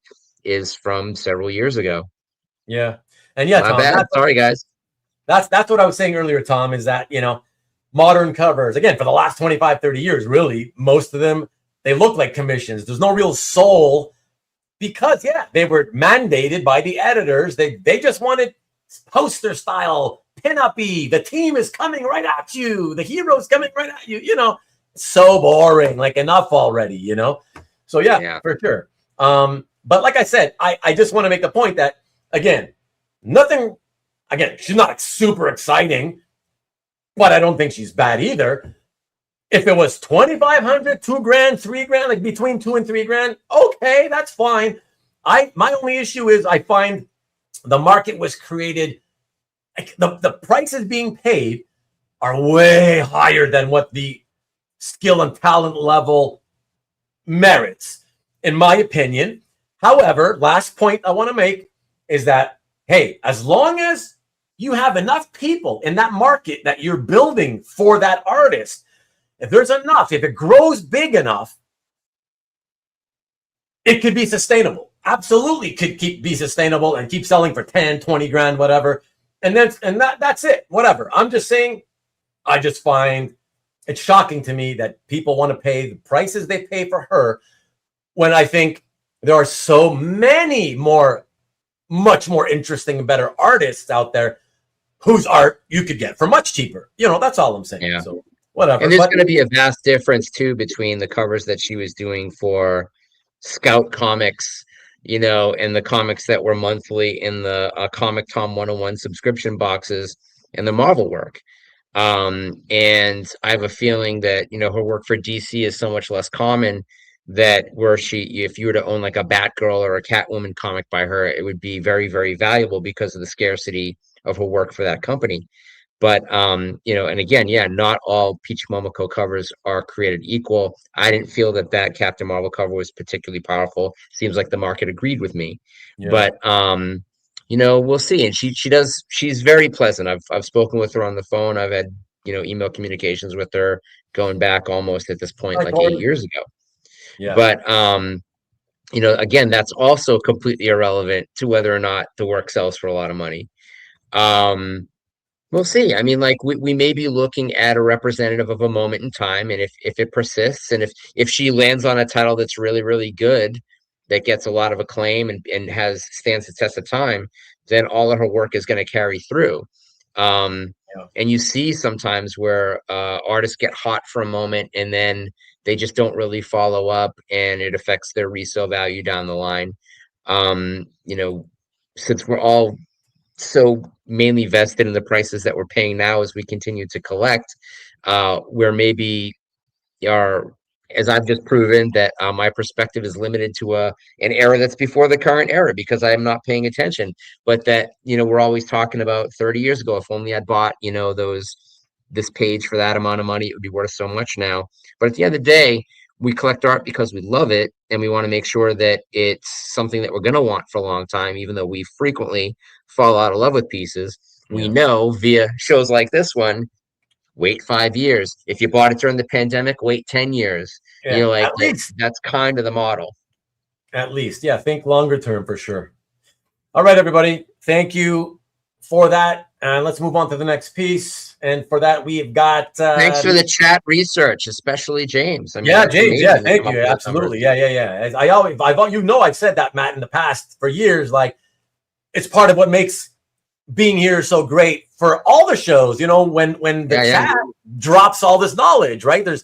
is from several years ago. Yeah. And yeah, my Tom, bad. Sorry, guys. That's what I was saying earlier, Tom, is that, modern covers, again, for the last 25, 30 years, really, most of them, they look like commissions. There's no real soul, because, they were mandated by the editors. They just wanted poster style, pin-up-y, the team is coming right at you, the hero's coming right at you, so boring, like, enough already, So for sure. But like I said, I just want to make the point that, again, she's not super exciting, but I don't think she's bad either. If it was 2,500, $2 grand, $3 grand, like between $2 and $3 grand, okay, that's fine. My only issue is I find the market was created, like, the prices being paid are way higher than what the skill and talent level merits, in my opinion. However, last point I want to make is that, hey, as long as you have enough people in that market that you're building for that artist, if there's enough, if it grows big enough, it could be sustainable. Absolutely could be sustainable and keep selling for 10, 20 grand, whatever. And that's it, whatever. I'm just saying, I just find it's shocking to me that people want to pay the prices they pay for her, when I think there are so many much more interesting and better artists out there whose art you could get for much cheaper. That's all I'm saying. Yeah. So whatever. And there's going to be a vast difference too between the covers that she was doing for Scout Comics and the comics that were monthly in the Comic Tom 101 subscription boxes and the Marvel work. And I have a feeling that, her work for DC is so much less common, that if you were to own like a Batgirl or a Catwoman comic by her, it would be very, very valuable because of the scarcity of her work for that company. But and again, yeah, not all Peach Momoko covers are created equal. I didn't feel that Captain Marvel cover was particularly powerful. Seems like the market agreed with me. Yeah. But we'll see. And she's very pleasant. I've spoken with her on the phone. I've had, email communications with her going back almost at this point, like 8 years ago. Yeah. But again, that's also completely irrelevant to whether or not the work sells for a lot of money. We'll see. I mean, like we may be looking at a representative of a moment in time, and if it persists, and if she lands on a title that's really, really good, that gets a lot of acclaim and stands the test of time, then all of her work is going to carry through. And you see sometimes where artists get hot for a moment and then they just don't really follow up, and it affects their resale value down the line. Since we're all so mainly vested in the prices that we're paying now as we continue to collect, where maybe as I've just proven, that my perspective is limited to an era that's before the current era because I am not paying attention. But that, we're always talking about 30 years ago, if only I'd bought, this page for that amount of money, it would be worth so much now. But at the end of the day, we collect art because we love it, and we want to make sure that it's something that we're going to want for a long time, even though we frequently fall out of love with pieces. We know via shows like this one, wait 5 years. If you bought it during the pandemic, wait 10 years. At least that's kind of the model. At least, yeah. Think longer term for sure. All right, everybody. Thank you for that. And let's move on to the next piece. And for that, we've got thanks for the chat research, especially James. James. Yeah, thank you. Absolutely. Yeah. I've said that, Matt, in the past for years. Like, it's part of what makes being here so great for all the shows. When the chat drops all this knowledge, right? There's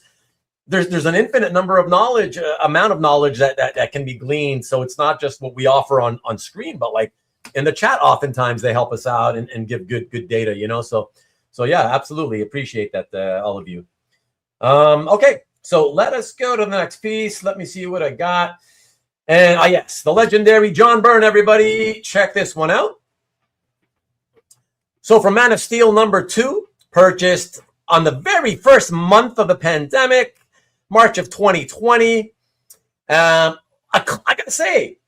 an infinite number of amount of knowledge that can be gleaned. So it's not just what we offer on screen, but like in the chat, oftentimes they help us out and give good data. So yeah, absolutely appreciate that, all of you. Okay, so let us go to the next piece. Let me see what I got. And yes, the legendary John Byrne, everybody. Check this one out. So from Man of Steel #2, purchased on the very first month of the pandemic, March of 2020. I gotta say,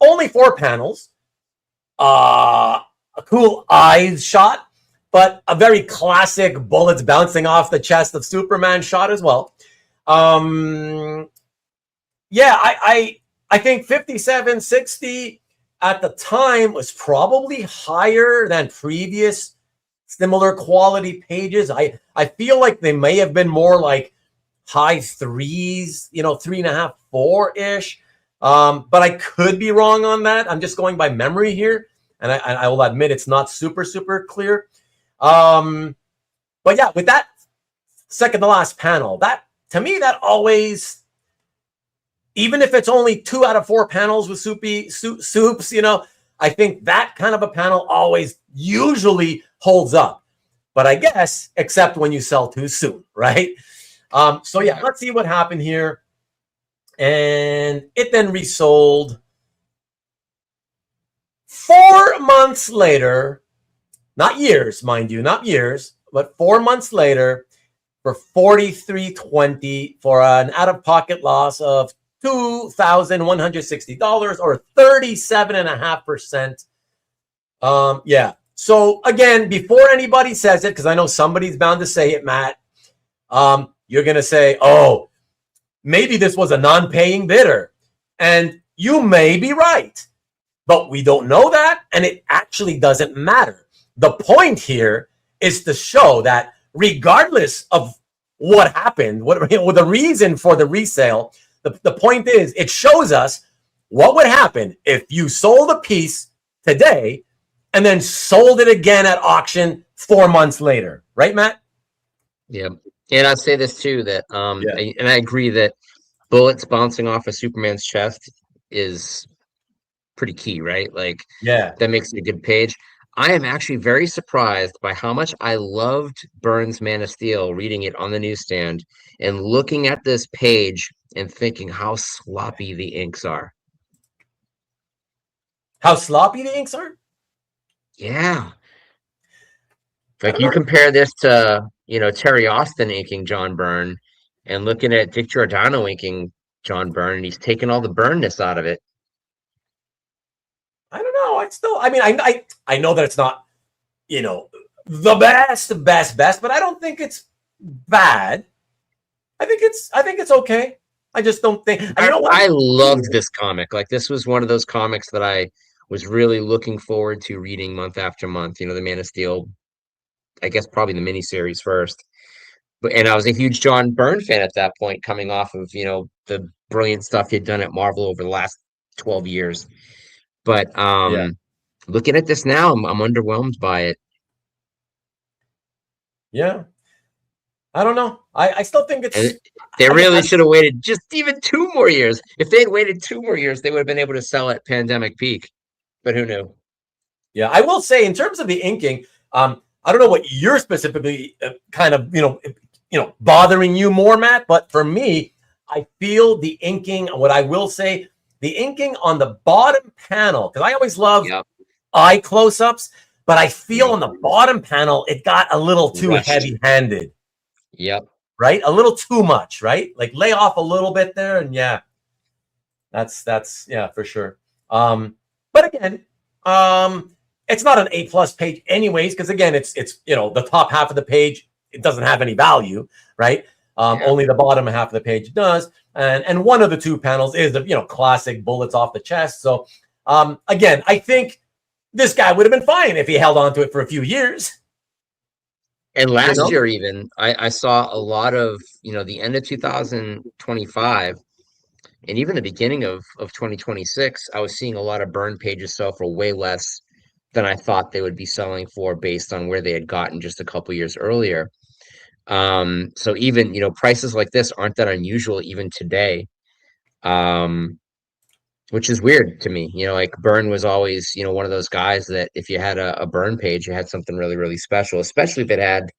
only 4 panels. A cool eyes shot, but a very classic bullets bouncing off the chest of Superman shot as well. I think 57.60 at the time was probably higher than previous similar quality pages. I feel like they may have been more like high 3s, 3.5, 4-ish. But I could be wrong on that. I'm just going by memory here, and I will admit it's not super clear. But yeah, with that second to last panel, that to me, that always, even if it's only 2 out of 4 panels with soups, I think that kind of a panel always usually holds up. But I guess, except when you sell too soon, right? So yeah, let's see what happened here. And it then resold 4 months later, not years, mind you, not years, but 4 months later for $43.20 for an out-of-pocket loss of $2,160 or 37.5%. Yeah. So again, before anybody says it, because I know somebody's bound to say it, Matt, you're going to say, oh, maybe this was a non-paying bidder. And you may be right, but we don't know that, and it actually doesn't matter. The point here is to show that regardless of what happened, the reason for the resale, the point is it shows us what would happen if you sold a piece today and then sold it again at auction 4 months later. Right, Matt? Yeah. And I'd say this too, that and I agree that bullets bouncing off of Superman's chest is pretty key, right? Like Yeah. that makes it a good page. I am actually very surprised by how much I loved Byrne's Man of Steel, reading it on the newsstand and looking at this page and thinking how sloppy the inks are. How sloppy the inks are? Yeah. Like you compare this to, Terry Austin inking John Byrne and looking at Dick Giordano inking John Byrne, and he's taken all the burnness out of it. I don't know. I know that it's not, the best, but I don't think it's bad. I think it's okay. I just don't think. I loved this comic. Like this was one of those comics that I was really looking forward to reading month after month. The Man of Steel, I guess probably the miniseries first. And I was a huge John Byrne fan at that point, coming off of, the brilliant stuff he'd done at Marvel over the last 12 years. But looking at this now, I'm underwhelmed by it. Yeah. I don't know. I still think it's. They really should have waited just even 2 more years. If they had waited 2 more years, they would have been able to sell at pandemic peak. But who knew? Yeah, I will say in terms of the inking, I don't know what you're specifically kind of bothering you more, Matt. But for me, I feel the inking. What I will say, the inking on the bottom panel, because I always love eye close-ups, but I feel on the bottom panel it got a little too heavy-handed. Yep. Right, a little too much. Right, like lay off a little bit there, and that's for sure. But again, it's not an A+ page anyways, because again, it's the top half of the page, it doesn't have any value, right? Only the bottom half of the page does, and one of the 2 panels is the classic bullets off the chest. So again, I think this guy would have been fine if he held on to it for a few years. And last year, even I saw a lot of the end of 2025. And even the beginning of 2026, I was seeing a lot of Byrne pages sell for way less than I thought they would be selling for based on where they had gotten just a couple years earlier. So even, prices like this aren't that unusual even today, which is weird to me. Like Byrne was always, one of those guys that if you had a Byrne page, you had something really, really special, especially if it had,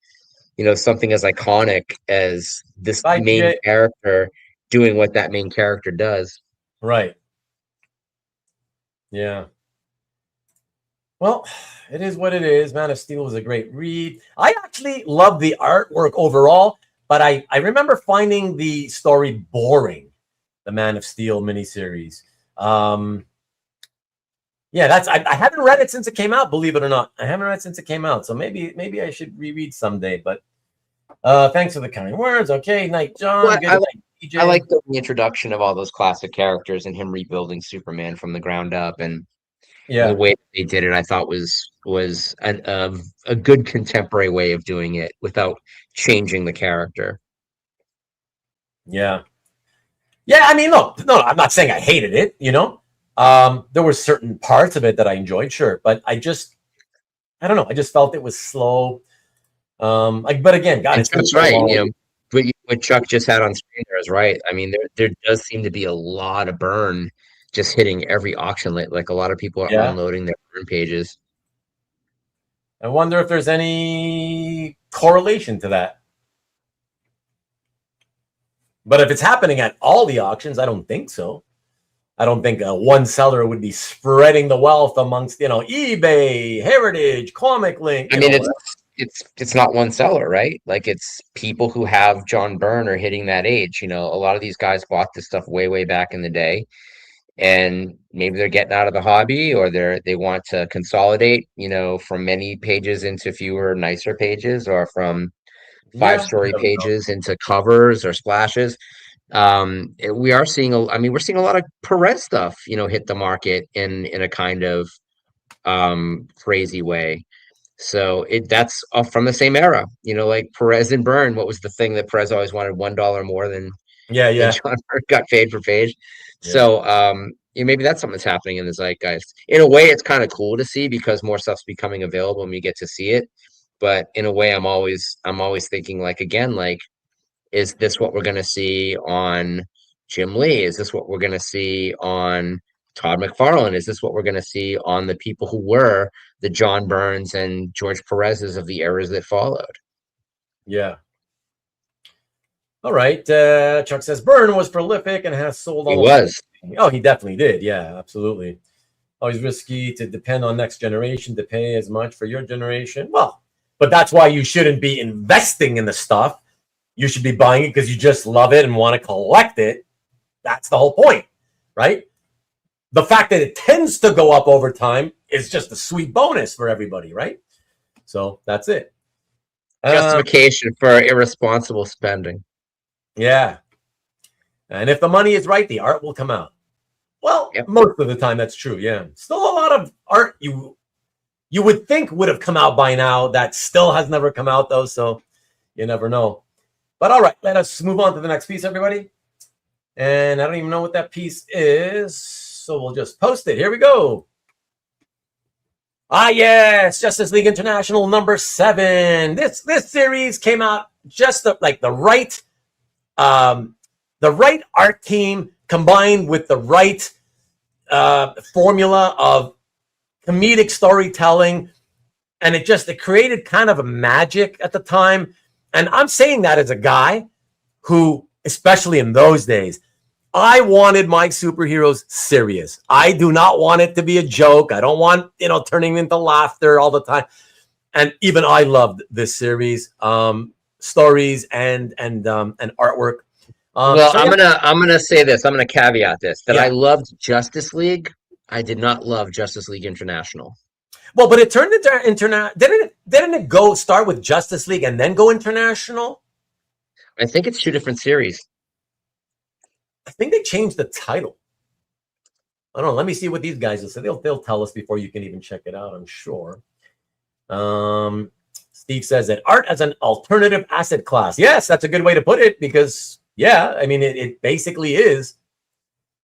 something as iconic as this main character doing what that main character does. Right. Yeah. Well, it is what it is. Man of Steel was a great read. I actually love the artwork overall, but I remember finding the story boring, the Man of Steel miniseries. I haven't read it since it came out, believe it or not. I haven't read it since it came out, so maybe I should reread someday. But thanks for the kind words. Okay, night, John. Well, Good night. I like the introduction of all those classic characters and him rebuilding Superman from the ground up, and the way they did it, I thought was a good contemporary way of doing it without changing the character. Yeah. I mean, look, no, I'm not saying I hated it. There were certain parts of it that I enjoyed, sure, but I don't know. I just felt it was slow. But again, God, it's that's right. What Chuck just had on screen there is right. I mean, there does seem to be a lot of Byrne just hitting every auction. Like a lot of people are unloading their Byrne pages. I wonder if there's any correlation to that. But if it's happening at all the auctions, I don't think so. I don't think one seller would be spreading the wealth amongst eBay, Heritage, Comic Link. I mean, it's not one seller, right? Like it's people who have John Byrne or hitting that age. A lot of these guys bought this stuff way back in the day, and maybe they're getting out of the hobby, or they want to consolidate, from many pages into fewer, nicer pages, or from 5-story pages into covers or splashes. We are seeing we're seeing a lot of Perez stuff, hit the market in a kind of crazy way. So that's from the same era, like Perez and Byrne. What was the thing that Perez always wanted? $1 more than John Byrne got paid for page. So maybe that's something that's happening in the zeitgeist. In a way, it's kind of cool to see because more stuff's becoming available and we get to see it. But in a way, I'm always thinking is this what we're going to see on Jim Lee? Is this what we're going to see on Todd McFarlane. Is this what we're going to see on the people who were the John Byrnes and George Perez's of the eras that followed? Yeah. All right. Chuck says Byrne was prolific and has sold almost. He was. Oh, he definitely did. Yeah, absolutely. Always risky to depend on next generation to pay as much for your generation. Well, but that's why you shouldn't be investing in the stuff. You should be buying it because you just love it and want to collect it. That's the whole point, right? The fact that it tends to go up over time is just a sweet bonus for everybody, right? So that's it. Justification for irresponsible spending. Yeah. And if the money is right, the art will come out. Well, most of the time that's true, yeah. Still a lot of art you would think would have come out by now that still has never come out, though, so you never know. But all right, let us move on to the next piece, everybody. And I don't even know what that piece is, so we'll just post it. Here we go. Ah, yes, Justice League International number 7. This series came out just the right art team combined with the right formula of comedic storytelling, and it created kind of a magic at the time. And I'm saying that as a guy who, especially in those days, I wanted my superheroes serious. I do not want it to be a joke. I don't want, turning into laughter all the time. And even I loved this series, stories and artwork. I'm gonna say this. I'm gonna caveat this that I loved Justice League. I did not love Justice League International. Well, but it turned into international. Didn't it start with Justice League and then go international? I think it's 2 different series. I think they changed the title. I don't know. Let me see what these guys will say. They'll tell us before you can even check it out, I'm sure. Steve says that art as an alternative asset class. Yes, that's a good way to put it because, yeah, I mean, it basically is,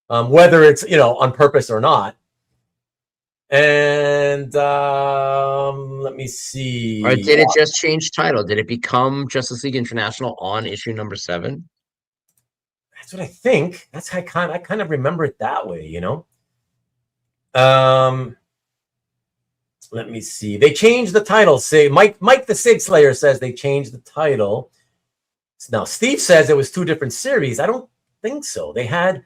whether it's, on purpose or not. And let me see. Or did it just change title? Did it become Justice League International on issue number 7? That's what I think. I kind of remember it that way, Let me see. They changed the title. Say Mike the Sid Slayer says they changed the title. Now Steve says it was 2 different series. I don't think so. They had,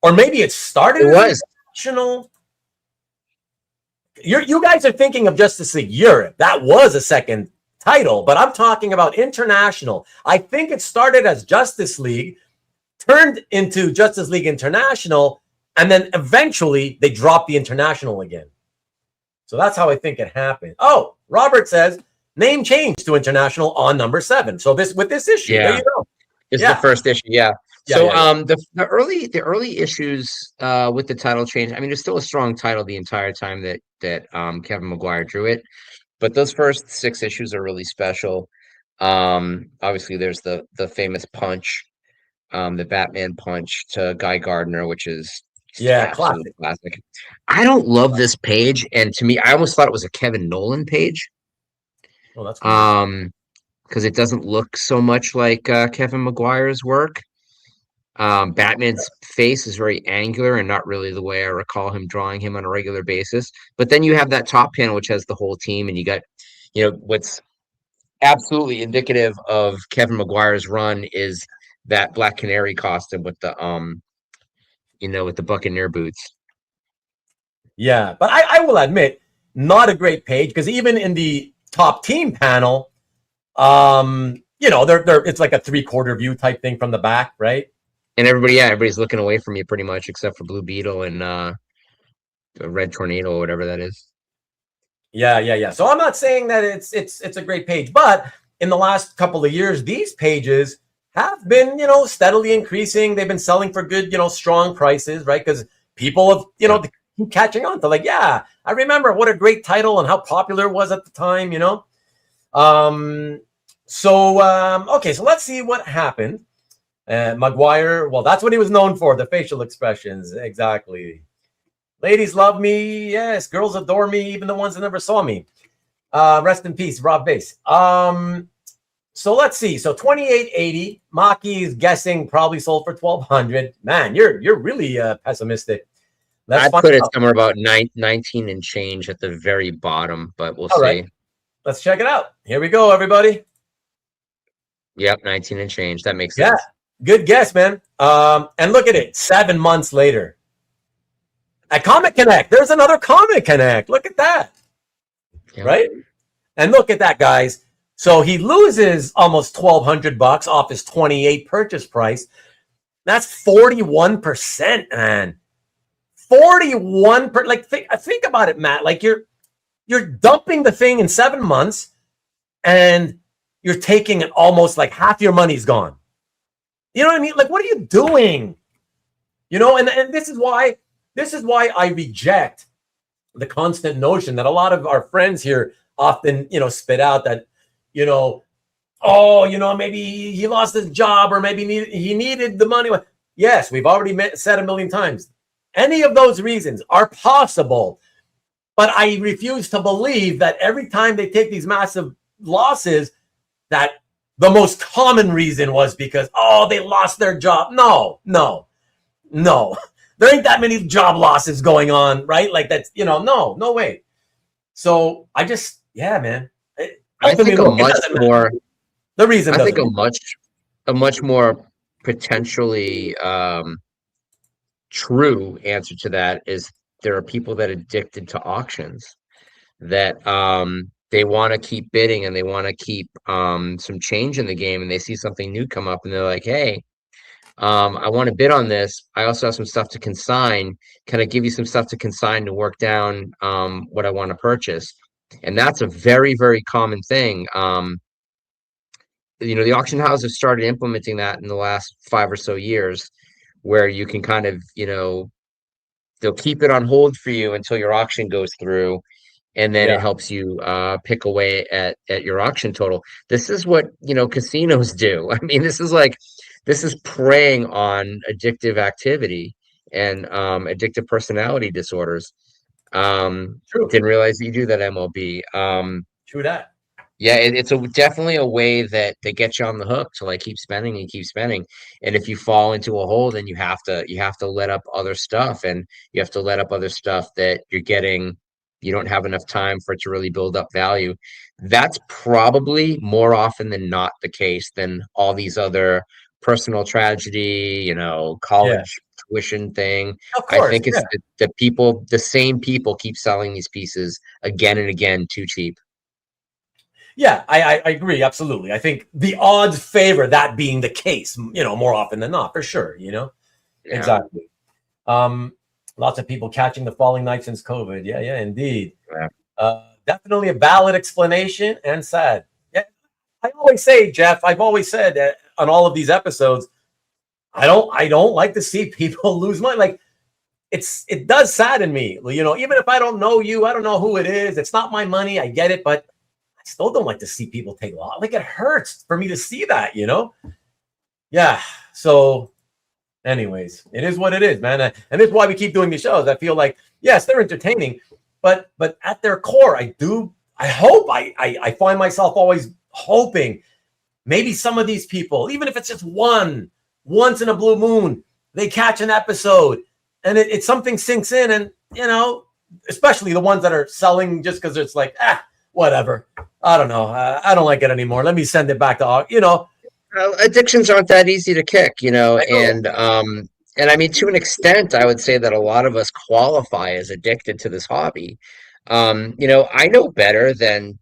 or maybe it started. It was international. You guys are thinking of Justice League Europe. That was a second title, but I'm talking about international. I think it started as Justice League, turned into Justice League International, and then eventually they dropped the international again. So that's how I think it happened. Oh, Robert says name change to international on number 7. So with this issue, there you go. It's the first issue, the early issues with the title change. I mean, it's still a strong title the entire time that Kevin Maguire drew it, but those first 6 issues are really special. Obviously, there's the famous punch, the Batman punch to Guy Gardner, which is classic. I don't love this page, and to me, I almost thought it was a Kevin Nolan page. Oh, that's cool. Because it doesn't look so much like Kevin Maguire's work. Batman's face is very angular and not really the way I recall him drawing him on a regular basis. But then you have that top panel, which has the whole team, and you got, what's absolutely indicative of Kevin Maguire's run is that Black Canary costume with the with the Buccaneer boots. Yeah, but I will admit, not a great page, because even in the top team panel, it's like a 3/4 view type thing from the back, right? And everybody's looking away from you pretty much, except for Blue Beetle and the Red Tornado or whatever that is. Yeah. So I'm not saying that it's a great page, but in the last couple of years, these pages have been, steadily increasing. They've been selling for good, strong prices, right? Because people have, keep catching on to I remember what a great title and how popular it was at the time, Okay, so let's see what happened. Maguire, well, that's what he was known for, the facial expressions. Exactly. Ladies love me. Yes, girls adore me, even the ones that never saw me. Rest in peace, Rob Bass. So let's see. So 2880. Maki is guessing probably sold for 1200. Man, you're really pessimistic. I'd put it somewhere about 19 and change at the very bottom, but we'll see. Right. Let's check it out. Here we go, everybody. Yep, 19 and change. That makes sense. Good guess, man. And look at it. 7 months later. At Comic Connect. There's another Comic Connect. Look at that. Yep. Right? And look at that, guys. So he loses almost $1,200 off his 28 purchase price. That's 41%, man. 41%. Like, think about it, Matt. Like, you're dumping the thing in 7 months, and you're taking it almost like half your money's gone. You know what I mean? Like, what are you doing? You know, and this is why I reject the constant notion that a lot of our friends here often, spit out that, maybe he lost his job, or maybe he needed the money. Yes, we've already said a million times. Any of those reasons are possible, but I refuse to believe that every time they take these massive losses, that the most common reason was because, they lost their job. No. There ain't that many job losses going on, right? Like that's, no way. So I just, man. I think a much more potentially true answer to that is there are people that are addicted to auctions that they want to keep bidding and they want to keep some change in the game, and they see something new come up and they're like, hey, I want to bid on this. I also have some stuff to consign. Can I give you some stuff to consign to work down what I want to purchase? And that's a very, very common thing. The auction houses have started implementing that in the last 5 or so years, where you can kind of, they'll keep it on hold for you until your auction goes through. And then it helps you pick away at your auction total. This is what, casinos do. I mean, this is preying on addictive activity and addictive personality disorders. True. Didn't realize that you do that, MLB. True that. Yeah, it's definitely a way that they get you on the hook to like keep spending and keep spending. And if you fall into a hole, then you have to let up other stuff, and you have to let up other stuff that you don't have enough time for it to really build up value. That's probably more often than not the case than all these other personal tragedy, college tuition thing. Of course, I think it's the same people keep selling these pieces again and again too cheap. Yeah, I agree. Absolutely. I think the odds favor that being the case, more often than not, for sure, Exactly. Lots of people catching the falling knife since COVID. Yeah, indeed. Yeah. Definitely a valid explanation and sad. Yeah, I always say, Jeff, I've always said that on all of these episodes, I don't like to see people lose money. Like it does sadden me. Even if I don't know you, I don't know who it is. It's not my money. I get it, but I still don't like to see people take loss. Like it hurts for me to see that, Yeah. So anyways, it is what it is, man. And this is why we keep doing these shows. I feel like, yes, they're entertaining, but at their core, I find myself always hoping maybe some of these people, even if it's just once in a blue moon, they catch an episode and it something sinks in, and especially the ones that are selling just because it's like, whatever. I don't know. I don't like it anymore. Let me send it back to, addictions aren't that easy to kick, and I mean, to an extent, I would say that a lot of us qualify as addicted to this hobby. I know better than,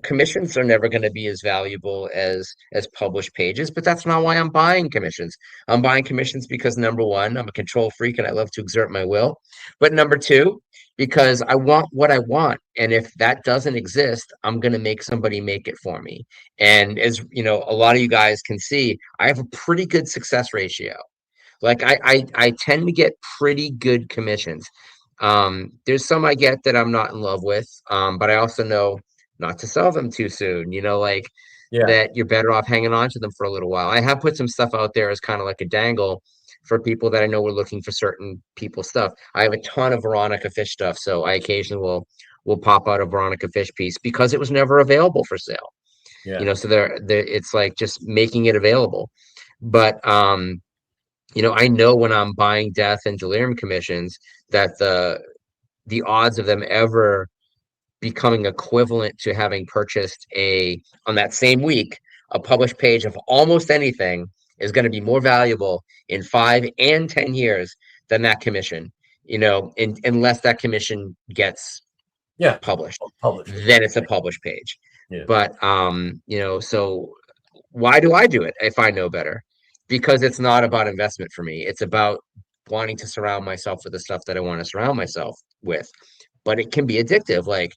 commissions are never going to be as valuable as published pages, but that's not why I'm buying commissions. I'm buying commissions because, number one, I'm a control freak and I love to exert my will. But number two, because I want what I want. And if that doesn't exist, I'm going to make somebody make it for me. And as a lot of you guys can see, I have a pretty good success ratio. Like I tend to get pretty good commissions. There's some I get that I'm not in love with, but I also know not to sell them too soon, that you're better off hanging on to them for a little while. I have put some stuff out there as kind of like a dangle for people that I know were looking for certain people's stuff. I have a ton of Veronica Fish stuff, so I occasionally will pop out a Veronica Fish piece because it was never available for sale. Yeah. So it's like just making it available. But I know when I'm buying death and delirium commissions that the odds of them ever becoming equivalent to having purchased on that same week a published page of almost anything is going to be more valuable in 5 and 10 years than that commission, unless that commission gets published, then it's a published page. Yeah. But so why do I do it if I know better? Because it's not about investment for me. It's about wanting to surround myself with the stuff that I want to surround myself with. But it can be addictive. Like,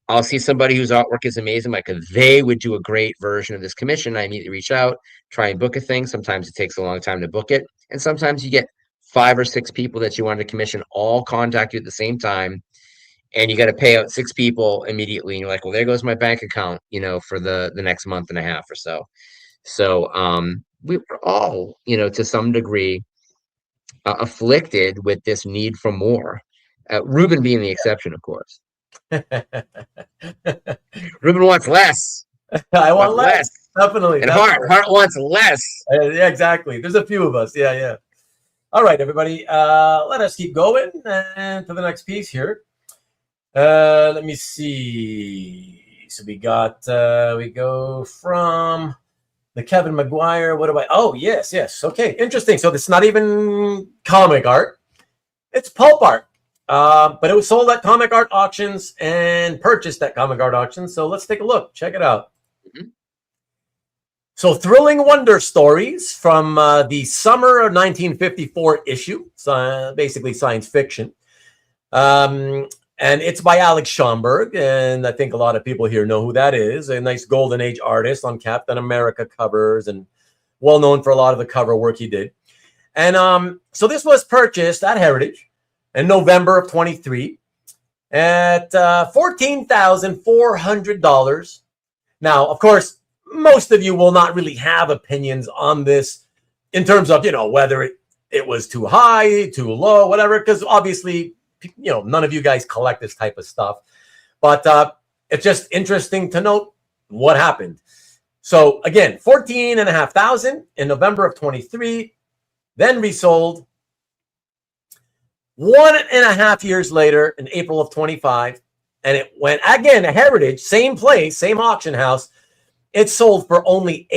I'll see somebody whose artwork is amazing, like they would do a great version of this commission. I immediately reach out, try and book a thing. Sometimes it takes a long time to book it. And sometimes you get 5 or 6 people that you want to commission all contact you at the same time. And you got to pay out 6 people immediately. And you're like, well, there goes my bank account, for the next month and a half or so. So we were all, to some degree, afflicted with this need for more. Ruben being the exception, of course. Ruben wants less. I want less. Definitely. And Hart wants less. Yeah, exactly. There's a few of us. Yeah. All right, everybody. Let us keep going to the next piece here. Let me see. So we go from the Kevin Maguire. Oh, yes. Okay, interesting. So it's not even comic art. It's pulp art. But it was sold at comic art auctions and purchased at comic art auctions. So let's take a look. Check it out. Mm-hmm. So thrilling wonder stories from the summer of 1954 issue. So basically science fiction. And it's by Alex Schomburg. And I think a lot of people here know who that is. A nice golden age artist on Captain America covers and well known for a lot of the cover work he did. And so this was purchased at Heritage in November of 23 at $14,400. Now, of course, most of you will not really have opinions on this in terms of, whether it was too high, too low, whatever, because obviously, none of you guys collect this type of stuff. But it's just interesting to note what happened. So again, $14,500 in November of 23, then resold 1.5 years later in April of 25, and it went again to Heritage, same place, same auction house. It sold for only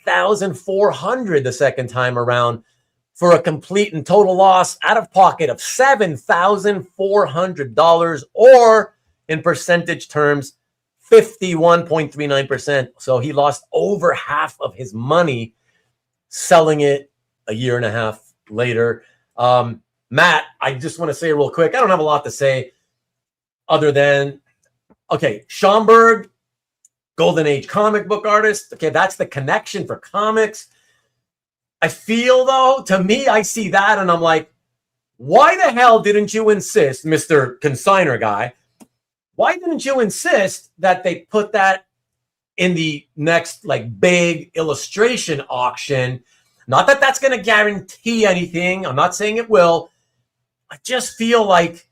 $8,400 the second time around, for a complete and total loss out of pocket of $7,400, or in percentage terms, 51.39%. So he lost over half of his money selling it a year and a half later. Matt, I just want to say real quick, I don't have a lot to say other than, okay, Schomburg, golden age comic book artist. Okay, that's the connection for comics. I feel, though, to me, I see that and I'm like, why the hell didn't you insist, Mr. Consigner guy, why didn't you insist that they put that in the next big illustration auction? Not that that's going to guarantee anything. I'm not saying it will. I just feel like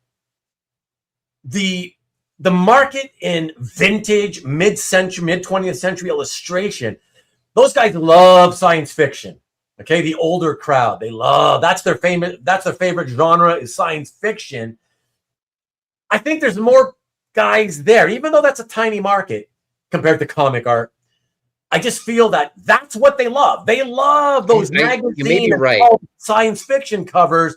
the market in vintage, mid-century, mid-20th century illustration, those guys love science fiction. Okay, the older crowd, that's their favorite genre is science fiction. I think there's more guys there, even though that's a tiny market compared to comic art. I just feel that that's what they love. They love those magazine science fiction covers.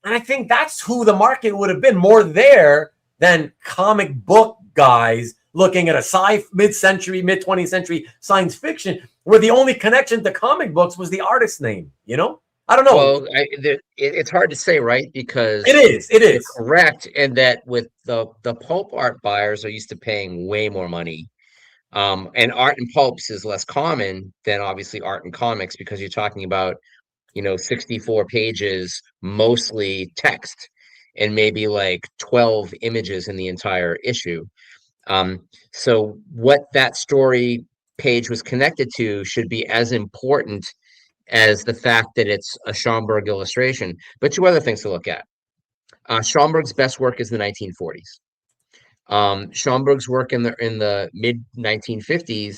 And I think that's who the market would have been more there than comic book guys looking at a mid-century, mid-20th century science fiction, where the only connection to comic books was the artist's name. I don't know. Well, it's hard to say, right? Because it is. You're correct in that with the pulp art buyers are used to paying way more money. And art and pulps is less common than obviously art and comics, because you're talking about 64 pages, mostly text, and maybe 12 images in the entire issue. So what that story page was connected to should be as important as the fact that it's a Schomburg illustration. But two other things to look at. Schomburg's best work is the 1940s. Schomburg's work in the mid 1950s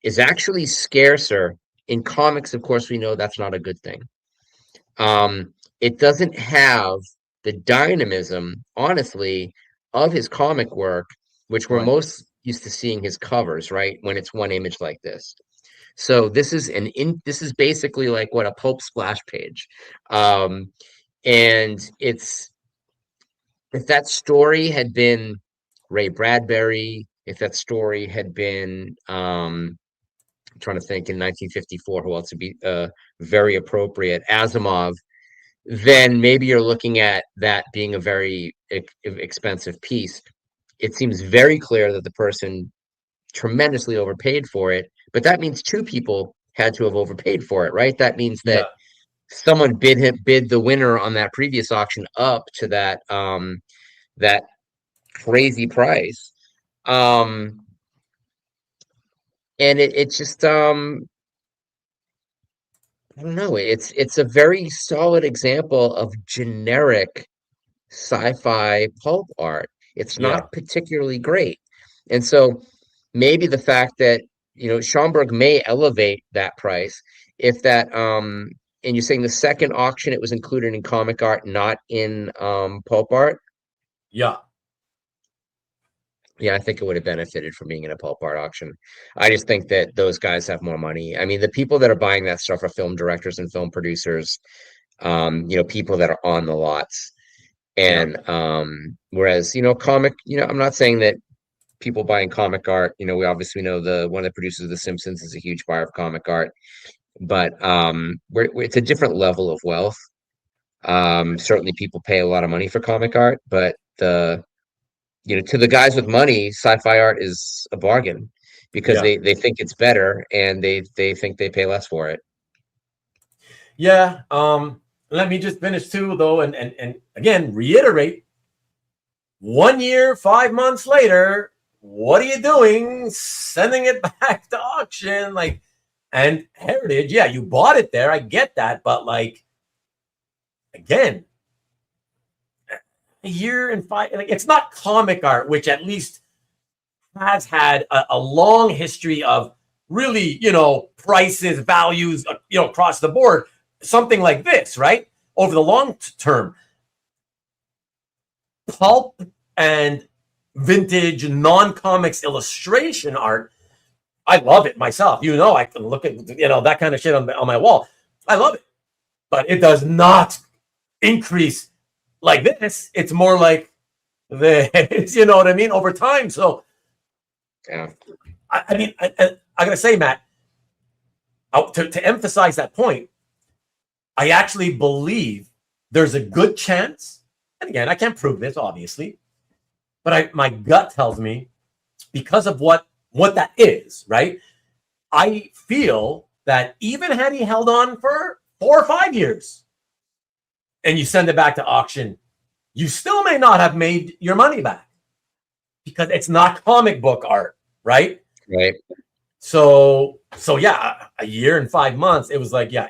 is actually scarcer. In comics, of course, we know that's not a good thing. It doesn't have the dynamism, honestly, of his comic work, which we're Right. most used to seeing his covers, right? When it's one image like this. So this is this is basically like what a pulp splash page. And it's, if that story had been Ray Bradbury, if that story had been I'm trying to think, in 1954 who else would be very appropriate, Asimov, then maybe you're looking at that being a very expensive piece. It seems very clear that the person tremendously overpaid for it, but that means two people had to have overpaid for it, right? That means Yeah. that someone bid the winner on that previous auction up to that that crazy price. And it's just I don't know. It's a very solid example of generic sci-fi pulp art. It's Yeah. not particularly great. And so maybe the fact that, Schomburg may elevate that price if that and you're saying the second auction it was included in comic art, not in pulp art. Yeah. Yeah, I think it would have benefited from being in a pulp art auction. I just think that those guys have more money. I mean, the people that are buying that stuff are film directors and film producers, people that are on the lots. And whereas, comic, I'm not saying that people buying comic art, we obviously know one of the producers of The Simpsons is a huge buyer of comic art, but it's a different level of wealth. Certainly people pay a lot of money for comic art, but to the guys with money, sci-fi art is a bargain because Yeah. they think it's better and they think they pay less for it. Yeah. Let me just finish too, though, and again reiterate. 1 year, 5 months later, what are you doing? Sending it back to auction, like, and Heritage. Yeah, you bought it there. I get that, but like, again, a year and 5. Like, it's not comic art, which at least has had a long history of really, prices, values, across the board. Something like this, right? Over the long term, pulp and vintage non-comics illustration art, I love it myself. I can look at that kind of shit on my wall. I love it, but it does not increase like this. It's more like this, you know what I mean, over time. So Yeah. I mean, I gotta say, Matt, to emphasize that point, I actually believe there's a good chance, and again, I can't prove this, obviously, but my gut tells me, because of what that is, right? I feel that even had he held on for 4 or 5 years and you send it back to auction, you still may not have made your money back because it's not comic book art, right? Right. So yeah, a year and 5 months, it was like, yeah,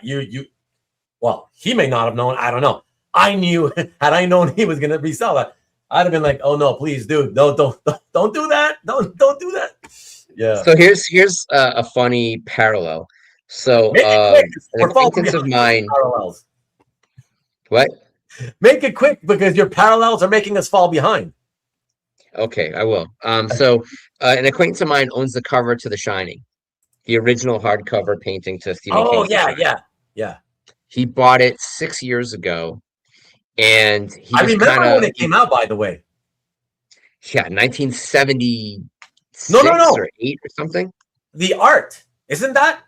well, he may not have known. I don't know. I knew, had I known he was going to resell that, I'd have been like, oh no, please, dude, don't do that. Don't do that. Yeah. So here's a funny parallel. So Make it quick. an We're falling acquaintance of behind mine. parallels. What? Make it quick because your parallels are making us fall behind. Okay, I will. So an acquaintance of mine owns the cover to The Shining, the original hardcover painting to Stephen King's The Shining. Yeah. He bought it 6 years ago, and I remember when it came out, by the way. Yeah, 1976 No. or 8 or something. The art, isn't that?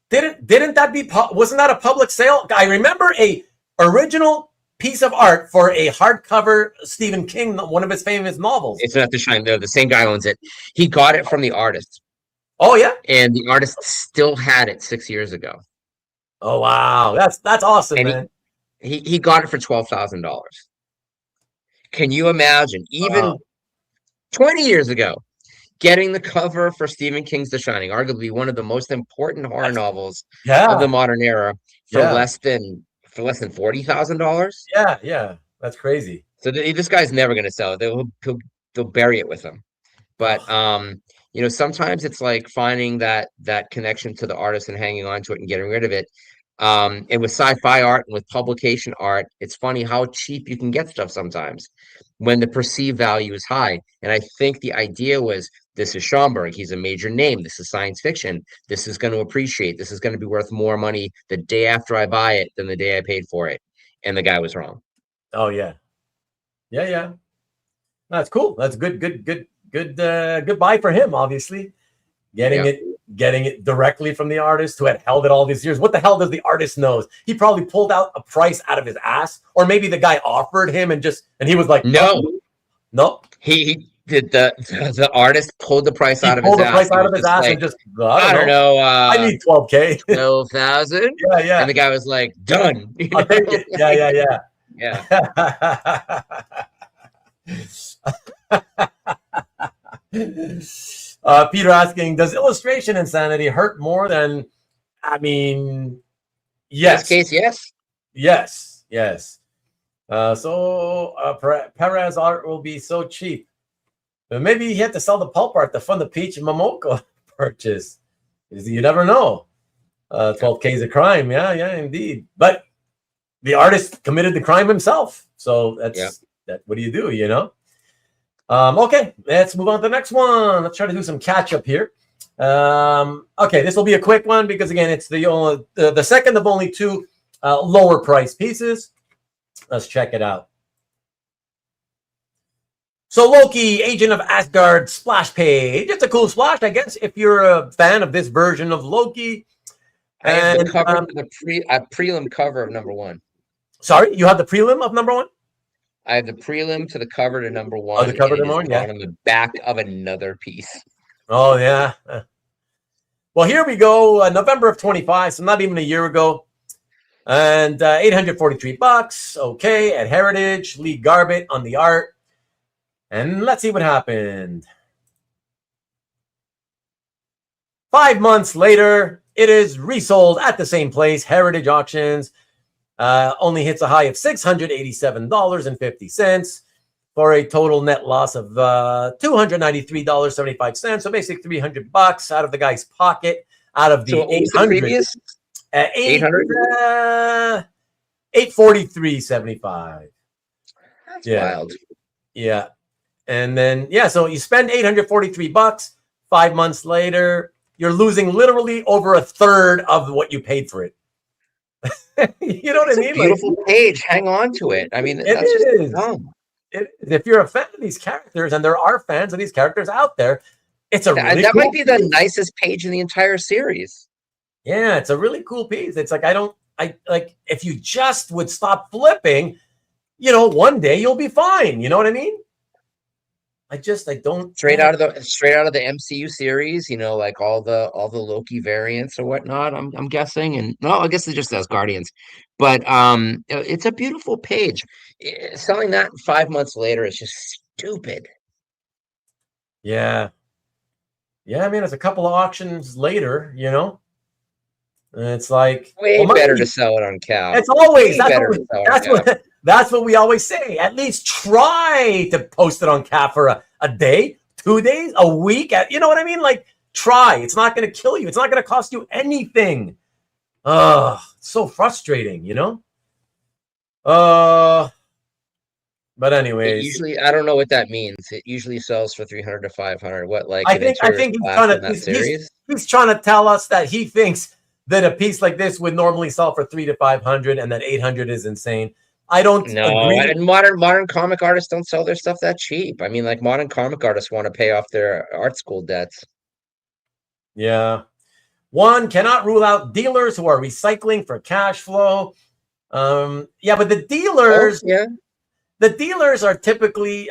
Didn't that be? Wasn't that a public sale? I remember a original piece of art for a hardcover Stephen King, one of his famous novels. It's not The Shining. The same guy owns it. He got it from the artist. Oh yeah, and the artist still had it 6 years ago. Oh wow, that's awesome, and man. He got it for $12,000. Can you imagine, even 20 years ago, getting the cover for Stephen King's The Shining, arguably one of the most important horror novels of the modern era, for less than $40,000? Yeah, that's crazy. So this guy's never going to sell it. They'll bury it with him. But sometimes it's like finding that connection to the artist and hanging on to it and getting rid of it. And with sci-fi art and with publication art, it's funny how cheap you can get stuff sometimes when the perceived value is high. And I think the idea was, this is Schomburg. He's a major name. This is science fiction. This is going to appreciate. This is going to be worth more money the day after I buy it than the day I paid for it. And the guy was wrong. Oh yeah. Yeah. That's cool. That's good buy for him, obviously. Getting it directly from the artist who had held it all these years. What the hell does the artist knows? He probably pulled out a price out of his ass, or maybe the guy offered him and he was like, no. He did the artist pulled the price out of his ass. Pulled the price out of his ass and just, I don't know. I need 12K. 12,000. Yeah. And the guy was like, done. I'll take it. Yeah. Peter asking, does illustration insanity hurt more than, yes. In this case, yes. Yes. Perez art will be so cheap. But maybe he had to sell the pulp art to fund the Peach and Momoko purchase. You never know. 12K is a crime. Yeah, indeed. But the artist committed the crime himself. So that's what do you do, Okay, let's move on to the next one. Let's try to do some catch up here. Okay, this will be a quick one because, again, it's the second of only two lower price pieces. Let's check it out. So Loki, Agent of Asgard splash page. It's a cool splash, I guess, if you're a fan of this version of Loki. I have the cover, prelim cover of #1. Sorry, you have the prelim of #1? I have the prelim to the cover to #1. Oh, the cover to #1, yeah. On the back of another piece. Oh, yeah. Well, here we go. November of 25, so not even a year ago. And $843. Okay, at Heritage. Lee Garbett on the art. And let's see what happened. 5 months later, it is resold at the same place, Heritage Auctions. Only hits a high of $687.50 for a total net loss of $293.75. So basically $300 out of the guy's pocket, out of the 800. $843.75. That's wild. Yeah. And then, so you spend $843. 5 months later, you're losing literally over a third of what you paid for it. You know what I mean? Beautiful page. Hang on to it. I mean, that's just dumb. If you're a fan of these characters, and there are fans of these characters out there, it's a really that cool might be the nicest page in the entire series. Yeah, it's a really cool piece. It's like if you just would stop flipping, one day you'll be fine. You know what I mean? I don't straight out of the MCU series, like all the Loki variants or whatnot. I'm guessing, and no, I guess it just says Guardians, but it's a beautiful page. Selling that 5 months later is just stupid. Yeah. I mean, it's a couple of auctions later, and it's like way better to sell it on Cal. It's always that's what we always say. At least try to post it on CAF for a day, 2 days, a week. You know what I mean? Like, try. It's not going to kill you. It's not going to cost you anything. It's so frustrating, But anyways, usually, I don't know what that means. It usually sells for 300 to 500. What, like? I think he's trying to tell us that he thinks that a piece like this would normally sell for 300 to 500, and that 800 is insane. I don't agree. And modern comic artists don't sell their stuff that cheap. I mean, like, modern comic artists want to pay off their art school debts. Yeah. One cannot rule out dealers who are recycling for cash flow. But the dealers, the dealers are typically,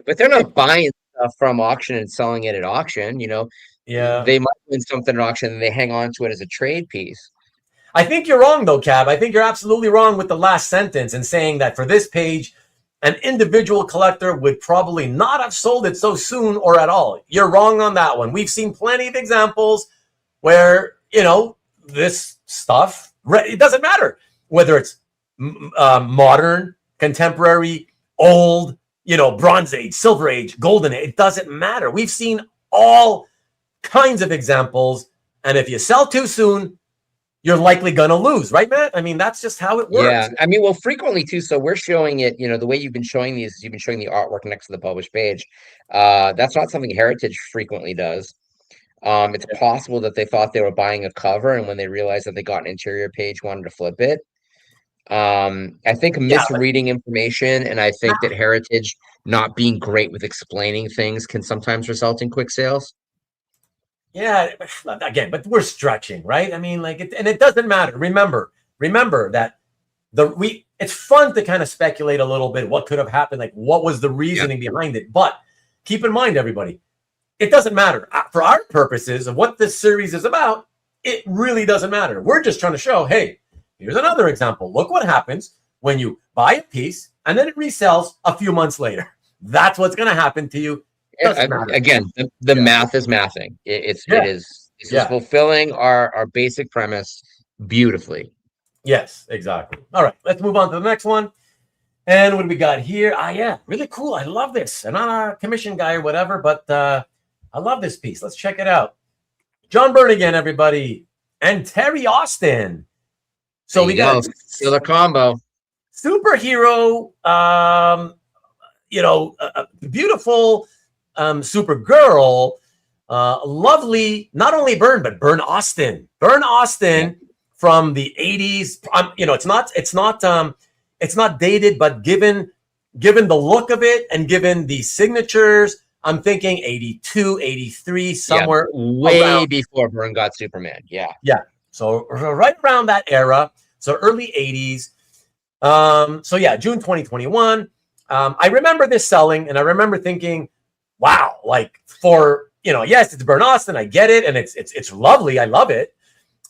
but they're not buying stuff from auction and selling it at auction. They might win something at auction and they hang on to it as a trade piece. I think you're wrong, though, Cab. I think you're absolutely wrong with the last sentence in saying that for this page, an individual collector would probably not have sold it so soon or at all. You're wrong on that one. We've seen plenty of examples where, this stuff, it doesn't matter whether it's modern, contemporary, old, Bronze Age, Silver Age, Golden Age. It doesn't matter. We've seen all kinds of examples. And if you sell too soon, you're likely going to lose, right, Matt? I mean, that's just how it works. Yeah. I mean, well, frequently too. So we're showing it, the way you've been showing these, you've been showing the artwork next to the published page. That's not something Heritage frequently does. It's possible that they thought they were buying a cover, and when they realized that they got an interior page, wanted to flip it. I think misreading information, and I think that Heritage not being great with explaining things can sometimes result in quick sales. Yeah, again, but we're stretching, right? I mean, and it doesn't matter. Remember that it's fun to kind of speculate a little bit what could have happened, like what was the reasoning behind it. But keep in mind, everybody, it doesn't matter. For our purposes of what this series is about, it really doesn't matter. We're just trying to show, hey, here's another example. Look what happens when you buy a piece and then it resells a few months later. That's what's going to happen to you. Again, the math is mathing. It is fulfilling our basic premise beautifully. Yes, exactly. All right, let's move on to the next one. And what do we got here? Really cool. I love this. I'm not a commission guy or whatever, but I love this piece. Let's check it out. John Byrne again, everybody, and Terry Austin. So we got killer combo. Superhero, beautiful Supergirl, lovely, not only Byrne, but Byrne Austin. Byrne Austin from the 80s. It's not dated, but given the look of it and given the signatures, I'm thinking 82, 83, somewhere way around before Byrne got Superman. Yeah. So right around that era. So early 80s. June 2021. I remember this selling, and I remember thinking, wow, yes, it's Byrne Austin. I get it, and it's lovely. I love it.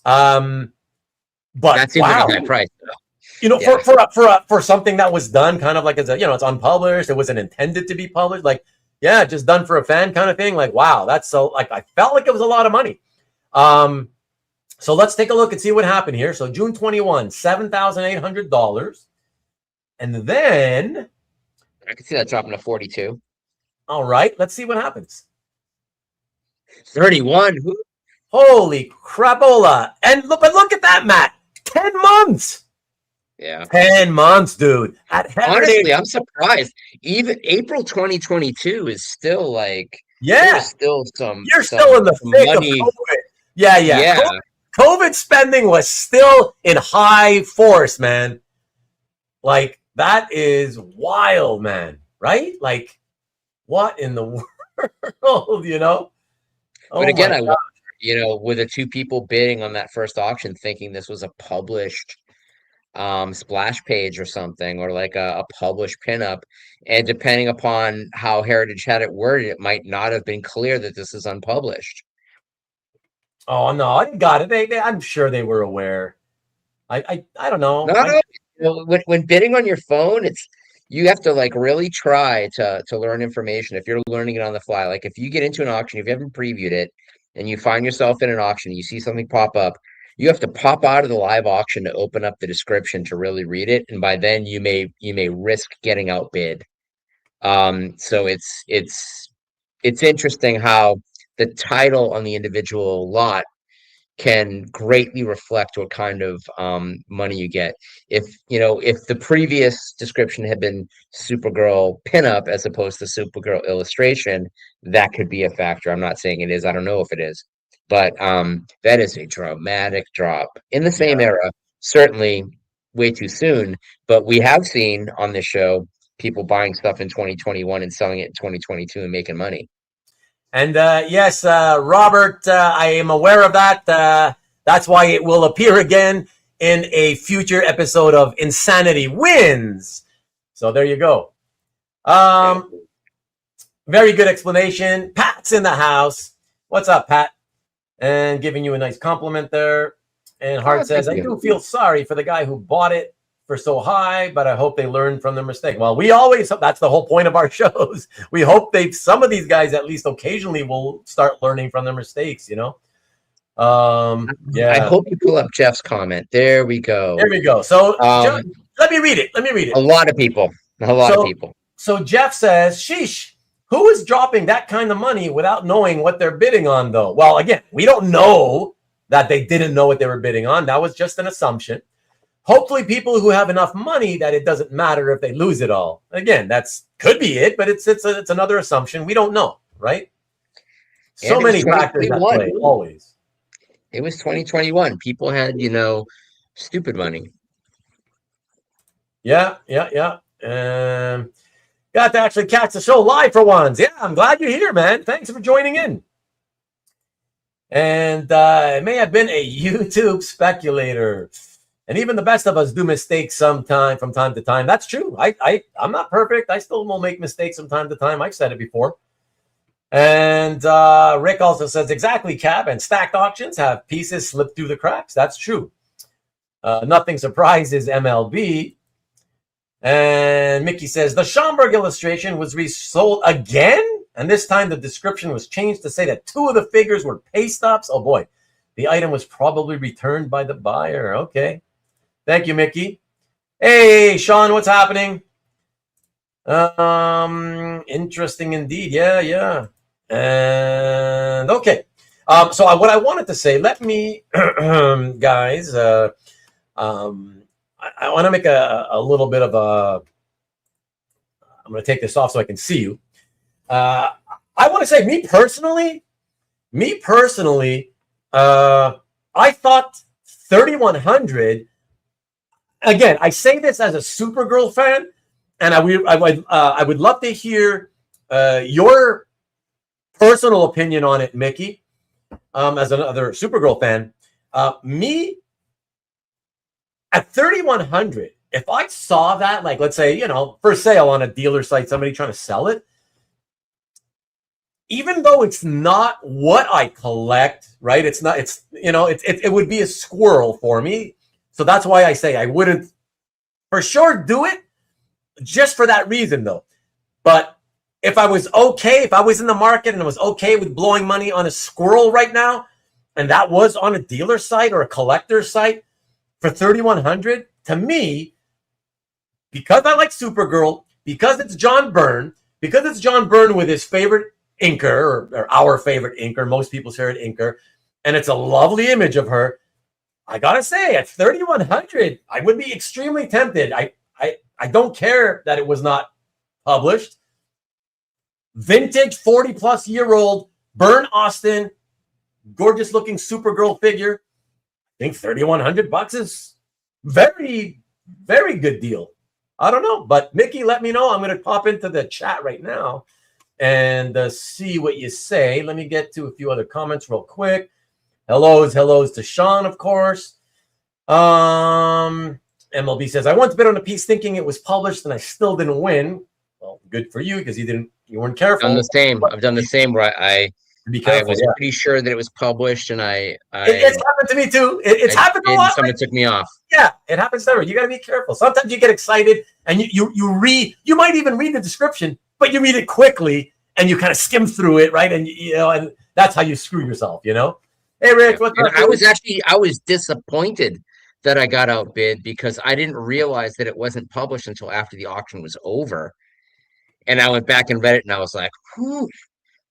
But that seems like a high price, though. For something that was done kind of like as it's unpublished. It wasn't intended to be published. Just done for a fan kind of thing. Wow, that's so I felt like it was a lot of money. So let's take a look and see what happened here. So June 21, $7,800. And then I can see that dropping to 42. All right, let's see what happens. 31. Holy crapola. And look at that, Matt. 10 months. Yeah. 10 months, dude. Honestly, I'm surprised. Even April 2022 is still there's still some. You're still in the thick of COVID. Yeah. COVID spending was still in high force, man. That is wild, man. Right? What in the world, Oh, but again, I wonder, with the two people bidding on that first auction, thinking this was a published splash page or something, or a published pinup, and depending upon how Heritage had it worded, it might not have been clear that this is unpublished. Oh no, I got it. I'm sure they were aware. I don't know. No. When bidding on your phone, you have to really try to learn information. If you're learning it on the fly, if you get into an auction, if you haven't previewed it, and you find yourself in an auction, you see something pop up, you have to pop out of the live auction to open up the description to really read it, and by then you may risk getting outbid. So it's interesting how the title on the individual lot can greatly reflect what kind of money you get. If the previous description had been Supergirl pinup as opposed to Supergirl illustration, that could be a factor. I'm not saying it is. I don't know if it is, but that is a dramatic drop in the same era. Certainly way too soon, but we have seen on this show people buying stuff in 2021 and selling it in 2022 and making money. And yes, Robert, I am aware of that. That's why it will appear again in a future episode of Insanity Wins. So there you go. Very good explanation. Pat's in the house. What's up, Pat? And giving you a nice compliment there. And Hart says, I do feel sorry for the guy who bought it for so high, but I hope they learn from their mistake. Well, that's the whole point of our shows. We hope some of these guys at least occasionally will start learning from their mistakes, I hope you pull up Jeff's comment. There we go. So let me read it. A lot of people. So Jeff says, sheesh, who is dropping that kind of money without knowing what they're bidding on, though? Well, again, we don't know that they didn't know what they were bidding on. That was just an assumption. Hopefully people who have enough money that it doesn't matter if they lose it all. Again, that's could be it, but it's another assumption. We don't know, right? So many factors at play, always. It was 2021. People had, stupid money. Yeah. Got to actually catch the show live for once. Yeah, I'm glad you're here, man. Thanks for joining in. And it may have been a YouTube speculator. And even the best of us do mistakes from time to time. That's true. I'm not perfect. I still will make mistakes from time to time. I've said it before. And Rick also says, exactly, Cab. And stacked auctions have pieces slip through the cracks. That's true. Nothing surprises MLB. And Mickey says, the Schomburg illustration was resold again? And this time the description was changed to say that 2 of the figures were paste ups. Oh, boy. The item was probably returned by the buyer. Okay. Thank you, Mickey. Hey, Sean, what's happening? Interesting indeed. Yeah. And okay. So what I wanted to say, let me, guys, I want to make a little bit of I'm going to take this off so I can see you. I want to say, me personally, I thought 3,100. Again, I say this as a Supergirl fan, and I would love to hear your personal opinion on it, Mickey, as another Supergirl fan. Me, at 3,100, if I saw that, like, let's say, for sale on a dealer site, somebody trying to sell it, even though it's not what I collect, right? It would be a squirrel for me. So that's why I say I wouldn't for sure do it, just for that reason, though. But if I was in the market and I was okay with blowing money on a squirrel right now, and that was on a dealer site or a collector's site for 3,100, to me, because I like Supergirl, because it's John Byrne with his favorite inker, or our favorite inker, most people's favorite inker, and it's a lovely image of her, I gotta say, at 3,100, I would be extremely tempted. I don't care that it was not published. Vintage 40-plus-year-old Byrne Austin, gorgeous looking Supergirl figure. I think $3,100 is very, very good deal. I don't know, but Mickey, let me know. I'm going to pop into the chat right now and see what you say. Let me get to a few other comments real quick. Hellos to Sean, of course. MLB says, I once bid on a piece thinking it was published and I still didn't win. Well, good for you, because you weren't careful. I've done the same where I was pretty sure that it was published, and it's happened to me too. It's happened a lot. Someone took me off. Yeah, it happens to everyone. You got to be careful. Sometimes you get excited and you might even read the description, but you read it quickly and you kind of skim through it, right? And and that's how you screw yourself, Hey, Rick, what's up? I was disappointed that I got outbid because I didn't realize that it wasn't published until after the auction was over. And I went back and read it, and I was like, whew,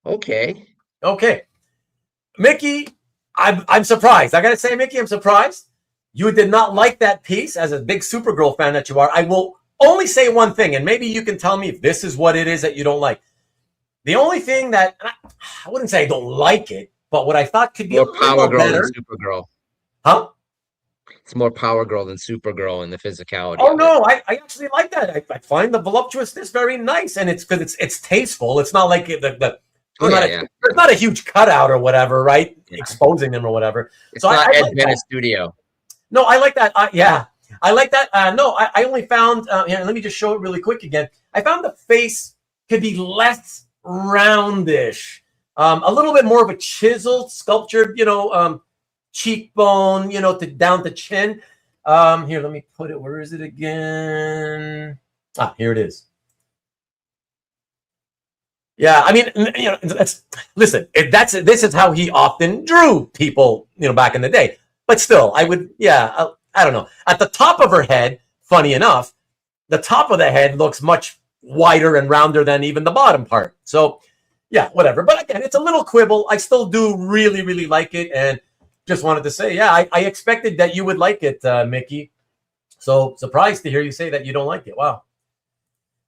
okay. Mickey, I'm surprised. I got to say, Mickey, I'm surprised. You did not like that piece. As a big Supergirl fan that you are, I will only say one thing, and maybe you can tell me if this is what it is that you don't like. The only thing that, I wouldn't say I don't like it, but what I thought could be more Power Girl than Supergirl. Huh? It's more Power Girl than Supergirl in the physicality. Oh, no, I actually like that. I find the voluptuousness very nice, and it's because it's tasteful. It's not like there's not a huge cutout or whatever, right? Yeah. Exposing them or whatever. It's not Ed Bennett Studio. No, I like that. I like that. No, I only found, here, let me just show it really quick again. I found the face could be less roundish. A little bit more of a chiseled, sculptured, cheekbone, down to chin. Here, let me put it. Where is it again? Here it is. Yeah, I mean, this is how he often drew people, back in the day. But still, I would, I don't know. At the top of her head, funny enough, the top of the head looks much, wider and rounder than even the bottom part. So yeah, whatever. But again, it's a little quibble. I still do really, really like it. And just wanted to say, yeah, I expected that you would like it, Mickey. So surprised to hear you say that you don't like it. Wow.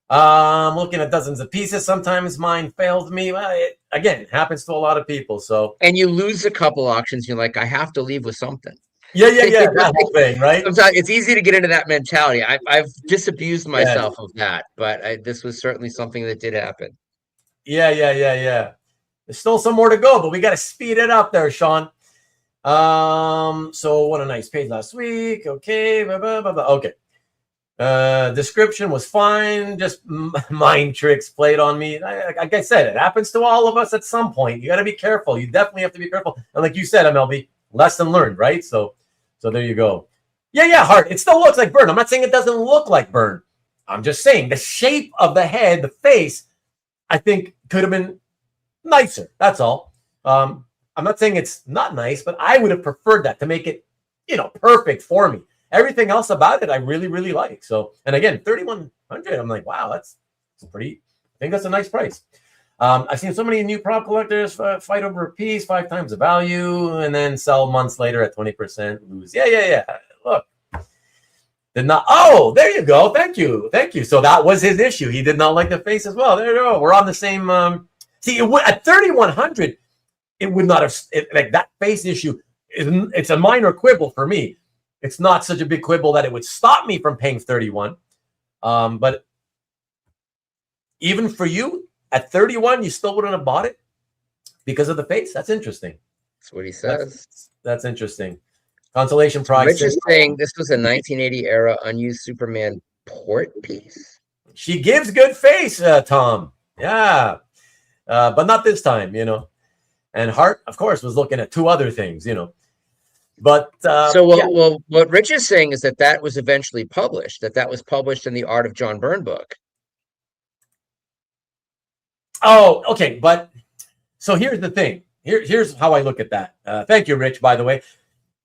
I'm looking at dozens of pieces. Sometimes mine fails me. Well, it happens to a lot of people. So, and you lose a couple auctions. You're like, I have to leave with something. Yeah. That whole thing, right? Sometimes it's easy to get into that mentality. I've disabused myself of that, but this was certainly something that did happen. Yeah. There's still some more to go, but we got to speed it up there, Sean. So what a nice page last week. Okay. Okay. Description was fine. Just mind tricks played on me. Like I said, it happens to all of us at some point. You got to be careful. You definitely have to be careful. And like you said, MLB, lesson learned, right? So there you go. Yeah, Hart. It still looks like Byrne. I'm not saying it doesn't look like Byrne. I'm just saying the shape of the head, the face, I think could have been nicer. That's all. I'm not saying it's not nice, but I would have preferred that to make it, perfect for me. Everything else about it, I really, really like. So, and again, 3,100. I'm like, wow, that's pretty. I think that's a nice price. I've seen so many new prop collectors fight over a piece 5 times the value and then sell months later at 20%. Lose. Yeah. Look, did not. Oh, there you go. Thank you. So that was his issue. He did not like the face as well. There you go. We're on the same. See, at 3,100, it would not have like that face issue. It's a minor quibble for me. It's not such a big quibble that it would stop me from paying 31. But even for you at 31, you still wouldn't have bought it because of the face. That's interesting. That's what he says. That's interesting. Consolation prize. Rich is saying this was a 1980 era unused Superman port piece. She gives good face, Tom. Yeah. But not this time, And Hart, of course, was looking at 2 other things, But well, what Rich is saying is that was eventually published. That was published in the Art of John Byrne book. Oh, okay. But so here's the thing. Here's how I look at that. Thank you, Rich. By the way,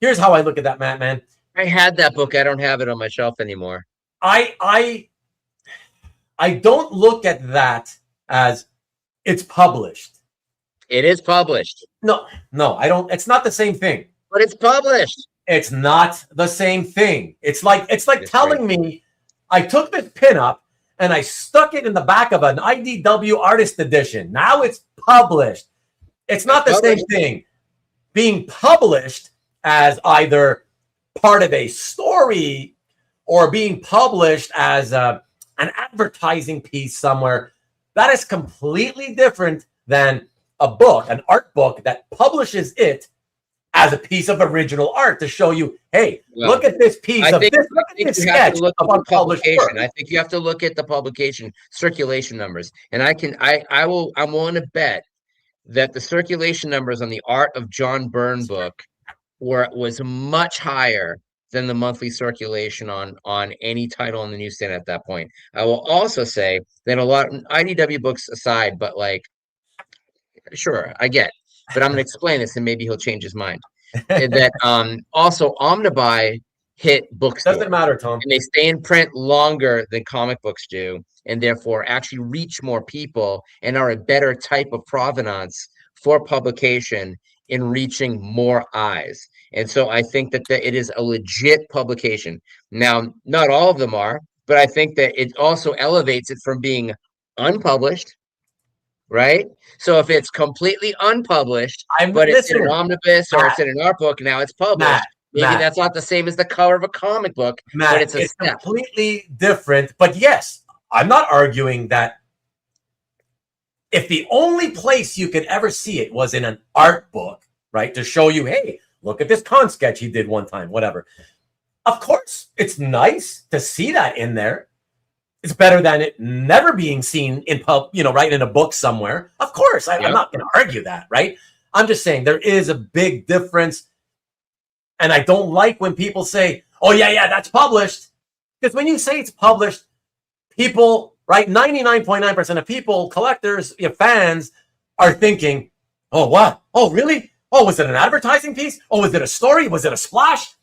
here's how I look at that, man. I had that book. I don't have it on my shelf anymore. I don't look at that as it's published. It is published. No, I don't. It's not the same thing. But it's published. It's not the same thing. It's like telling me I took this pinup and I stuck it in the back of an IDW artist edition. Now it's published. It's not the same thing. Being published as either part of a story or being published as an advertising piece somewhere, that is completely different than a book, an art book that publishes it as a piece of original art to show you, hey, look at this piece of this. Look at this sketch of unpublished work. I think you have to look at the publication circulation numbers, and I'm willing to bet that the circulation numbers on the Art of John Byrne book was much higher than the monthly circulation on any title on the newsstand at that point. I will also say that a lot IDW books aside, but sure, I get. But I'm going to explain this, and maybe he'll change his mind. That also Omnibuy hit bookstores. Doesn't matter, Tom. And they stay in print longer than comic books do, and therefore actually reach more people and are a better type of provenance for publication in reaching more eyes. And so I think that it is a legit publication. Now, not all of them are, but I think that it also elevates it from being unpublished. Right? So if it's completely unpublished, but it's in an omnibus or it's in an art book, now it's published. Maybe that's not the same as the cover of a comic book, but it's completely different. But yes, I'm not arguing that if the only place you could ever see it was in an art book, right, to show you, hey, look at this con sketch he did one time, whatever. Of course, it's nice to see that in there. It's better than it never being seen in right in a book somewhere. Of course, I'm not going to argue that, right? I'm just saying there is a big difference. And I don't like when people say, oh, yeah, that's published. Because when you say it's published, people, right, 99.9% of people, collectors, fans, are thinking, oh, what? Oh, really? Oh, was it an advertising piece? Oh, was it a story? Was it a splash?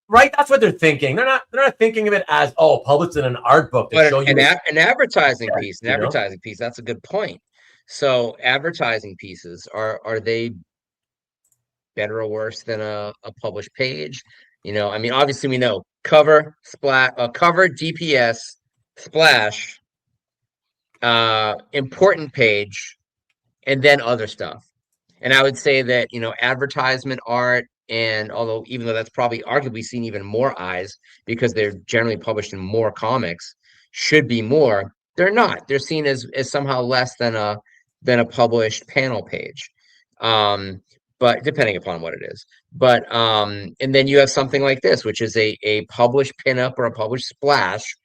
right? That's what they're thinking. They're not thinking of it as, oh, published in an art book to show you an advertising piece. An you know? advertising piece. That's a good point. So advertising pieces, are they better or worse than a published page? I mean, obviously we know cover, cover, DPS, splash, important page, and then other stuff. And I would say that, advertisement art, and although even though that's probably arguably seen even more eyes because they're generally published in more comics, should be more. They're not. They're seen as somehow less than a published panel page. But depending upon what it is. But and then you have something like this, which is a published pinup or a published splash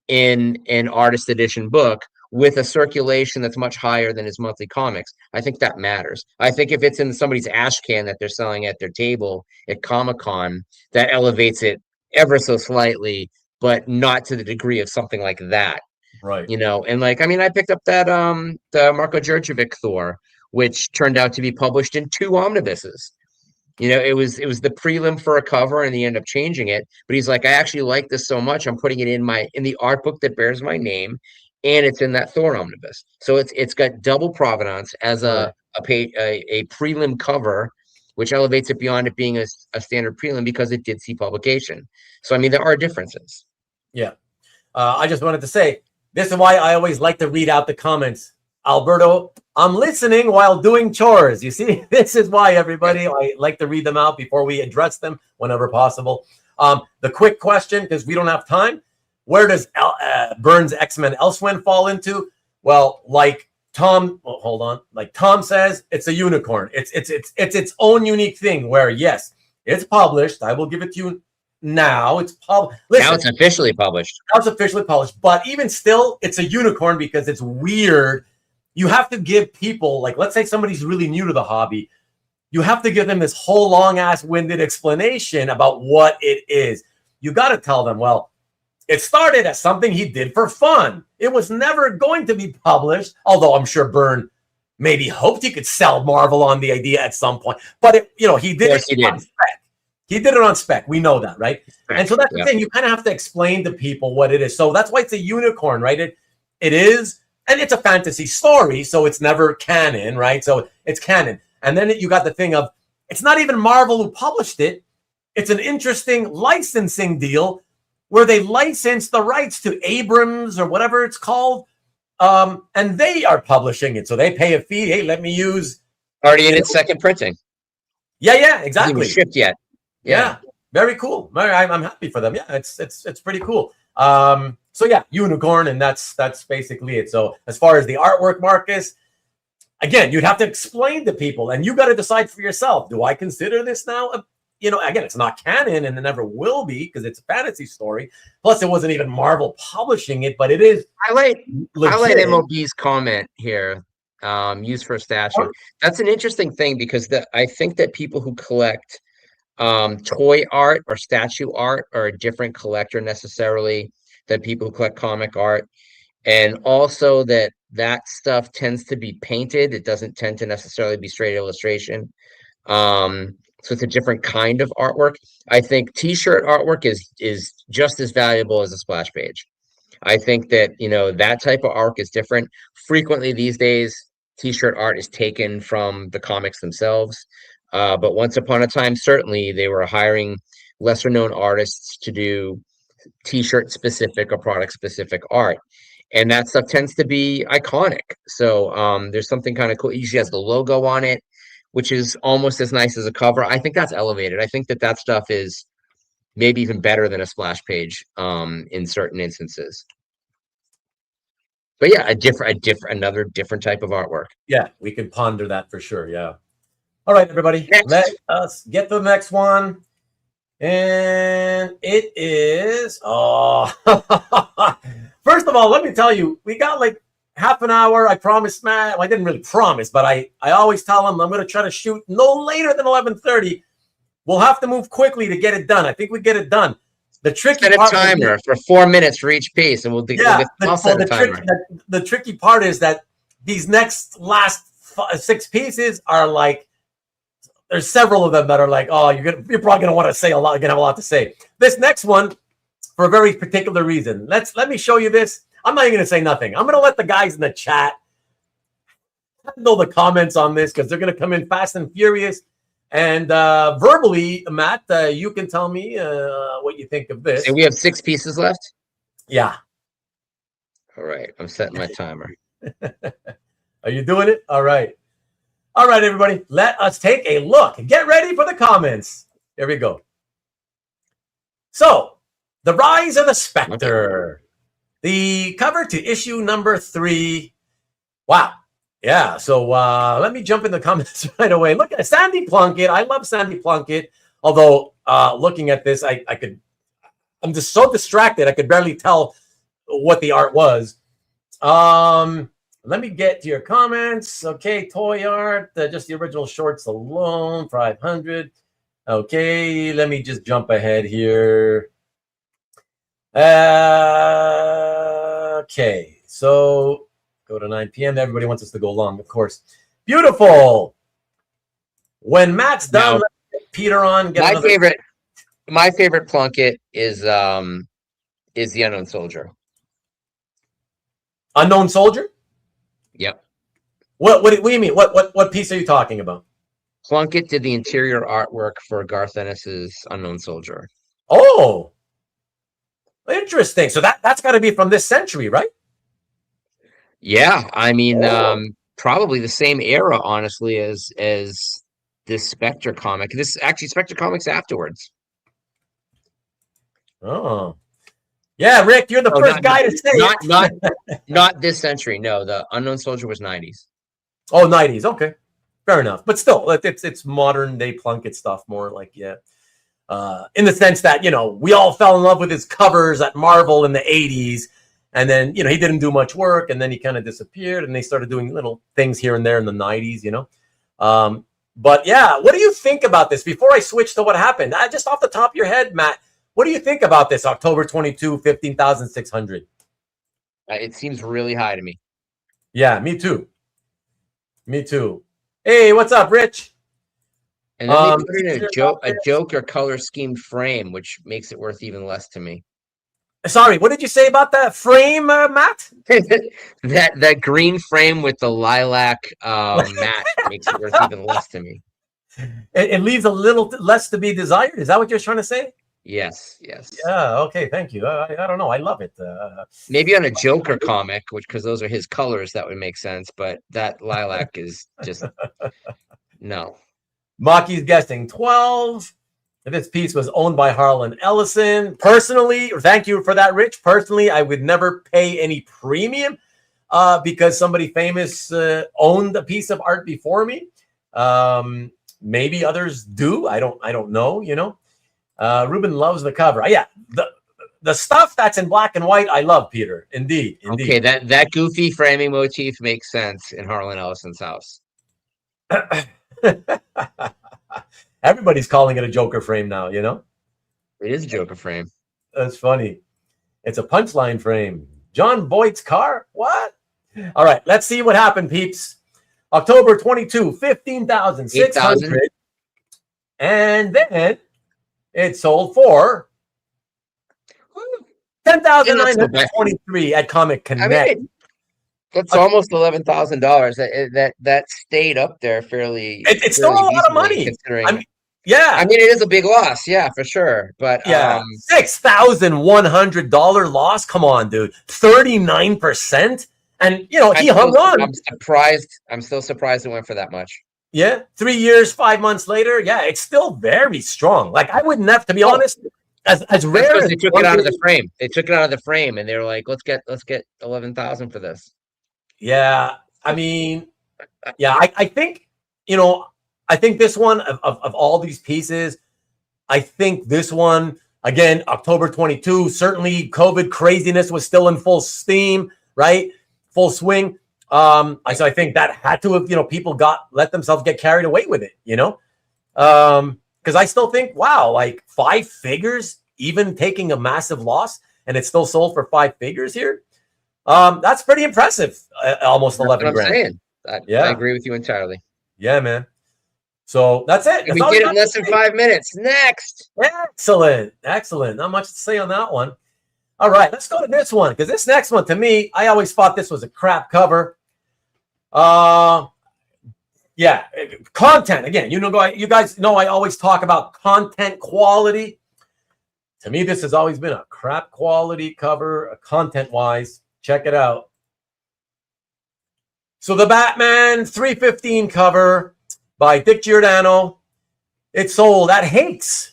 in an artist edition book with a circulation that's much higher than his monthly comics. I think that matters. I think if it's in somebody's ash can that they're selling at their table at Comic-Con, that elevates it ever so slightly, but not to the degree of something like that. Right. And like, I mean, I picked up that the Marko Djurdjevic Thor, which turned out to be published in 2 omnibuses. It was the prelim for a cover, and he ended up changing it. But he's like, I actually like this so much, I'm putting it in the art book that bears my name, and it's in that Thor omnibus. So it's got double provenance as a prelim cover, which elevates it beyond it being a standard prelim because it did see publication. So I mean, there are differences. Yeah, I just wanted to say this is why I always like to read out the comments. Alberto, I'm listening while doing chores. You see, this is why, everybody, I like to read them out before we address them whenever possible. The quick question, because we don't have time, where does Byrne's X-Men Elsewhere fall into? Well, like Tom says, it's a unicorn. It's its own unique thing where, yes, it's published. I will give it to you now. It's published. Now it's officially published. Now it's officially published. But even still, it's a unicorn because it's weird. You have to give people, like, let's say somebody's really new to the hobby. You have to give them this whole long-ass winded explanation about what it is. You got to tell them, well, it started as something he did for fun. It was never going to be published, although I'm sure Byrne maybe hoped he could sell Marvel on the idea at some point. But, he did it on spec. He did it on spec. We know that, right? And so that's the thing. You kind of have to explain to people what it is. So that's why it's a unicorn, right? It is. And it's a fantasy story, so it's never canon, right? So it's canon. And then you got the thing of, it's not even Marvel who published it. It's an interesting licensing deal where they license the rights to Abrams or whatever it's called, and they are publishing it. So they pay a fee. Hey, let me use. Already in its second printing. Yeah, exactly. Hasn't shipped yet. Yeah, very cool. I'm happy for them. Yeah, it's pretty cool. So yeah, unicorn, and that's basically it. So as far as the artwork, Marcus, again, you'd have to explain to people, and you got to decide for yourself. Do I consider this now? Again, it's not canon, and it never will be because it's a fantasy story. Plus, it wasn't even Marvel publishing it, but it is. I like MLB's comment here. Used for a statue. That's an interesting thing because I think that people who collect toy art or statue art are a different collector necessarily than people who collect comic art, and also that stuff tends to be painted. It doesn't tend to necessarily be straight illustration. So it's a different kind of artwork. I think t-shirt artwork is just as valuable as a splash page. I think that that type of art is different. Frequently these days, t-shirt art is taken from the comics themselves. But once upon a time, certainly they were hiring lesser known artists to do t-shirt specific or product specific art, and that stuff tends to be iconic. So there's something kind of cool. It usually has the logo on it, which is almost as nice as a cover. I think that's elevated. I think that stuff is maybe even better than a splash page in certain instances. But yeah, another different type of artwork. Yeah, we could ponder that for sure. Yeah. All right, everybody, let us get to the next one. And it is, first of all, let me tell you, we got like half an hour. I promised Matt, I didn't really promise, but I always tell him I'm going to try to shoot no later than 11:30. We'll have to move quickly to get it done. I think we get it done. The tricky part, set a timer for 4 minutes for each piece, and the tricky part is that these last 6 pieces are like, there's several of them that are like, oh, you're probably gonna want to say a lot. You're gonna have a lot to say. This next one, for a very particular reason. Let me show you this. I'm not even gonna say nothing. I'm gonna let the guys in the chat handle the comments on this because they're gonna come in fast and furious. And verbally, Matt, you can tell me what you think of this. And we have 6 pieces left. Yeah. All right, I'm setting my timer. Are you doing it? All right. All right, everybody. Let us take a look. Get ready for the comments. Here we go. So, the rise of the Spectre. The cover to issue number 3. Wow. Yeah. So let me jump in the comments right away. Look at Sandy Plunkett. I love Sandy Plunkett. Although looking at this, I'm just so distracted. I could barely tell what the art was. Let me get to your comments. Okay, toy art, just the original shorts alone, 500. Okay, let me just jump ahead here. Okay, so go to 9 p.m. Everybody wants us to go long, of course. Beautiful. When Matt's done, let's get Peter on. My favorite Plunkett is the Unknown Soldier. Unknown Soldier? Yep. What do you mean? What piece are you talking about? Plunkett did the interior artwork for Garth Ennis's Unknown Soldier. Oh, interesting. So that's got to be from this century, right? Yeah, I mean, probably the same era, honestly, as this Spectre comic. This actually Spectre comics afterwards. Oh, yeah, Rick, you're the first guy to say not this century. No, the Unknown Soldier was 90s. Oh, 90s. Okay, fair enough. But still, it's modern day Plunkett stuff, more like in the sense that we all fell in love with his covers at Marvel in the 80s, and then he didn't do much work, and then he kind of disappeared, and they started doing little things here and there in the 90s. But yeah, what do you think about this? Before I switch to what happened, just off the top of your head, Matt. What do you think about this October 22, 15,600? It seems really high to me. Yeah, me too. Me too. Hey, what's up, Rich? And then they put in a Joker color schemed frame, which makes it worth even less to me. Sorry, what did you say about that frame, Matt? that green frame with the lilac mat makes it worth even less to me. It leaves a little less to be desired. Is that what you're trying to say? Yes. Yeah. Okay. Thank you. I don't know. I love it. Maybe on a Joker comic, because those are his colors, that would make sense. But that lilac is just no. Maki's guessing 12. This piece was owned by Harlan Ellison. Personally, thank you for that, Rich. Personally, I would never pay any premium because somebody famous owned a piece of art before me. Maybe others do. I don't know. Ruben loves the cover. Yeah, the stuff that's in black and white, I love, Peter. Indeed. Okay, that goofy framing motif makes sense in Harlan Ellison's house. Everybody's calling it a Joker frame now, It is a Joker frame. That's funny. It's a punchline frame. John Boyd's car? What? All right, let's see what happened, peeps. October 22, 15,600. And then it sold for $10,923 at Comic Connect. That's almost $11,000. That stayed up there fairly. It's still a lot of money. Considering, it is a big loss, for sure. But $6,100 loss. Come on, dude, 39%. And he hung on. I'm still surprised it went for that much. Yeah, 3 years, 5 months later. Yeah, it's still very strong. Like I wouldn't have to be honest. As rare as they took it out of the frame. They took it out of the frame, and they were like, "Let's get 11,000 for this." Yeah, I mean, I think I think this one of all these pieces, I think this one again, October 22. Certainly, COVID craziness was still in full steam, right? Full swing. So I think that had to have, people let themselves get carried away with it, because I still think, wow, like 5 figures, even taking a massive loss, and it still sold for 5 figures here. That's pretty impressive. Almost 11 grand. I agree with you entirely. Yeah, man. So that's it. And we did it in less than 5 minutes. Next. Excellent. Not much to say on that one. All right, let's go to this one, because this next one, to me, I always thought this was a crap cover. Yeah, content. Again, you guys know I always talk about content quality. To me, this has always been a crap quality cover, content-wise. Check it out. So the Batman 315 cover by Dick Giordano. It sold at Hates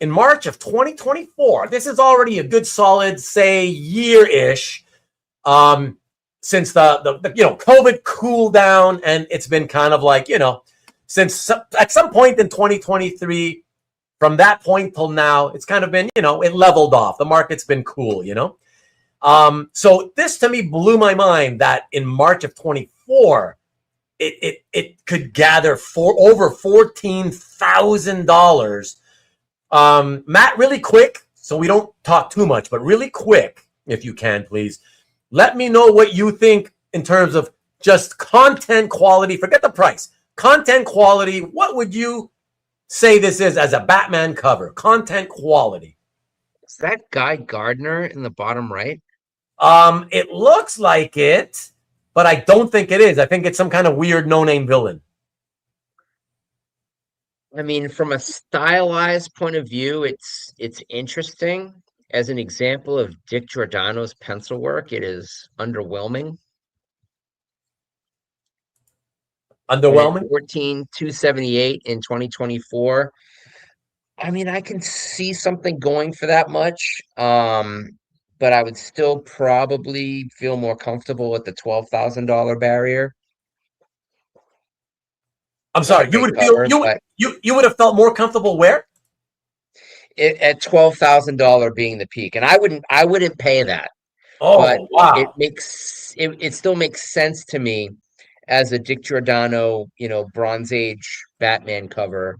in March of 2024. This is already a good solid, say, year-ish since the COVID cooled down, and it's been kind of like, since at some point in 2023, from that point till now, it's kind of been, it leveled off. The market's been cool, So this to me blew my mind that in March of 24, it could gather for over $14,000. Matt, really quick, so we don't talk too much, but really quick, if you can, please, let me know what you think in terms of just content quality. Forget the price. Content quality, what would you say this is as a Batman cover? Content quality. Is that Guy Gardner in the bottom right? It looks like it, but I don't think it is. I think it's some kind of weird no-name villain. I mean, from a stylized point of view, it's interesting. As an example of Dick Giordano's pencil work, it is underwhelming. Underwhelming? 14,278 in 2024. I mean, I can see something going for that much, but I would still probably feel more comfortable with the $12,000 barrier. I'm sorry, you would have felt more comfortable where? At $12,000 being the peak, and I wouldn't pay that. Oh, but wow! It still makes sense to me as a Dick Giordano, Bronze Age Batman cover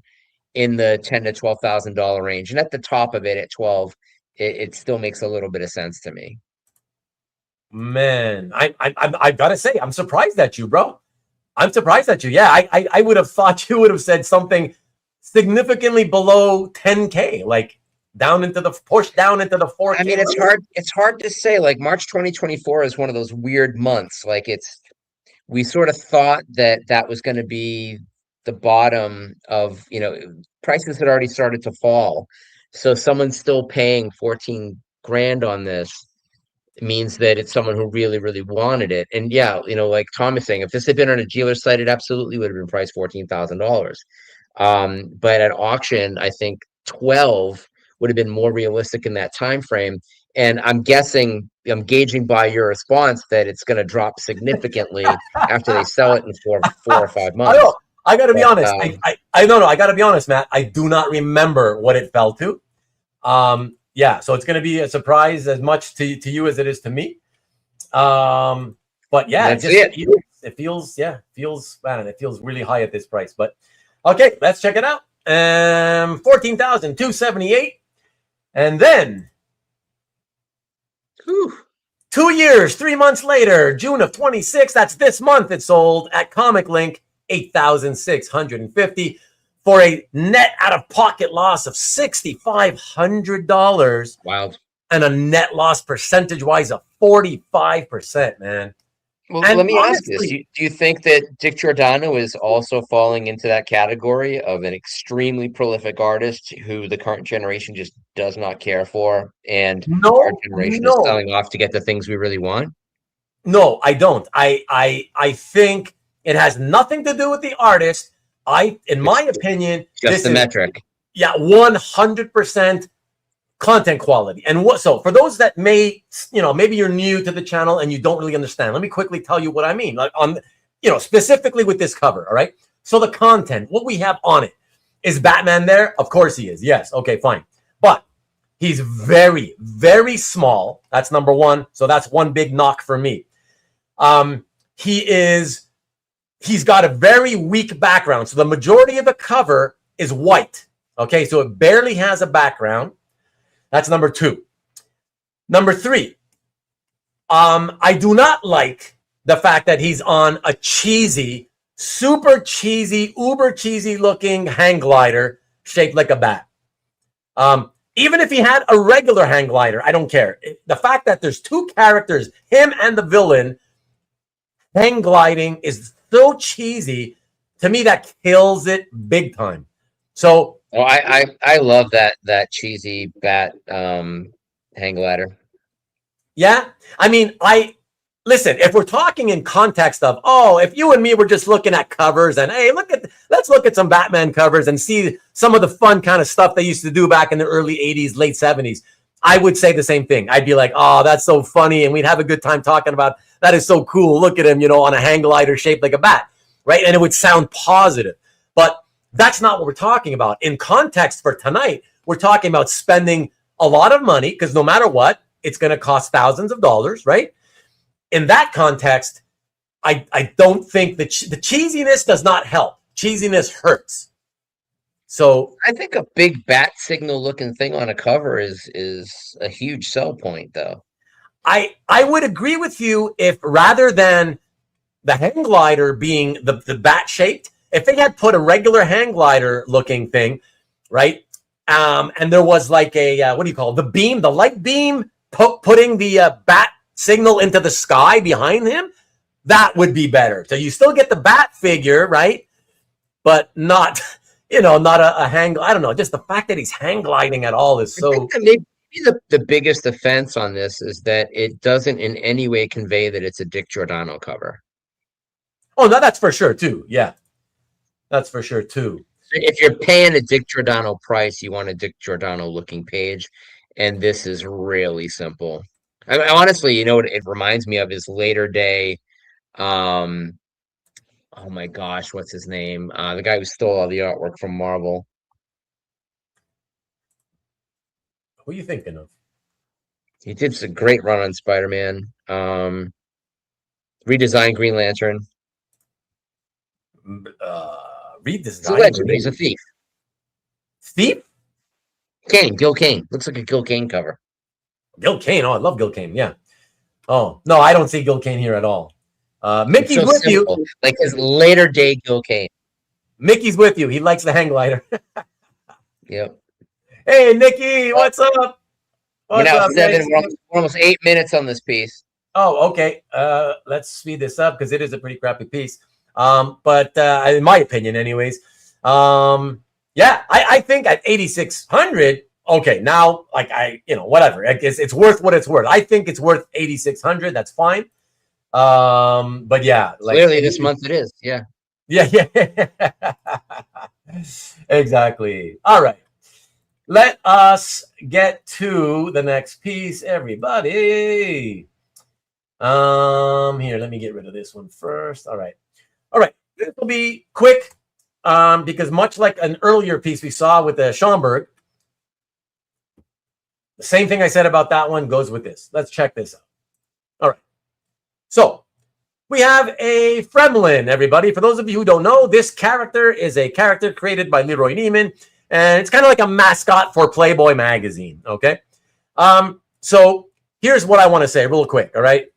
in the $10,000 to $12,000 range, and at the top of it at 12, it still makes a little bit of sense to me. Man, I gotta say, I'm surprised at you, bro. I'm surprised at you. Yeah, I would have thought you would have said something significantly below 10K, like down into the 4K. I mean, it's hard to say. Like March 2024 is one of those weird months. Like we sort of thought that was going to be the bottom of, prices had already started to fall. So someone's still paying 14 grand on this. It means that it's someone who really, really wanted it. And yeah, like Tom is saying, if this had been on a dealer site, it absolutely would have been priced $14,000. But at auction, I think 12 would have been more realistic in that time frame. And I'm gauging by your response that it's going to drop significantly after they sell it in four or 5 months. I got to be honest. I got to be honest, Matt. I do not remember what it fell to. Yeah, so it's going to be a surprise as much to you as it is to me. But yeah, it feels really high at this price. But okay, let's check it out. 14,278, and then 2 years, 3 months later, June of 26. That's this month. It sold at Comic Link 8,650 for a net out-of-pocket loss of $6,500. Wow. And a net loss percentage-wise of 45%, man. Well, and let me ask this. Do you think that Dick Giordano is also falling into that category of an extremely prolific artist who the current generation just does not care for, and our generation is selling off to get the things we really want? No, I don't. I think it has nothing to do with the artist. In my opinion, just the metric. Yeah, 100% content quality. And so for those that maybe you're new to the channel and you don't really understand, let me quickly tell you what I mean. Like specifically with this cover, all right? So the content, what we have on it, is Batman there? Of course he is. Yes. Okay, fine. But he's very, very small. That's number one. So that's one big knock for me. He's got a very weak background. So the majority of the cover is white. Okay, so it barely has a background. That's number two. Number three, I do not like the fact that he's on a cheesy super cheesy, uber cheesy looking hang glider shaped like a bat. Even if he had a regular hang glider, I don't care. The fact that there's two characters, him and the villain, hang gliding is so cheesy. To me, that kills it big time. So, I love that cheesy bat hang glider. Yeah, I mean, listen. If we're talking in context of, if you and me were just looking at covers and hey, let's look at some Batman covers and see some of the fun kind of stuff they used to do back in the early '80s, late '70s. I would say the same thing. I'd be like, oh, that's so funny, and we'd have a good time talking about that. Is so cool. Look at him, on a hang glider shaped like a bat, right? And it would sound positive, but that's not what we're talking about. In context for tonight, we're talking about spending a lot of money because no matter what, it's going to cost thousands of dollars, right? In that context, I don't think the cheesiness does not help. Cheesiness hurts. So I think a big bat signal looking thing on a cover is a huge sell point, though. I would agree with you if rather than the hang glider being the bat shaped, if they had put a regular hang glider looking thing, right? And there was like a what do you call it? The beam, the light beam, putting the bat signal into the sky behind him, that would be better. So you still get the bat figure, right? But not, not a hang. I don't know. Just the fact that he's hang gliding at all is so. I think that maybe the biggest offense on this is that it doesn't in any way convey that it's a Dick Giordano cover. Oh, no, that's for sure too. Yeah, that's for sure too. If you're paying a Dick Giordano price, you want a Dick Giordano looking page, and this is really simple. I mean, honestly, what it reminds me of is later day. Oh my gosh, what's his name? The guy who stole all the artwork from Marvel. Who are you thinking of? He did a great run on Spider-Man. Redesigned Green Lantern. Redesigned. He's a thief. Thief? Gil Kane. Looks like a Gil Kane cover. Gil Kane. Oh, I love Gil Kane. Yeah. Oh, no, I don't see Gil Kane here at all. Mickey's so with simple. You. Like his later day Gil Kane. Mickey's with you. He likes the hang glider. Yep. Hey, Nicky, what's up? What's up, we're almost 8 minutes on this piece. Oh, okay. Let's speed this up because it is a pretty crappy piece. But in my opinion, anyways, I think at 8,600. Okay, now whatever. I guess it's worth what it's worth. I think it's worth 8,600. That's fine. But yeah, clearly this month it is. Yeah. Yeah. Exactly. All right. Let us get to the next piece, everybody. Here, let me get rid of this one first. All right. This will be quick because much like an earlier piece we saw with the Schomburg, the same thing I said about that one goes with this. Let's check this out. All right. So we have a Femlin, everybody. For those of you who don't know, this character is a character created by Leroy Neiman, and it's kind of like a mascot for Playboy magazine. Okay. So here's what I want to say real quick. All right.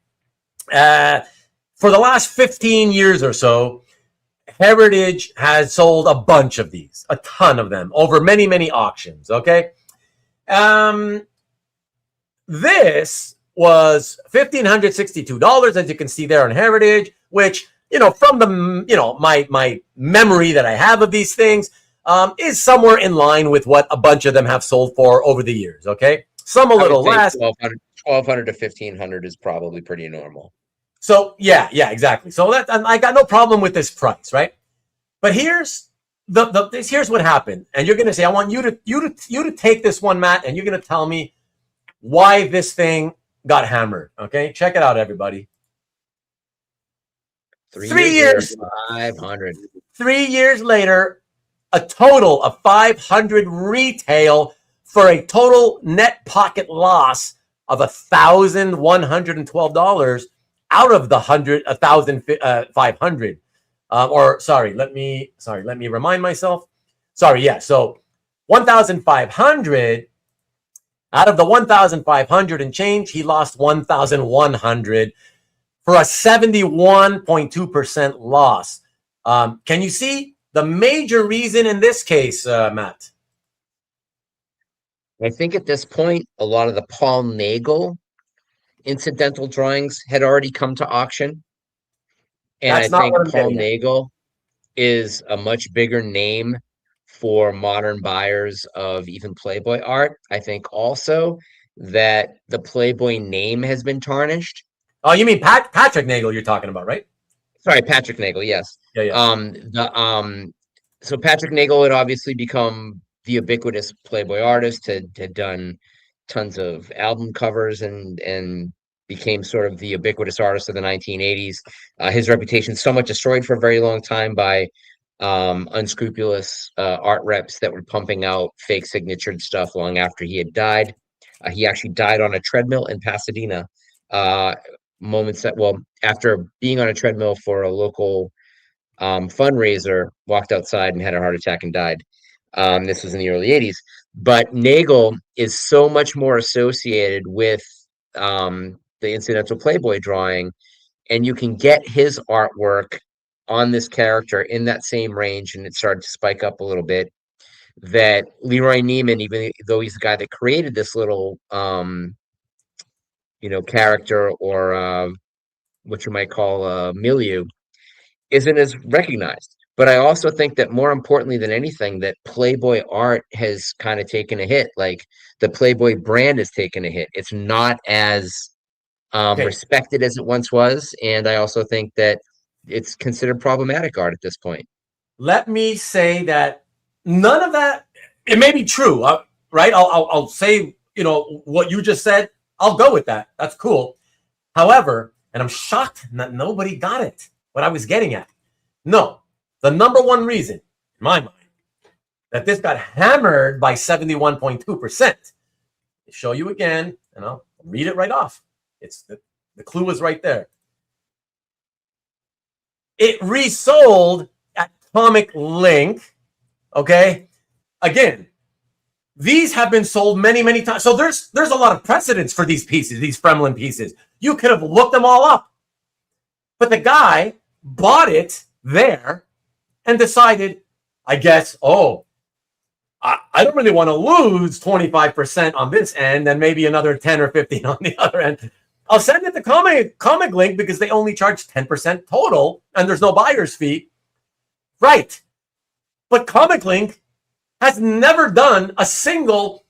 For the last 15 years or so, Heritage has sold a bunch of these, a ton of them, over many, many auctions. Okay. This was $1,562, as you can see there on Heritage, which, from the, my memory that I have of these things, is somewhere in line with what a bunch of them have sold for over the years. Okay. Some a little less. 1,200 to 1,500 is probably pretty normal. So yeah, exactly. So that I got no problem with this price, right? But here's here's what happened, and you're going to say, I want you to take this one, Matt, and you're going to tell me why this thing got hammered. Okay, check it out, everybody. 3 years. 500. 3 years later, a total of 500 retail for a total net pocket loss of $1,112 out of the 1,500. Let me remind myself. So 1,500 out of the 1,500 and change, he lost 1,100 for a 71.2% loss. Can you see the major reason in this case, Matt? I think at this point, a lot of the Paul Nagel incidental drawings had already come to auction. And I That's not think what I'm Paul getting at. Nagel is a much bigger name for modern buyers of even Playboy art. I think also that the Playboy name has been tarnished. Oh, you mean Patrick Nagel you're talking about, right? Sorry, Patrick Nagel, yes. Yeah, yeah. So Patrick Nagel had obviously become the ubiquitous Playboy artist, had done tons of album covers and became sort of the ubiquitous artist of the 1980s. His reputation somewhat destroyed for a very long time by unscrupulous art reps that were pumping out fake signatured stuff long after he had died. He actually died on a treadmill in Pasadena. After being on a treadmill for a local fundraiser, walked outside and had a heart attack and died. This was in the early 80s. But Nagel is so much more associated with the incidental Playboy drawing, and you can get his artwork on this character in that same range, and it started to spike up a little bit, that Leroy Neiman, even though he's the guy that created this little character or what you might call a milieu, isn't as recognized. But I also think that more importantly than anything, that Playboy art has kind of taken a hit. Like the Playboy brand has taken a hit. It's not as respected as it once was. And I also think that it's considered problematic art at this point. Let me say that none of that, it may be true, right? I'll say, what you just said. I'll go with that. That's cool. However, and I'm shocked that nobody got it, what I was getting at. No, the number one reason, in my mind, that this got hammered by 71.2%. Show you again, and I'll read it right off. It's the clue is right there. It resold at Comic Link. Okay, again, these have been sold many, many times. So there's a lot of precedence for these pieces, these Femlin pieces. You could have looked them all up, but the guy bought it there and decided, I guess, I don't really want to lose 25% on this end and maybe another 10 or 15 on the other end. I'll send it to Comic Link because they only charge 10% total and there's no buyer's fee. Right. But Comic Link has never done a single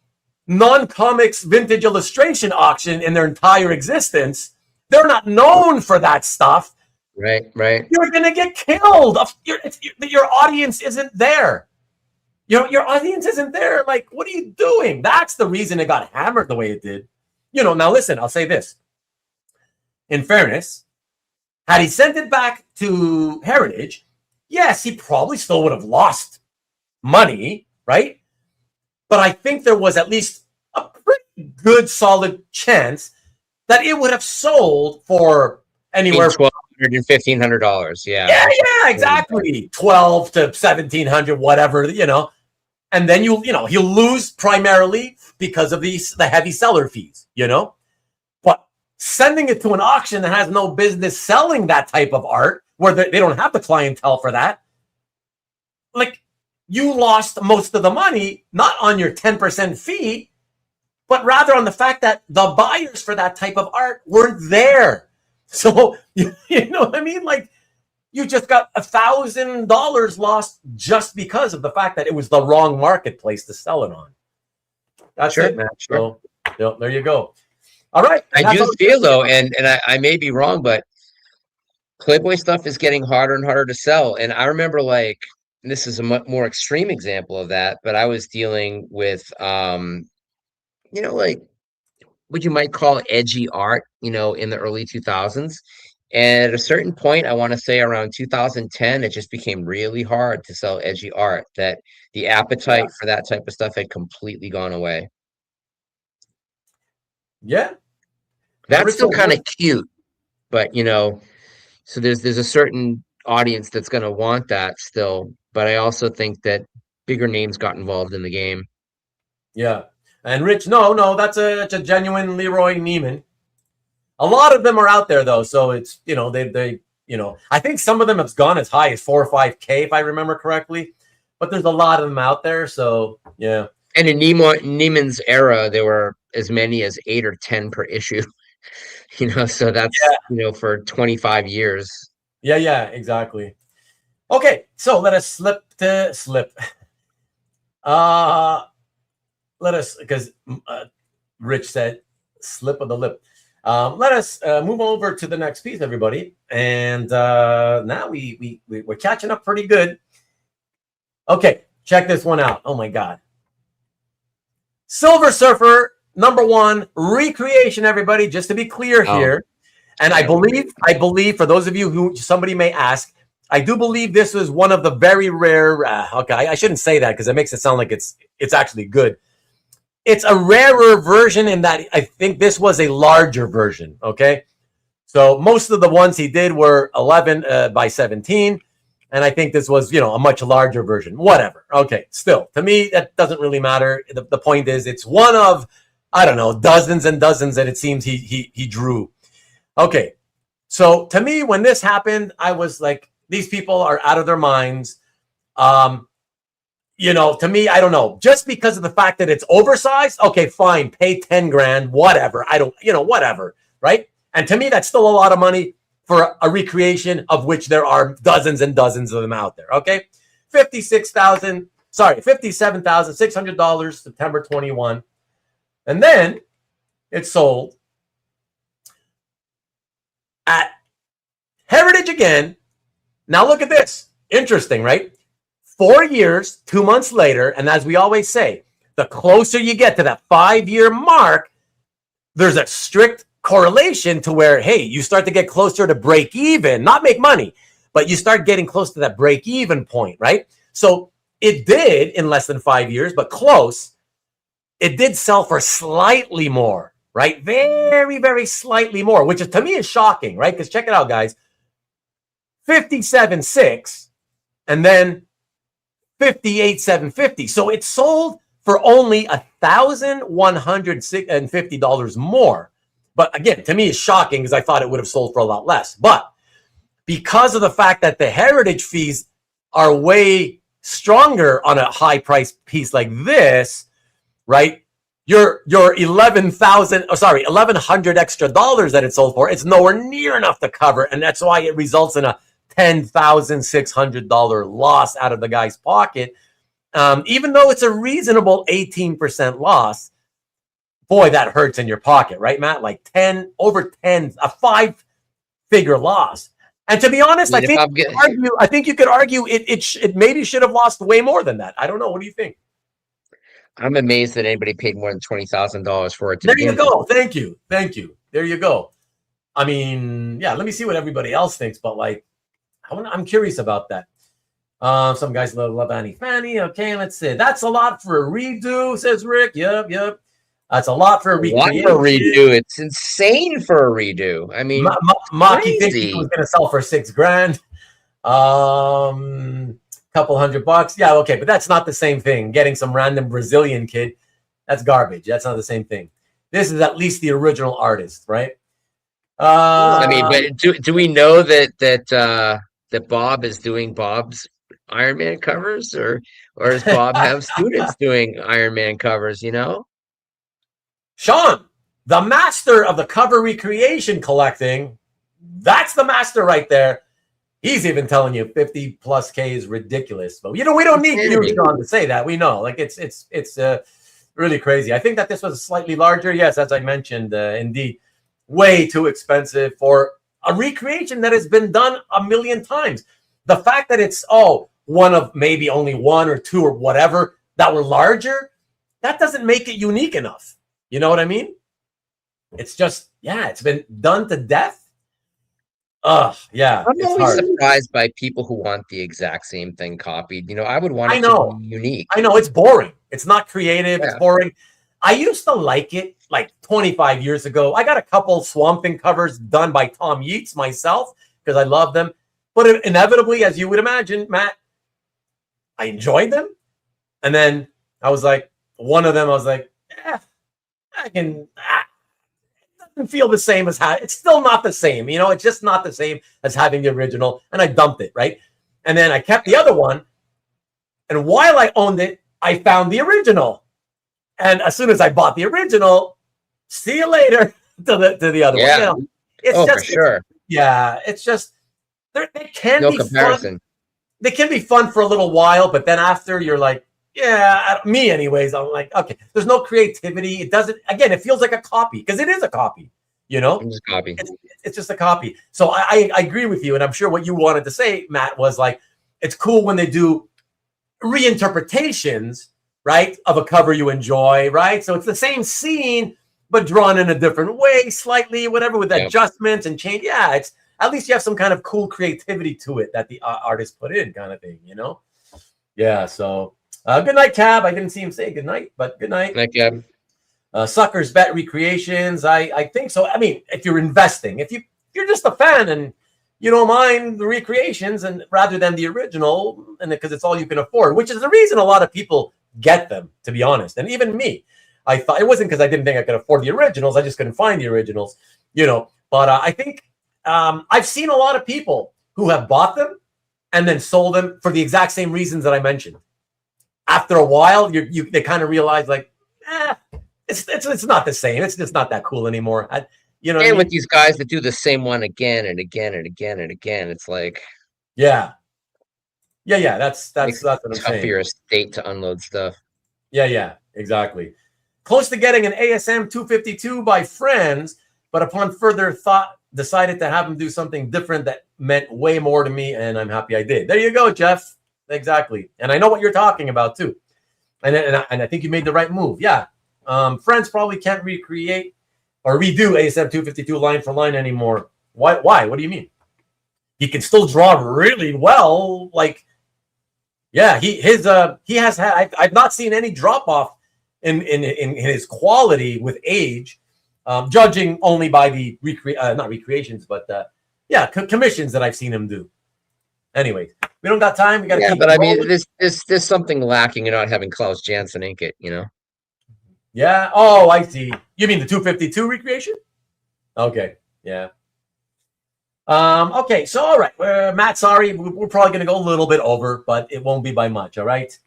non-comics vintage illustration auction in their entire existence. They're not known for that stuff. Right. You're going to get killed. Your audience isn't there. Your audience isn't there. Like, what are you doing? That's the reason it got hammered the way it did. Now listen, I'll say this. In fairness, had he sent it back to Heritage, yes, he probably still would have lost money, right? But I think there was at least a pretty good, solid chance that it would have sold for anywhere from $1,200 to $1,500. Yeah, exactly. 12 to 1,700, whatever, And then he'll lose primarily because of the heavy seller fees, But sending it to an auction that has no business selling that type of art, where they don't have the clientele for that, like, you lost most of the money, not on your 10% fee, but rather on the fact that the buyers for that type of art weren't there. So, you know what I mean? Like, you just got $1,000 lost just because of the fact that it was the wrong marketplace to sell it on. That's it, man. Sure. So, there you go. All right. I do feel, though, and I may be wrong, but Playboy stuff is getting harder and harder to sell. And I remember, like, this is a much more extreme example of that, but I was dealing with, like what you might call edgy art, in the early 2000s. And at a certain point, I want to say around 2010, it just became really hard to sell edgy art, that the appetite for that type of stuff had completely gone away. Yeah. That's still kind of cute, but, so there's a certain audience that's going to want that still. But I also think that bigger names got involved in the game. Yeah. And Rich, no, that's a genuine Leroy Neiman. A lot of them are out there, though. So it's, they I think some of them have gone as high as 4 or 5K, if I remember correctly. But there's a lot of them out there. So, yeah. And in Neiman's era, there were as many as 8 or 10 per issue. So that's, for 25 years. Yeah, exactly. Okay, so let us slip. Let us, because Rich said slip of the lip. Let us move over to the next piece, everybody. And now we're catching up pretty good. Okay, check this one out. Oh my God. Silver Surfer #1 recreation, everybody, just to be clear here. And I believe for those of you who somebody may ask, I do believe this was one of the very rare. Okay, I shouldn't say that because it makes it sound like it's actually good. It's a rarer version in that I think this was a larger version. Okay, so most of the ones he did were 11 by 17, and I think this was a much larger version. Whatever. Okay, still to me that doesn't really matter. The point is it's one of, I don't know, dozens and dozens that it seems he drew. Okay, so to me when this happened, I was like, these people are out of their minds. To me, I don't know. Just because of the fact that it's oversized, okay, fine, pay 10 grand, whatever. I don't, whatever, right? And to me, that's still a lot of money for a recreation of which there are dozens and dozens of them out there, okay? $57,600, September 21. And then it sold at Heritage again. Now look at this. Interesting, right? 4 years, 2 months later, and as we always say, the closer you get to that 5-year mark, there's a strict correlation to where, hey, you start to get closer to break even, not make money, but you start getting close to that break even point, right? So it did in less than 5 years, but close. It did sell for slightly more, right? Very, very slightly more, which to me is shocking, right? Because check it out, guys. 57.6 and then 58,750. So it sold for only $1,150 more. But again, to me, it's shocking because I thought it would have sold for a lot less. But because of the fact that the heritage fees are way stronger on a high price piece like this, right? Your 1,100 extra dollars that it sold for, it's nowhere near enough to cover, and that's why it results in a $10,600 loss out of the guy's pocket. Even though it's a reasonable 18% loss, boy, that hurts in your pocket, right, Matt? Like 10, over 10, a 5-figure loss. And to be honest, I think you could argue it maybe should have lost way more than that. I don't know. What do you think? I'm amazed that anybody paid more than $20,000 for it. There you go. Thank you. There you go. I mean, yeah. Let me see what everybody else thinks, but like, I'm curious about that. Some guys love Annie Fanny. Okay, let's see. That's a lot for a redo, says Rick. Yep. That's a lot for a recreation. What for a redo? It's insane for a redo. I mean, Maki thinks he was going to sell for $6,000. Couple $100. Yeah, okay, but that's not the same thing. Getting some random Brazilian kid, that's garbage. That's not the same thing. This is at least the original artist, right? I mean, but do we know that Bob is doing Bob's Iron Man covers, or does Bob have students doing Iron Man covers? Sean, the master of the cover recreation collecting, that's the master right there. He's even telling you 50 plus K is ridiculous. But we don't need you, Sean, to say that. We know, like it's really crazy. I think that this was slightly larger. Yes, as I mentioned, indeed, way too expensive for a recreation that has been done a million times. The fact that it's one of maybe only one or two or whatever that were larger, that doesn't make it unique enough. You know what I mean? It's just, it's been done to death. Yeah. I'm always surprised by people who want the exact same thing copied. I would want it to be unique. I know, it's boring. It's not creative. Yeah. It's boring. I used to like it like 25 years ago. I got a couple Swamp Thing covers done by Tom Yeats myself because I love them. But inevitably, as you would imagine, Matt, I enjoyed them. And then I was like, one of them, I was like, I can. doesn't feel the same as it's still not the same. It's just not the same as having the original. And I dumped it, right? And then I kept the other one. And while I owned it, I found the original. And as soon as I bought the original, see you later to the other one. It's just, for sure. It's just they can no be comparison. Fun. They can be fun for a little while, but then after you're like, me anyways. I'm like, okay, there's no creativity. It doesn't. Again, it feels like a copy because it is a copy. It's a copy. It's just a copy. So I agree with you, and I'm sure what you wanted to say, Matt, was like, it's cool when they do reinterpretations, right, of a cover you enjoy, right? So it's the same scene, but drawn in a different way, slightly, whatever, with adjustments and change. Yeah, it's at least you have some kind of cool creativity to it that the artist put in, kind of thing, Yeah. So good night, Cab. I didn't see him say good night, but good night. Night, Cab. Suckers Bet Recreations. I think so. I mean, if you're investing, if you're just a fan and you don't mind the recreations and rather than the original, and because it's all you can afford, which is the reason a lot of people get them, to be honest. And even me, I thought it wasn't because I didn't think I could afford the originals. I just couldn't find the originals, But I think I've seen a lot of people who have bought them and then sold them for the exact same reasons that I mentioned. After a while, they kind of realize like, it's not the same. It's just not that cool anymore. And with these guys that do the same one again and again and again and again, it's like, yeah. That's what I'm saying. Tough for your estate to unload stuff. Yeah, exactly. Close to getting an ASM 252 by friends, but upon further thought, decided to have him do something different that meant way more to me, and I'm happy I did. There you go, Jeff. Exactly. And I know what you're talking about too. And I think you made the right move. Yeah. Friends probably can't recreate or redo ASM 252 line for line anymore. Why? What do you mean? He can still draw really well. Like, yeah, he has had. I've not seen any drop off in his quality with age, judging only by the not recreations, but commissions that I've seen him do. Anyway, we don't got time. We got to keep. But I mean, there's something lacking in not having Klaus Janson ink it. Yeah. Oh, I see. You mean the 252 recreation? Okay. Yeah. Okay. So, all right. Matt, sorry. We're probably going to go a little bit over, but it won't be by much. All right.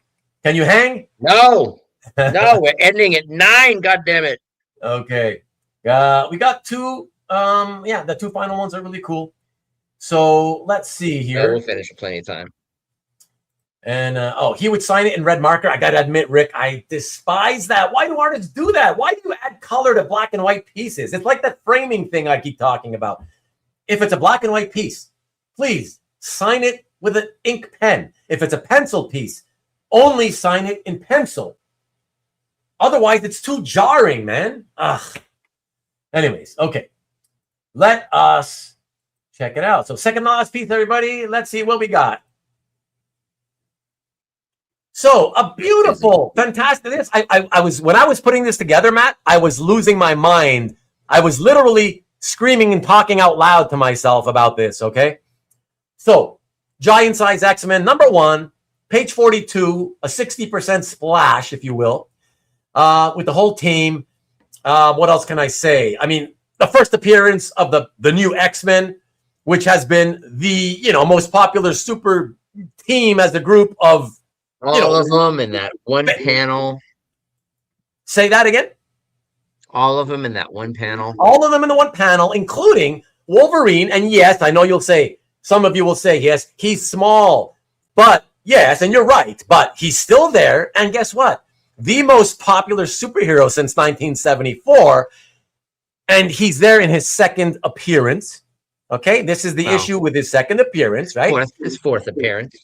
Can you hang? No. We're ending at 9. God damn it. Okay. We got 2. The 2 final ones are really cool. So let's see here. Yeah, we'll finish in plenty of time. And he would sign it in red marker. I gotta admit, Rick, I despise that. Why do artists do that? Why do you add color to black and white pieces? It's like that framing thing I keep talking about. If it's a black and white piece, please sign it with an ink pen. If it's a pencil piece, only sign it in pencil. Otherwise, it's too jarring, man. Ugh. Anyways, okay. Let us check it out. So second last piece, everybody. Let's see what we got. So a beautiful, fantastic. I was when I was putting this together, Matt, I was losing my mind. I was literally screaming and talking out loud to myself about this. Okay. So giant size X-Men #1, page 42, a 60% splash, if you will, with the whole team. What else can I say? I mean, the first appearance of the new X-Men, which has been the most popular super team as a group of. All of them in that one panel. Say that again? All of them in that one panel. All of them in the one panel, including Wolverine. And yes, I know some of you will say, yes, he's small. But yes, and you're right, but he's still there. And guess what? The most popular superhero since 1974. And he's there in his second appearance. Okay, this is the issue with his second appearance, right? His fourth appearance.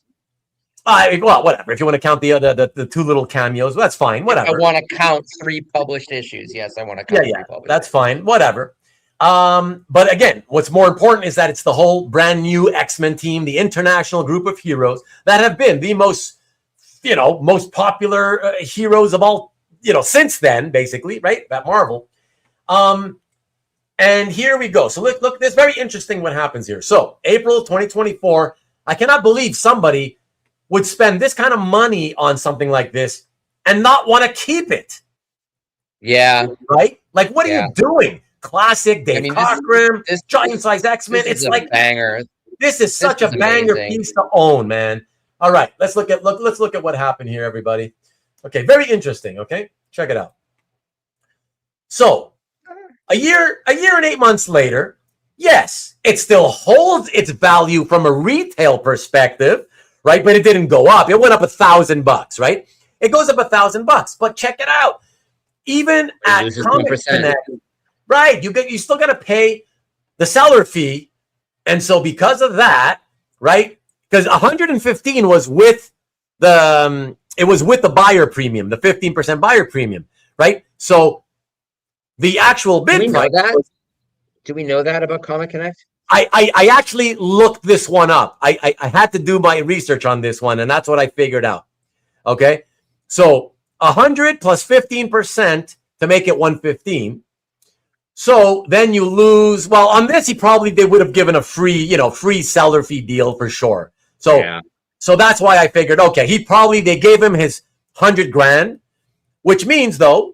Well, whatever. If you want to count the 2 little cameos, that's fine. Whatever. I want to count 3 published issues. Yes, I want to count 3 published. That's fine. Whatever. But again, what's more important is that it's the whole brand new X-Men team, the international group of heroes that have been the most popular heroes of all, since then, basically, right? At Marvel. And here we go. So look, it's very interesting what happens here. So April 2024, I cannot believe somebody would spend this kind of money on something like this and not want to keep it. Yeah. Right? Like, what are you doing? classic Dave Cockrum, giant size X-Men. It's like banger. This is such a banger piece to own, man. All right, let's look at what happened here, everybody. Okay, very interesting. Okay, check it out. So, a year and 8 months later, yes, it still holds its value from a retail perspective, right? But it didn't go up. It went up $1,000, right? It goes up $1,000, but check it out. Even at Comic Connect, right? You still got to pay the seller fee, and so because of that, right? Because 115 was with the buyer premium, the 15% buyer premium, right? So the actual bid price. Do we know that about Comic Connect? I actually looked this one up. I had to do my research on this one, and that's what I figured out. Okay, so 100 plus 15% to make it 115. So then you lose. Well, on this, they would have given a free seller fee deal for sure. So yeah. So that's why I figured, okay, they gave him his $100,000, which means though,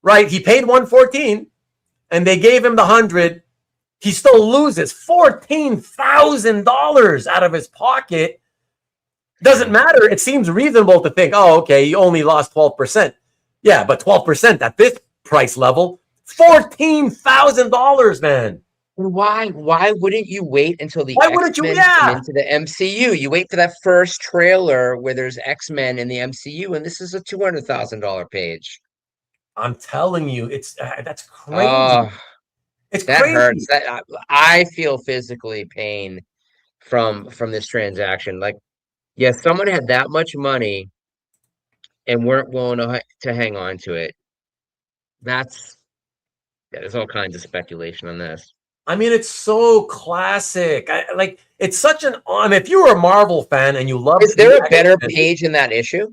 right? He paid 114, and they gave him the 100. He still loses $14,000 out of his pocket. Doesn't matter. It seems reasonable to think, oh, okay, you only lost 12%. Yeah, but 12% at this price level, $14,000, man. Why wouldn't you wait until the X-Men come into the MCU? You wait for that first trailer where there's X-Men in the MCU, and this is a $200,000 page. I'm telling you, that's crazy. It's that crazy. Hurts. I feel physically pain from this transaction. Like, yeah, someone had that much money and weren't willing to hang on to it. There's all kinds of speculation on this. I mean, it's so classic. It's such an on. If you were a Marvel fan and you love, is there a better page in that issue?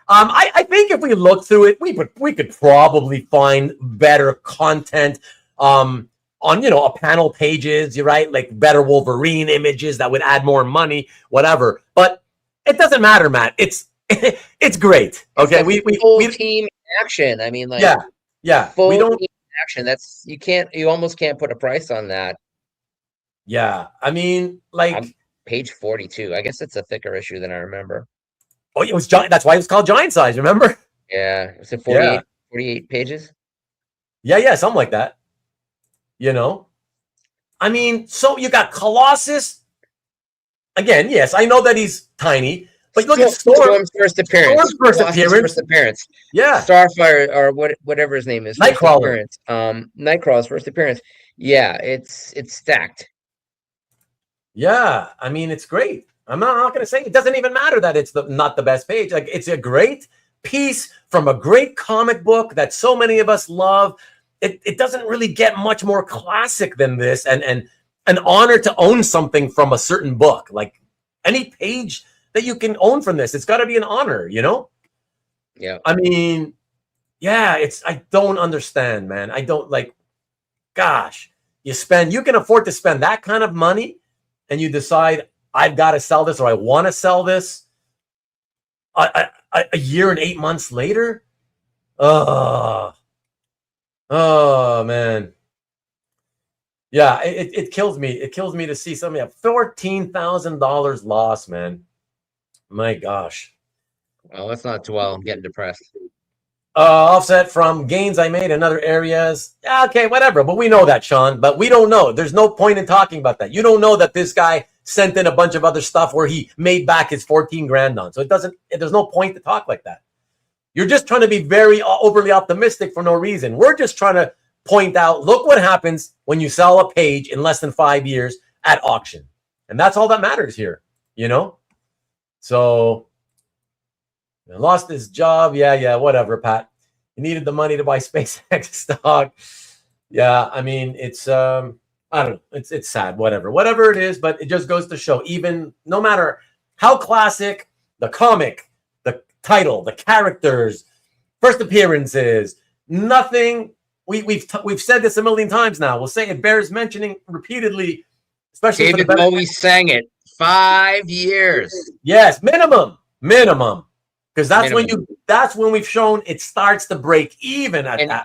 I think if we look through it, we could probably find better content on a panel pages. You're right, like better Wolverine images that would add more money, whatever. But it doesn't matter, Matt. It's great. Okay, we full team action. I mean, like yeah. Full team action. You almost can't put a price on that. Yeah, I mean, like page 42. I guess it's a thicker issue than I remember. Oh, it was giant. That's why it was called giant size. Remember? Yeah, was it 48 pages? Yeah, something like that. I mean, so you got Colossus. Again, yes, I know that he's tiny, but look at Storm's first appearance. Storm's first appearance. Yeah. Starfire or whatever his name is. Nightcrawler. Nightcrawler's first appearance. Yeah, it's stacked. Yeah, I mean, it's great. I'm not going to say it doesn't even matter that it's not the best page. Like, it's a great piece from a great comic book that so many of us love. It doesn't really get much more classic than this, and an honor to own something from a certain book. Like any page that you can own from this, it's got to be an honor, Yeah. I mean, yeah, I don't understand, man. I don't gosh, you can afford to spend that kind of money, and you decide, I've got to sell this, or I want to sell this a year and 8 months later. Oh man. Yeah, it kills me. It kills me to see something at $14,000 loss, man. My gosh. Well, let's not dwell. I'm getting depressed. Offset from gains I made in other areas. Okay, whatever. But we know that, Sean. But we don't know. There's no point in talking about that. You don't know that this guy sent in a bunch of other stuff where he made back his $14,000 on. So there's no point to talk like that. You're just trying to be very overly optimistic for no reason. We're just trying to point out, look what happens when you sell a page in less than 5 years at auction. And that's all that matters here, So lost his job. Yeah, whatever, Pat. He needed the money to buy SpaceX stock. Yeah, I mean, it's I don't know. It's sad, whatever it is, but it just goes to show, even no matter how classic the comic, the title, the characters, first appearances, nothing. We've said this a million times now. We'll say it bears mentioning repeatedly, especially David Bowie sang it 5 years. Yes, minimum. Because that's when we've shown it starts to break even at that.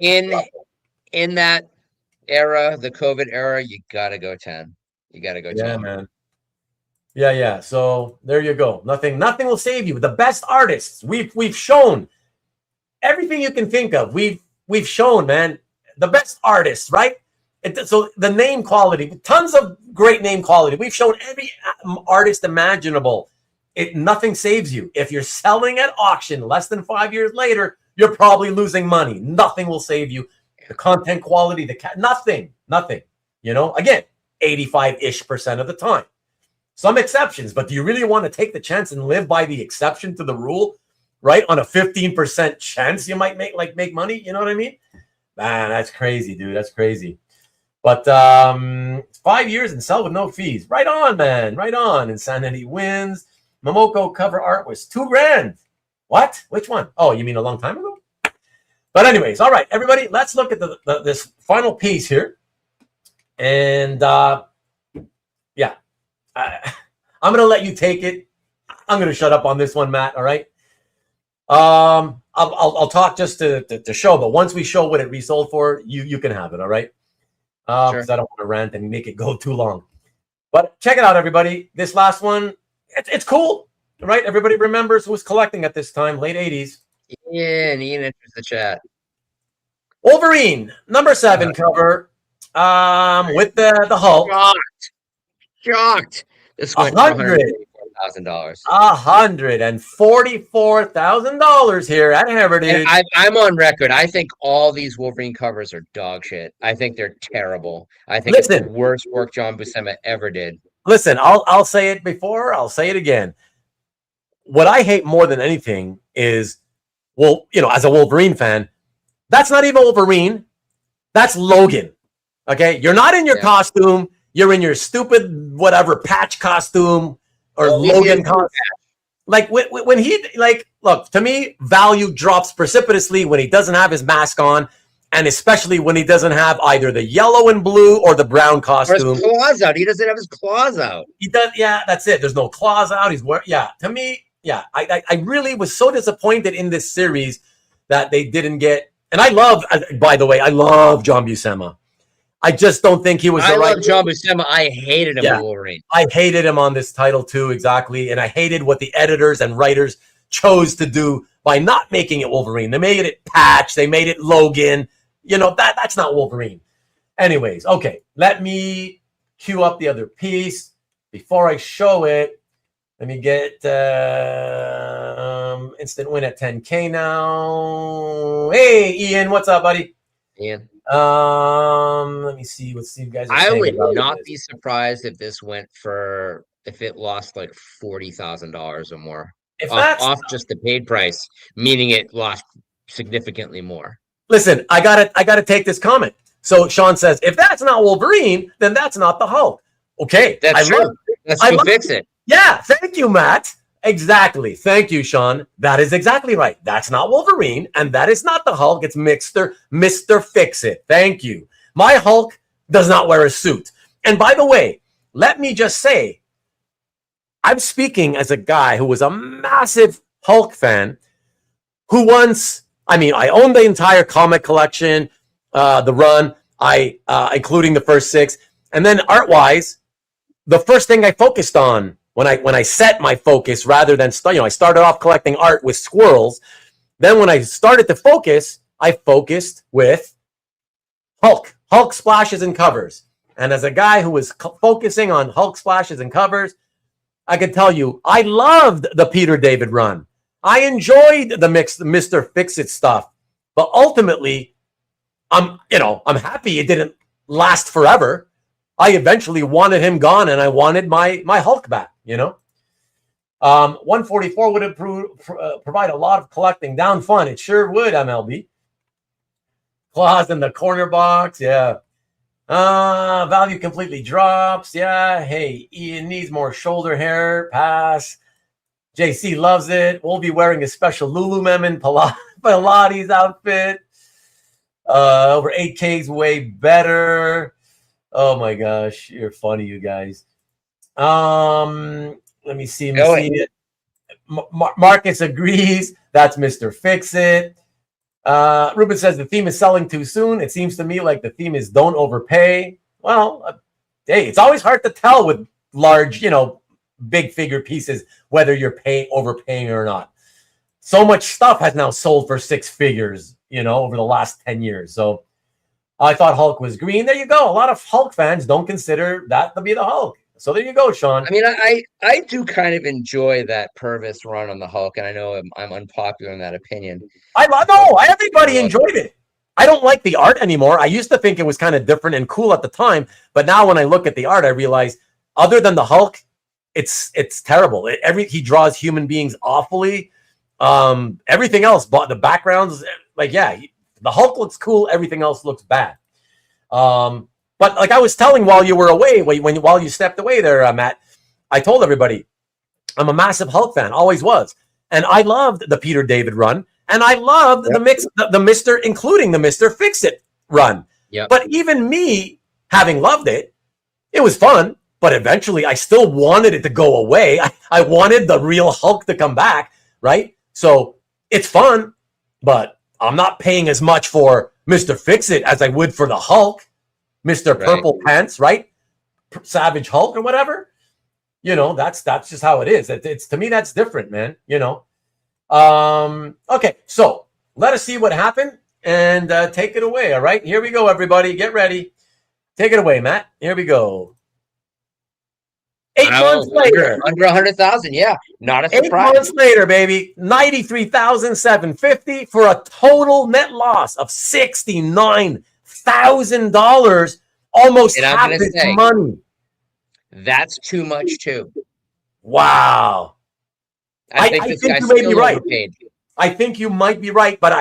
in that era, the COVID era, you gotta go 10. You gotta go 10. Yeah, man. Yeah. So there you go. Nothing will save you. The best artists we've shown everything you can think of. We've shown, man, the best artists, right? So the name quality, tons of great name quality. We've shown every artist imaginable. Nothing saves you. If you're selling at auction less than 5 years later, you're probably losing money. Nothing will save you. The content quality, nothing. Again, 85-ish% of the time. Some exceptions, but do you really want to take the chance and live by the exception to the rule, right? On a 15% chance you might make money, you know what I mean? Man, that's crazy, dude. That's crazy. But 5 years and sell with no fees. Right on, man. Right on. Insanity wins. Momoko cover art was $2,000. What? Which one? Oh, you mean a long time ago? But anyways, all right, everybody, let's look at this final piece here. And yeah, I'm going to let you take it. I'm going to shut up on this one, Matt. All right. I'll talk just to show, but once we show what it resold for, you can have it. All right. Because I don't want to rant and make it go too long. But check it out, everybody. This last one, it's cool, right? Everybody remembers who was collecting at this time, late 80s. Yeah, and Ian enters the chat. Wolverine, number 7 cover, with the Hulk. Shocked. This went $144,000. $144,000 here at Heritage. And I'm on record. I think all these Wolverine covers are dog shit. I think they're terrible. I think it's the worst work John Buscema ever did. Listen, I'll say it before, I'll say it again. What I hate more than anything is, well, as a Wolverine fan, that's not even Wolverine. That's Logan. Okay? You're not in your costume. You're in your stupid whatever patch costume or Logan costume. Like when he look, to me, value drops precipitously when he doesn't have his mask on, and especially when he doesn't have either the yellow and blue or the brown costume. Or his claws out. He doesn't have his claws out. He does. Yeah, that's it. There's no claws out. He's wearing. Yeah, to me, yeah. I really was so disappointed in this series that they didn't get. And I love, by the way, I love John Buscema. I just don't think he was the right. I love John Buscema. I hated him in Wolverine. I hated him on this title too, exactly. And I hated what the editors and writers chose to do by not making it Wolverine. They made it Patch. They made it Logan. That's not Wolverine. Anyways, okay. Let me cue up the other piece. Before I show it, let me get instant win at 10K now. Hey, Ian, what's up, buddy? Ian. Let me see. Let's see, you guys. I would not be surprised if this went if it lost like $40,000 or more off just the paid price, meaning it lost significantly more. Listen, I gotta take this comment. So Sean says, if that's not Wolverine, then that's not the Hulk. Okay, that's true. Let's go fix it. Yeah, thank you, Matt. Exactly. Thank you, Sean. That is exactly right. That's not Wolverine, and that is not the Hulk. It's Mr. Fix-It. Thank you. My Hulk does not wear a suit. And by the way, let me just say, I'm speaking as a guy who was a massive Hulk fan, who once, I owned the entire comic collection, the run, including the first 6, and then art-wise, the first thing I focused on when I set my focus, rather than I started off collecting art with squirrels. Then when I started to focus, I focused with Hulk splashes and covers. And as a guy who was focusing on Hulk splashes and covers, I can tell you, I loved the Peter David run. I enjoyed the Mr. Fix-It stuff, but ultimately, I'm happy it didn't last forever. I eventually wanted him gone, and I wanted my Hulk back. 144 would provide a lot of collecting down fun. It sure would, MLB. Claws in the corner box, yeah. Value completely drops, yeah. Hey, Ian needs more shoulder hair. Pass. JC loves it. We'll be wearing a special Lululemon Pilates outfit. Over 8K's way better. Oh my gosh, you're funny, you guys. Let me see. Marcus agrees. That's Mr. Fix-It. Ruben says the theme is selling too soon. It seems to me like the theme is don't overpay. Well, hey, it's always hard to tell with large, big figure pieces whether you're overpaying or not. So much stuff has now sold for 6 figures, over the last 10 years. So I thought Hulk was green. There you go. A lot of Hulk fans don't consider that to be the Hulk. So there you go, Sean. I mean, I do kind of enjoy that Purvis run on the Hulk, and I know I'm unpopular in that opinion. Everybody enjoyed it. I don't like the art anymore. I used to think it was kind of different and cool at the time, but now when I look at the art, I realize other than the Hulk, it's terrible. He draws human beings awfully. Everything else, but the backgrounds, the Hulk looks cool. Everything else looks bad. But like I was telling while you were away, while you stepped away there, Matt, I told everybody I'm a massive Hulk fan, always was, and I loved the Peter David run, and I loved including the Mr. Fix-It run. Yep. But even me having loved it, it was fun. But eventually, I still wanted it to go away. I wanted the real Hulk to come back, right? So it's fun, but I'm not paying as much for Mr. Fix-It as I would for the Hulk, Mr. Purple Pants, right? Savage Hulk or whatever. That's just how it is. It's to me, that's different, man. Okay, so let us see what happened and take it away. All right, here we go, everybody. Get ready. Take it away, Matt. Here we go. 8 months later. Under 100,000, yeah. Not a surprise. 8 months later, baby. 93,750 for a total net loss of $69,000. Almost half its money. That's too much, too. Wow. I think you may be right. Overpaid. I think you might be right, but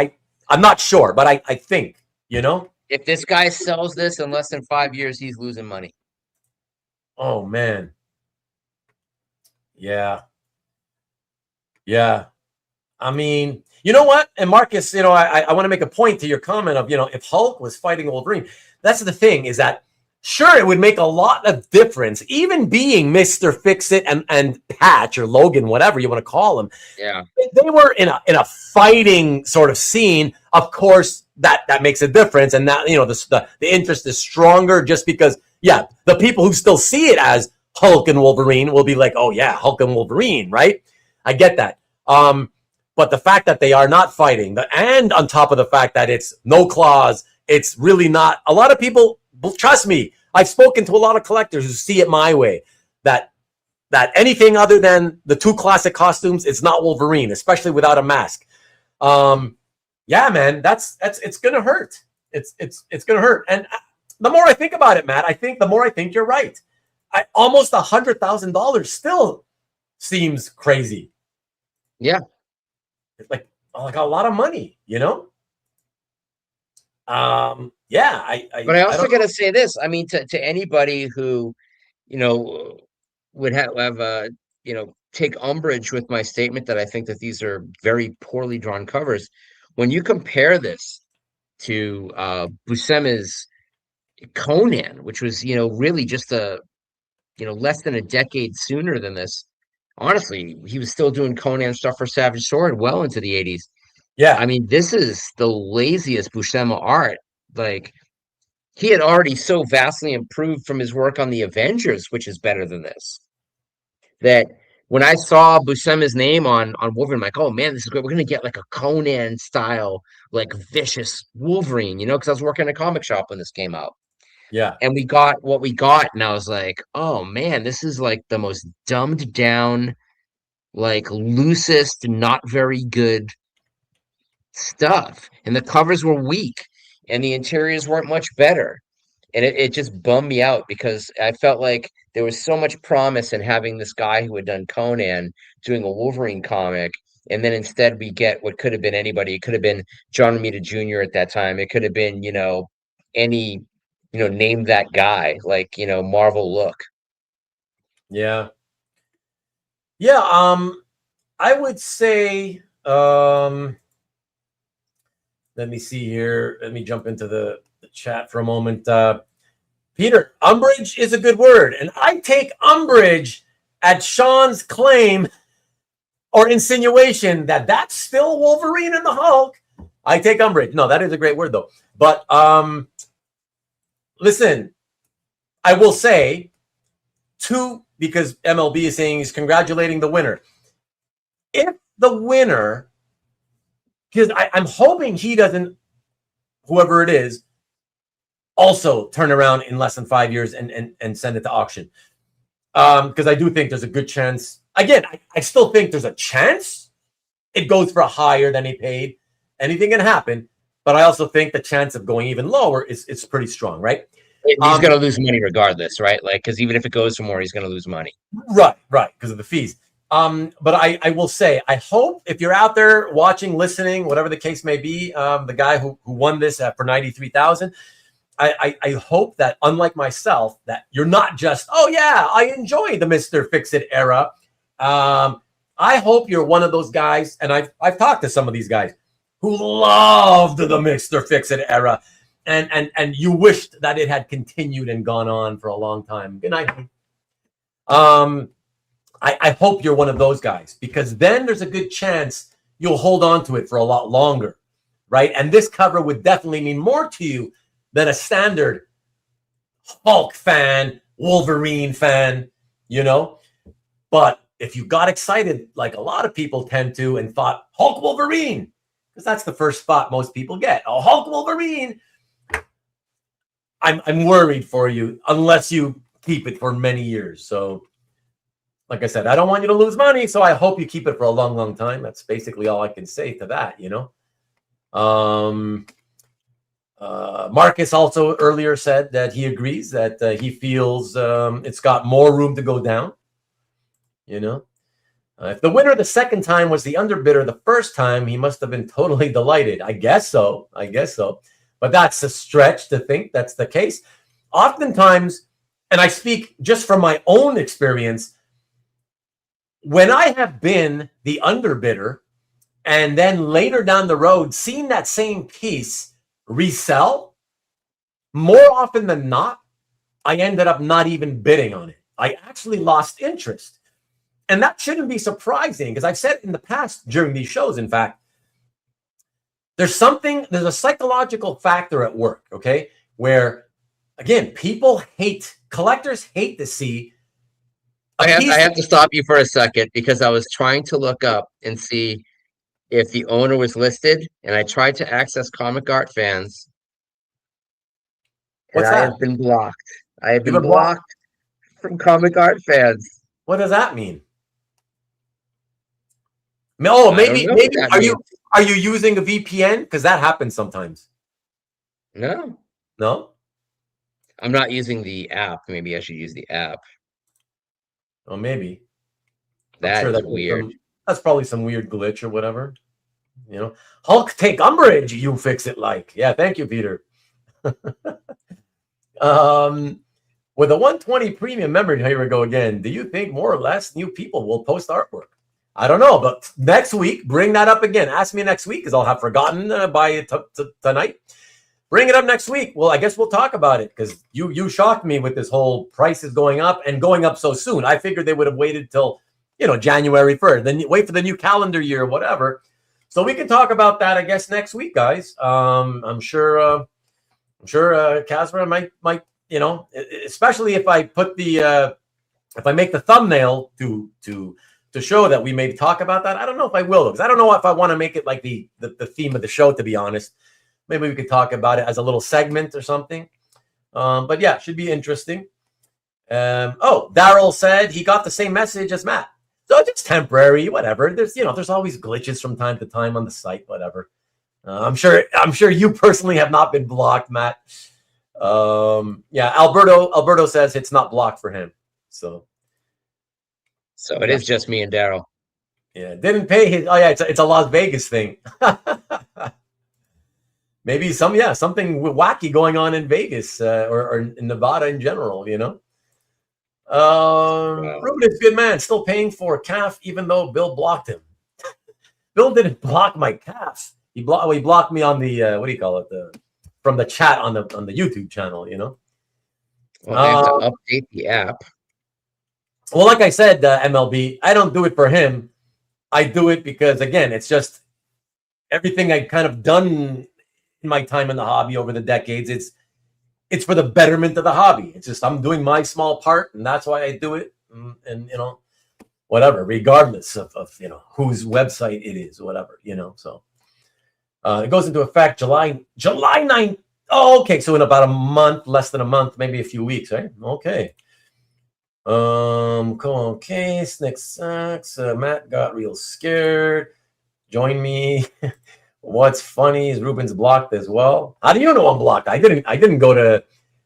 I'm not sure. But I think, If this guy sells this in less than 5 years, he's losing money. Oh, man. Yeah. I mean, you know what? And Marcus, I want to make a point to your comment of, if Hulk was fighting Wolverine, that's the thing is that, sure, it would make a lot of difference, even being Mr. Fix-It and Patch or Logan, whatever you want to call him. Yeah. If they were in a fighting sort of scene, of course, that makes a difference. And that, the interest is stronger just because, the people who still see it as Hulk and Wolverine will be like, oh yeah, Hulk and Wolverine, right? I get that. But the fact that they are not fighting, and on top of the fact that it's no claws, it's really not. A lot of people, trust me, I've spoken to a lot of collectors who see it my way, that anything other than the 2 classic costumes, it's not Wolverine, especially without a mask. Yeah, man, it's gonna hurt. It's gonna hurt. And the more I think about it, Matt, the more I think you're right. Almost $100,000 still seems crazy. Yeah. It's like a lot of money, Yeah. But I also got to say this. I mean, to anybody who, would have take umbrage with my statement that I think that these are very poorly drawn covers. When you compare this to Buscema's Conan, which was, really just less than a decade sooner than this. Honestly, he was still doing Conan stuff for Savage Sword well into the 80s. Yeah. I mean, this is the laziest Buscema art. Like, he had already so vastly improved from his work on the Avengers, which is better than this. That when I saw Buscema's name on Wolverine, I'm like, oh man, this is great. We're gonna get like a Conan style, like vicious Wolverine, because I was working in a comic shop when this came out. Yeah. And we got what we got, and I was like, oh man, this is like the most dumbed down, like loosest, not very good stuff. And the covers were weak, and the interiors weren't much better. And it just bummed me out because I felt like there was so much promise in having this guy who had done Conan doing a Wolverine comic. And then instead we get what could have been anybody. It could have been John Romita Jr. at that time. It could have been, any, name that guy, like, Marvel look. Yeah. Yeah. I would say, let me see here. Let me jump into the chat for a moment. Peter, umbrage is a good word. And I take umbrage at Sean's claim or insinuation that that's still Wolverine and the Hulk I take umbrage. No, that is a great word though. But listen, I will say two, because MLB is saying he's congratulating the winner. If the winner, because I'm hoping he doesn't, whoever it is, also turn around in less than 5 years and send it to auction. Because I do think there's a good chance. Again, I still think there's a chance it goes for higher than he paid. Anything can happen. But I also think the chance of going even lower is pretty strong, right? He's going to lose money regardless, right? Like, because even if it goes for more, he's going to lose money. Right, because of the fees. But I will say, I hope if you're out there watching, listening, whatever the case may be, the guy who won this for $93,000, I hope that, unlike myself, that you're not just, oh yeah, I enjoy the Mr. Fix-It era. I hope you're one of those guys, and I've talked to some of these guys who loved the Mr. Fix-It era, and you wished that it had continued and gone on for a long time. Good night. I hope you're one of those guys, because then there's a good chance you'll hold on to it for a lot longer, right? And this cover would definitely mean more to you than a standard Hulk fan, Wolverine fan, you know? But if you got excited, like a lot of people tend to, and thought, Hulk Wolverine, because that's the first thought most people get. Oh, Hulk Wolverine. I'm worried for you unless you keep it for many years. So, like I said, I don't want you to lose money, so I hope you keep it for a long, long time. That's basically all I can say to that, you know? Marcus also earlier said that he agrees that he feels it's got more room to go down. You know, if the winner the second time was the underbidder the first time, he must have been totally delighted. I guess so. But that's a stretch to think that's the case. Oftentimes, and I speak just from my own experience, when I have been the underbidder and then later down the road seen that same piece resell, more often than not, I ended up not even bidding on it. I actually lost interest. And that shouldn't be surprising, because I've said in the past during these shows, in fact, there's a psychological factor at work, okay? Where, again, collectors hate to see. I have to stop you for a second, because I was trying to look up and see if the owner was listed, and I tried to access Comic Art Fans. What's that? I have been blocked. I have been blocked from Comic Art Fans. What does that mean? Oh, maybe are you using a VPN? Because that happens sometimes. No. I'm not using the app. Maybe I should use the app. Oh, maybe. That's weird. That's probably some weird glitch or whatever. You know, Hulk, take umbrage. You fix it like. Yeah, thank you, Peter. With a 120 premium member, here we go again. Do you think more or less new people will post artwork? I don't know, but next week, bring that up again. Ask me next week, because I'll have forgotten by tonight. Bring it up next week. Well, I guess we'll talk about it, because you shocked me with this whole prices going up and going up so soon. I figured they would have waited till, January 1st, then wait for the new calendar year, whatever. So we can talk about that, I guess, next week, guys. I'm sure Casper might, especially if I put if I make the thumbnail to show that we may talk about that. I don't know if I will, because I don't know if I want to make it like the theme of the show, to be honest. Maybe we could talk about it as a little segment or something. But yeah, should be interesting. Daryl said he got the same message as Matt. So it's temporary, whatever. There's always glitches from time to time on the site, whatever. I'm sure you personally have not been blocked, Matt. Alberto says it's not blocked for him. So it is just me and Daryl. Yeah, didn't pay his. Oh yeah, it's a Las Vegas thing. Maybe something wacky going on in Vegas or in Nevada in general. Ruben is good man, still paying for calf even though Bill blocked him. Bill didn't block my calf. He blocked me on the from the chat on the YouTube channel. Well, I have to update the app. Well, like I said, MLB, I don't do it for him. I do it because, again, it's everything I've kind of done in my time in the hobby over the decades, it's for the betterment of the hobby. It's just I'm doing my small part, and that's why I do it. And you know, whatever, regardless of you know whose website it is, whatever, you know. So it goes into effect July 9th. Oh, okay. So in about a month, less than a month, maybe a few weeks, right? Okay. Okay. Snick sucks. Matt got real scared. Join me. What's funny is Ruben's blocked as well. How do you know I'm blocked? I didn't go to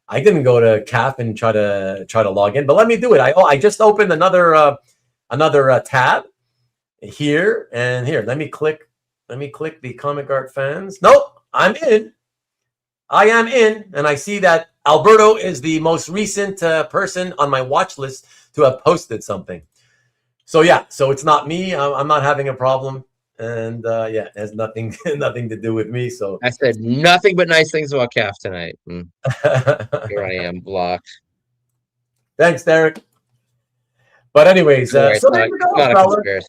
CAF and try to log in, but let me do it. I just opened another tab here and here. Let me click the comic art fans. Nope, I'm in. I am in, and I see that Alberto is the most recent person on my watch list to have posted something. So yeah, so it's not me. I'm not having a problem. And yeah, it has nothing to do with me. So I said nothing but nice things about CAF tonight. Here I am, blocked. Thanks, Derek. But anyways, so there you go, fellas.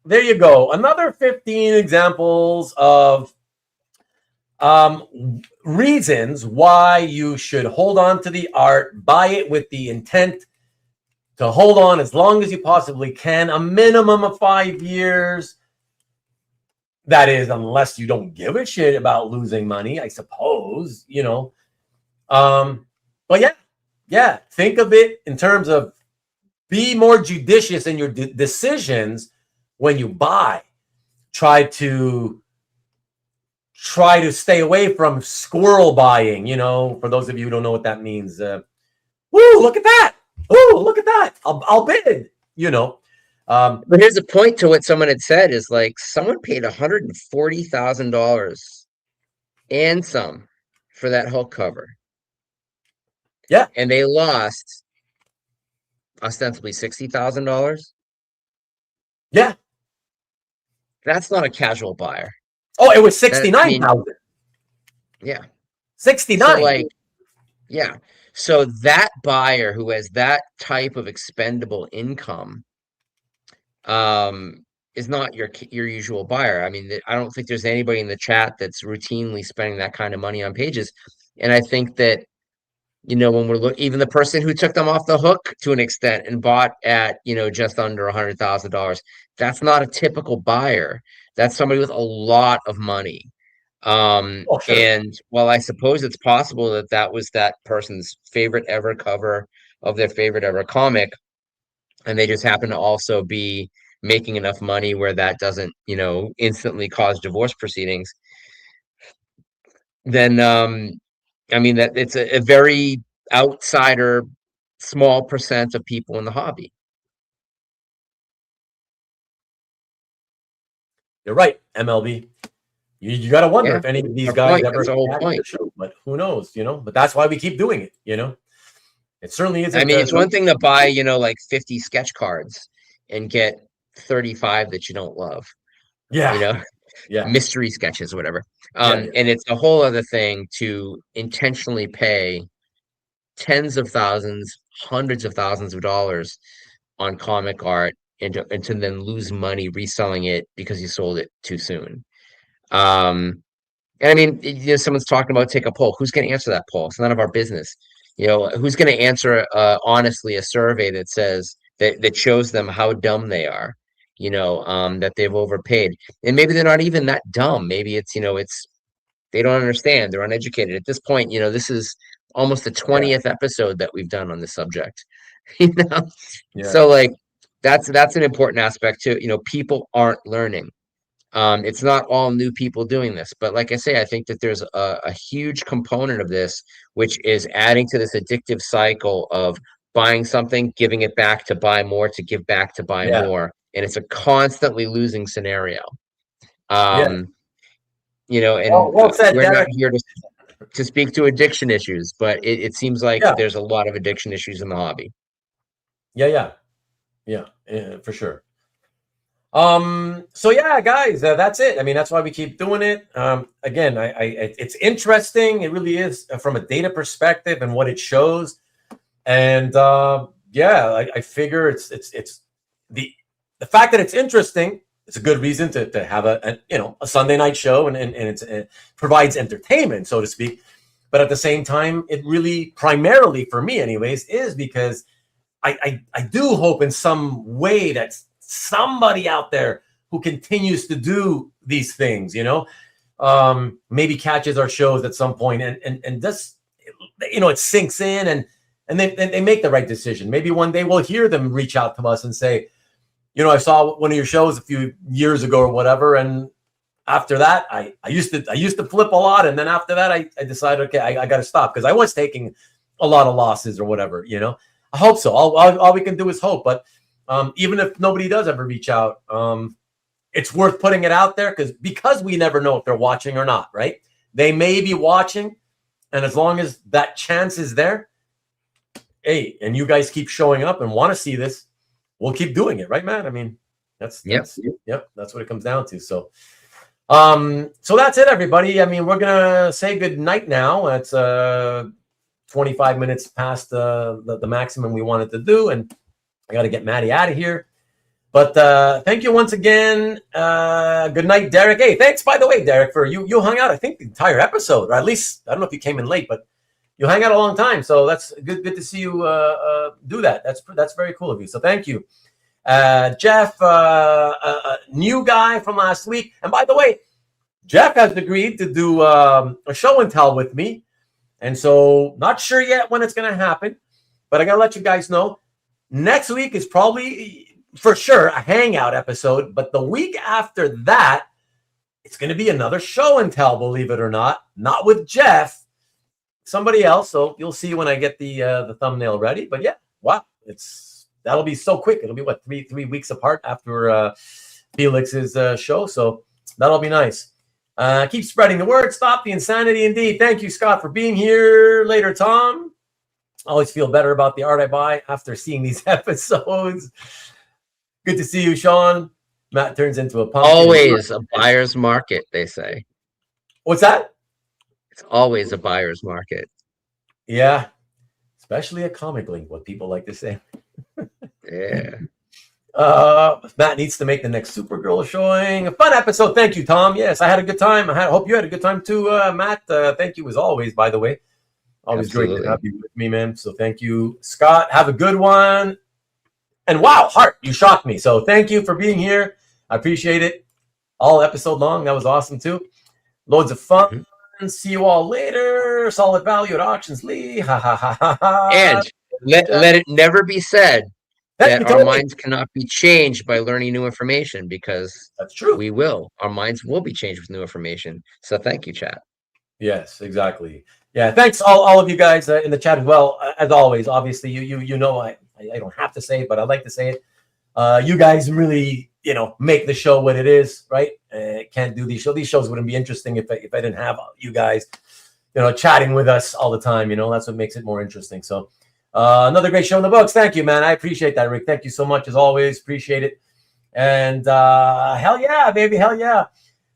There you go. Another 15 examples of reasons why you should hold on to the art, buy it with the intent to hold on as long as you possibly can, a minimum of 5 years. That is, unless you don't give a shit about losing money, I suppose, you know. But yeah, think of it in terms of be more judicious in your decisions when you buy. Try to stay away from squirrel buying, you know, for those of you who don't know what that means. Woo, look at that. Ooh, look at that. I'll bid, you know. But here's a point to what someone had said is like someone paid $140,000 and some for that Hulk cover. Yeah. And they lost ostensibly $60,000. Yeah. That's not a casual buyer. Oh, it was 69,000. Yeah. 69. So like, yeah. So that buyer who has that type of expendable income is not your usual buyer. I mean, I don't think there's anybody in the chat that's routinely spending that kind of money on pages. And I think that, you know, when we're even the person who took them off the hook to an extent and bought at, you know, just under $100,000, that's not a typical buyer. That's somebody with a lot of money. Sure. And while I suppose it's possible that that was that person's favorite ever cover of their favorite ever comic, and they just happen to also be making enough money where that doesn't, you know, instantly cause divorce proceedings, then I mean that it's a very outsider, small percent of people in the hobby. You're right, MLB. You got to wonder if any of these guys ever the whole point. Show, but who knows, you know? But that's why we keep doing it, you know? It certainly is. I mean, it's one thing to buy, you know, like 50 sketch cards and get 35 that you don't love. Yeah. You know, yeah. Mystery sketches or whatever. And it's a whole other thing to intentionally pay tens of thousands, hundreds of thousands of dollars on comic art and to then lose money reselling it because you sold it too soon. And I mean, you know, someone's talking about take a poll. Who's going to answer that poll? It's none of our business. You know, who's going to answer honestly a survey that says that shows them how dumb they are, you know, that they've overpaid. And maybe they're not even that dumb. Maybe it's, you know, they don't understand. They're uneducated. At this point, you know, this is almost the 20th episode that we've done on this subject. You know? So like that's an important aspect too. You know, people aren't learning. It's not all new people doing this, but like I say, I think that there's a huge component of this, which is adding to this addictive cycle of buying something, giving it back to buy more, to give back to buy more. And it's a constantly losing scenario. You know, and well said, we're Derek. not here to speak to addiction issues, but it seems like there's a lot of addiction issues in the hobby. Yeah, for sure. So yeah, guys, that's it. I mean, that's why we keep doing it. Again, it's interesting. It really is from a data perspective and what it shows. And I figure it's the fact that it's interesting it's a good reason to have a Sunday night show, and it provides entertainment, so to speak. But at the same time, it really primarily for me, anyways, is because I do hope in some way that somebody out there who continues to do these things, maybe catches our shows at some point and just, it sinks in and they make the right decision. Maybe one day we'll hear them reach out to us and say, I saw one of your shows a few years ago or whatever, and after that, I used to flip a lot, and then after that, I decided, okay, I got to stop because I was taking a lot of losses or whatever. I hope so. All we can do is hope. But even if nobody does ever reach out, it's worth putting it out there because we never know if they're watching or not. Right? They may be watching, and as long as that chance is there, hey, and you guys keep showing up and want to see this, we'll keep doing it, right, man? I mean, that's what it comes down to. So that's it, everybody. I mean, we're gonna say good night now. It's 25 minutes past the maximum we wanted to do, and I got to get Maddie out of here. But thank you once again. Good night, Derek. Hey, thanks, by the way, Derek, for you hung out, I think, the entire episode, or at least I don't know if you came in late, but you hang out a long time. So that's good to see you do that. That's very cool of you. So thank you. Jeff, new guy from last week. And by the way, Jeff has agreed to do a show and tell with me. And so not sure yet when it's going to happen, but I got to let you guys know. Next week is probably for sure a hangout episode, but the week after that, it's going to be another show and tell, believe it or not with Jeff, somebody else. So you'll see when I get the thumbnail ready, but yeah, wow. That'll be so quick. It'll be what, three weeks apart after Felix's show. So that'll be nice. Keep spreading the word. Stop the insanity indeed. Thank you, Scott, for being here. Later, Tom. Always feel better about the art I buy after seeing these episodes. Good to see you, Sean. Matt turns into a pumpkin. Always a buyer's market, they say. What's that? It's always a buyer's market. Yeah. Especially at Comic Link, what people like to say. Yeah. Matt needs to make the next Supergirl showing. A fun episode. Thank you, Tom. Yes, I had a good time. I hope you had a good time too, Matt. Thank you as always, by the way. Always Absolutely. Great to have you with me, man. So thank you, Scott. Have a good one. And wow, Hart, you shocked me. So thank you for being here. I appreciate it. All episode long. That was awesome too. Loads of fun. Mm-hmm. See you all later. Solid value at auctions, Lee. Ha ha ha ha ha. And let it never be said that our minds cannot be changed by learning new information, because that's true. We will. Our minds will be changed with new information. So thank you, chat. Yes, exactly. Yeah, thanks all of you guys in the chat as well. As always, obviously, you know I don't have to say it, but I like to say it. You guys really, make the show what it is, right? Can't do these shows. These shows wouldn't be interesting if I didn't have you guys, chatting with us all the time. That's what makes it more interesting. So another great show in the books. Thank you, man. I appreciate that, Rick. Thank you so much as always. Appreciate it. And hell yeah, baby, hell yeah.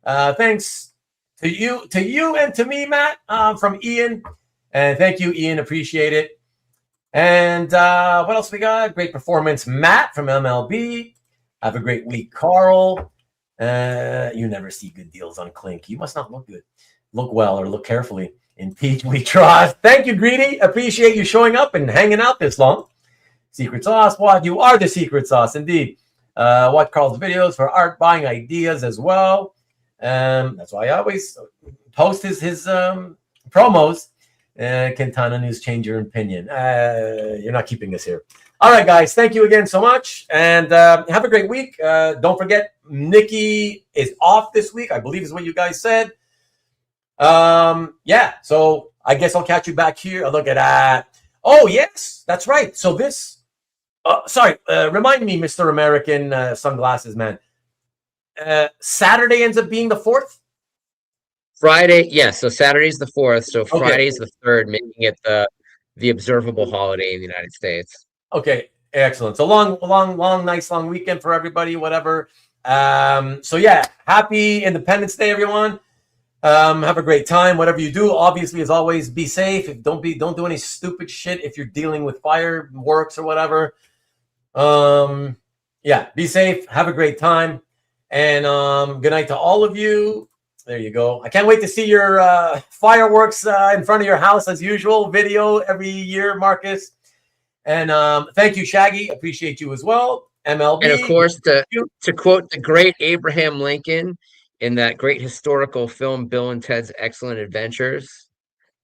Thanks to you and to me, Matt, from Ian. And thank you, Ian. Appreciate it. And what else we got? Great performance, Matt from MLB. Have a great week, Carl. You never see good deals on Clink. You must not look good. Look well or look carefully. In Peach we trust. Thank you, Greedy. Appreciate you showing up and hanging out this long. Secret sauce. What? You are the secret sauce, indeed. Watch Carl's videos for art buying ideas as well. That's why I always post his promos. Quintana news, change your opinion. You're not keeping us here. All right, guys. Thank you again so much. And have a great week. Don't forget, Nikki is off this week, I believe is what you guys said. Yeah. So I guess I'll catch you back here. Look at that. Oh, yes. That's right. So this, remind me, Mr. American sunglasses man. Saturday ends up being the 4th? Friday, yes. So Saturday's the 4th. So Friday's the 3rd, making it the observable holiday in the United States. Okay, excellent. So nice long weekend for everybody, whatever. So yeah, happy Independence Day, everyone. Have a great time, whatever you do. Obviously, as always, be safe. Don't do any stupid shit if you're dealing with fireworks or whatever. Yeah, be safe. Have a great time. And good night to all of you. There you go. I can't wait to see your fireworks in front of your house as usual. Video every year, Marcus. And thank you, Shaggy. Appreciate you as well. MLB. And of course, to quote the great Abraham Lincoln in that great historical film, Bill and Ted's Excellent Adventures,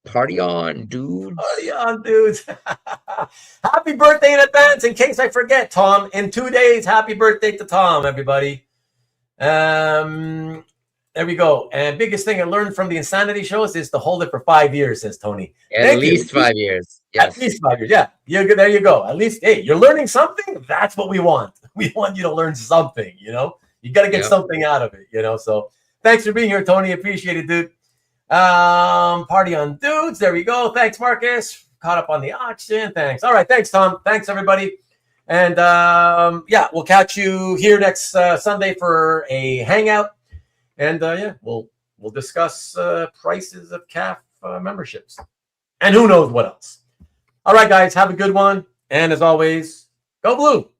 party on, dudes. Party on, dudes. Happy birthday in advance, in case I forget, Tom. In 2 days, happy birthday to Tom, everybody. There we go. And biggest thing I learned from the Insanity shows is to hold it for 5 years, says Tony. At least 5 years. Yes. At least 5 years. Yeah. There you go. At least, hey, you're learning something. That's what we want. We want you to learn something, you know. You got to get something out of it, you know. So thanks for being here, Tony. Appreciate it, dude. Party on, dudes. There we go. Thanks, Marcus. Caught up on the auction. Thanks. All right. Thanks, Tom. Thanks, everybody. And yeah, we'll catch you here next Sunday for a hangout. And yeah, we'll discuss prices of CAF memberships and who knows what else. All right, guys, have a good one. And as always, go blue.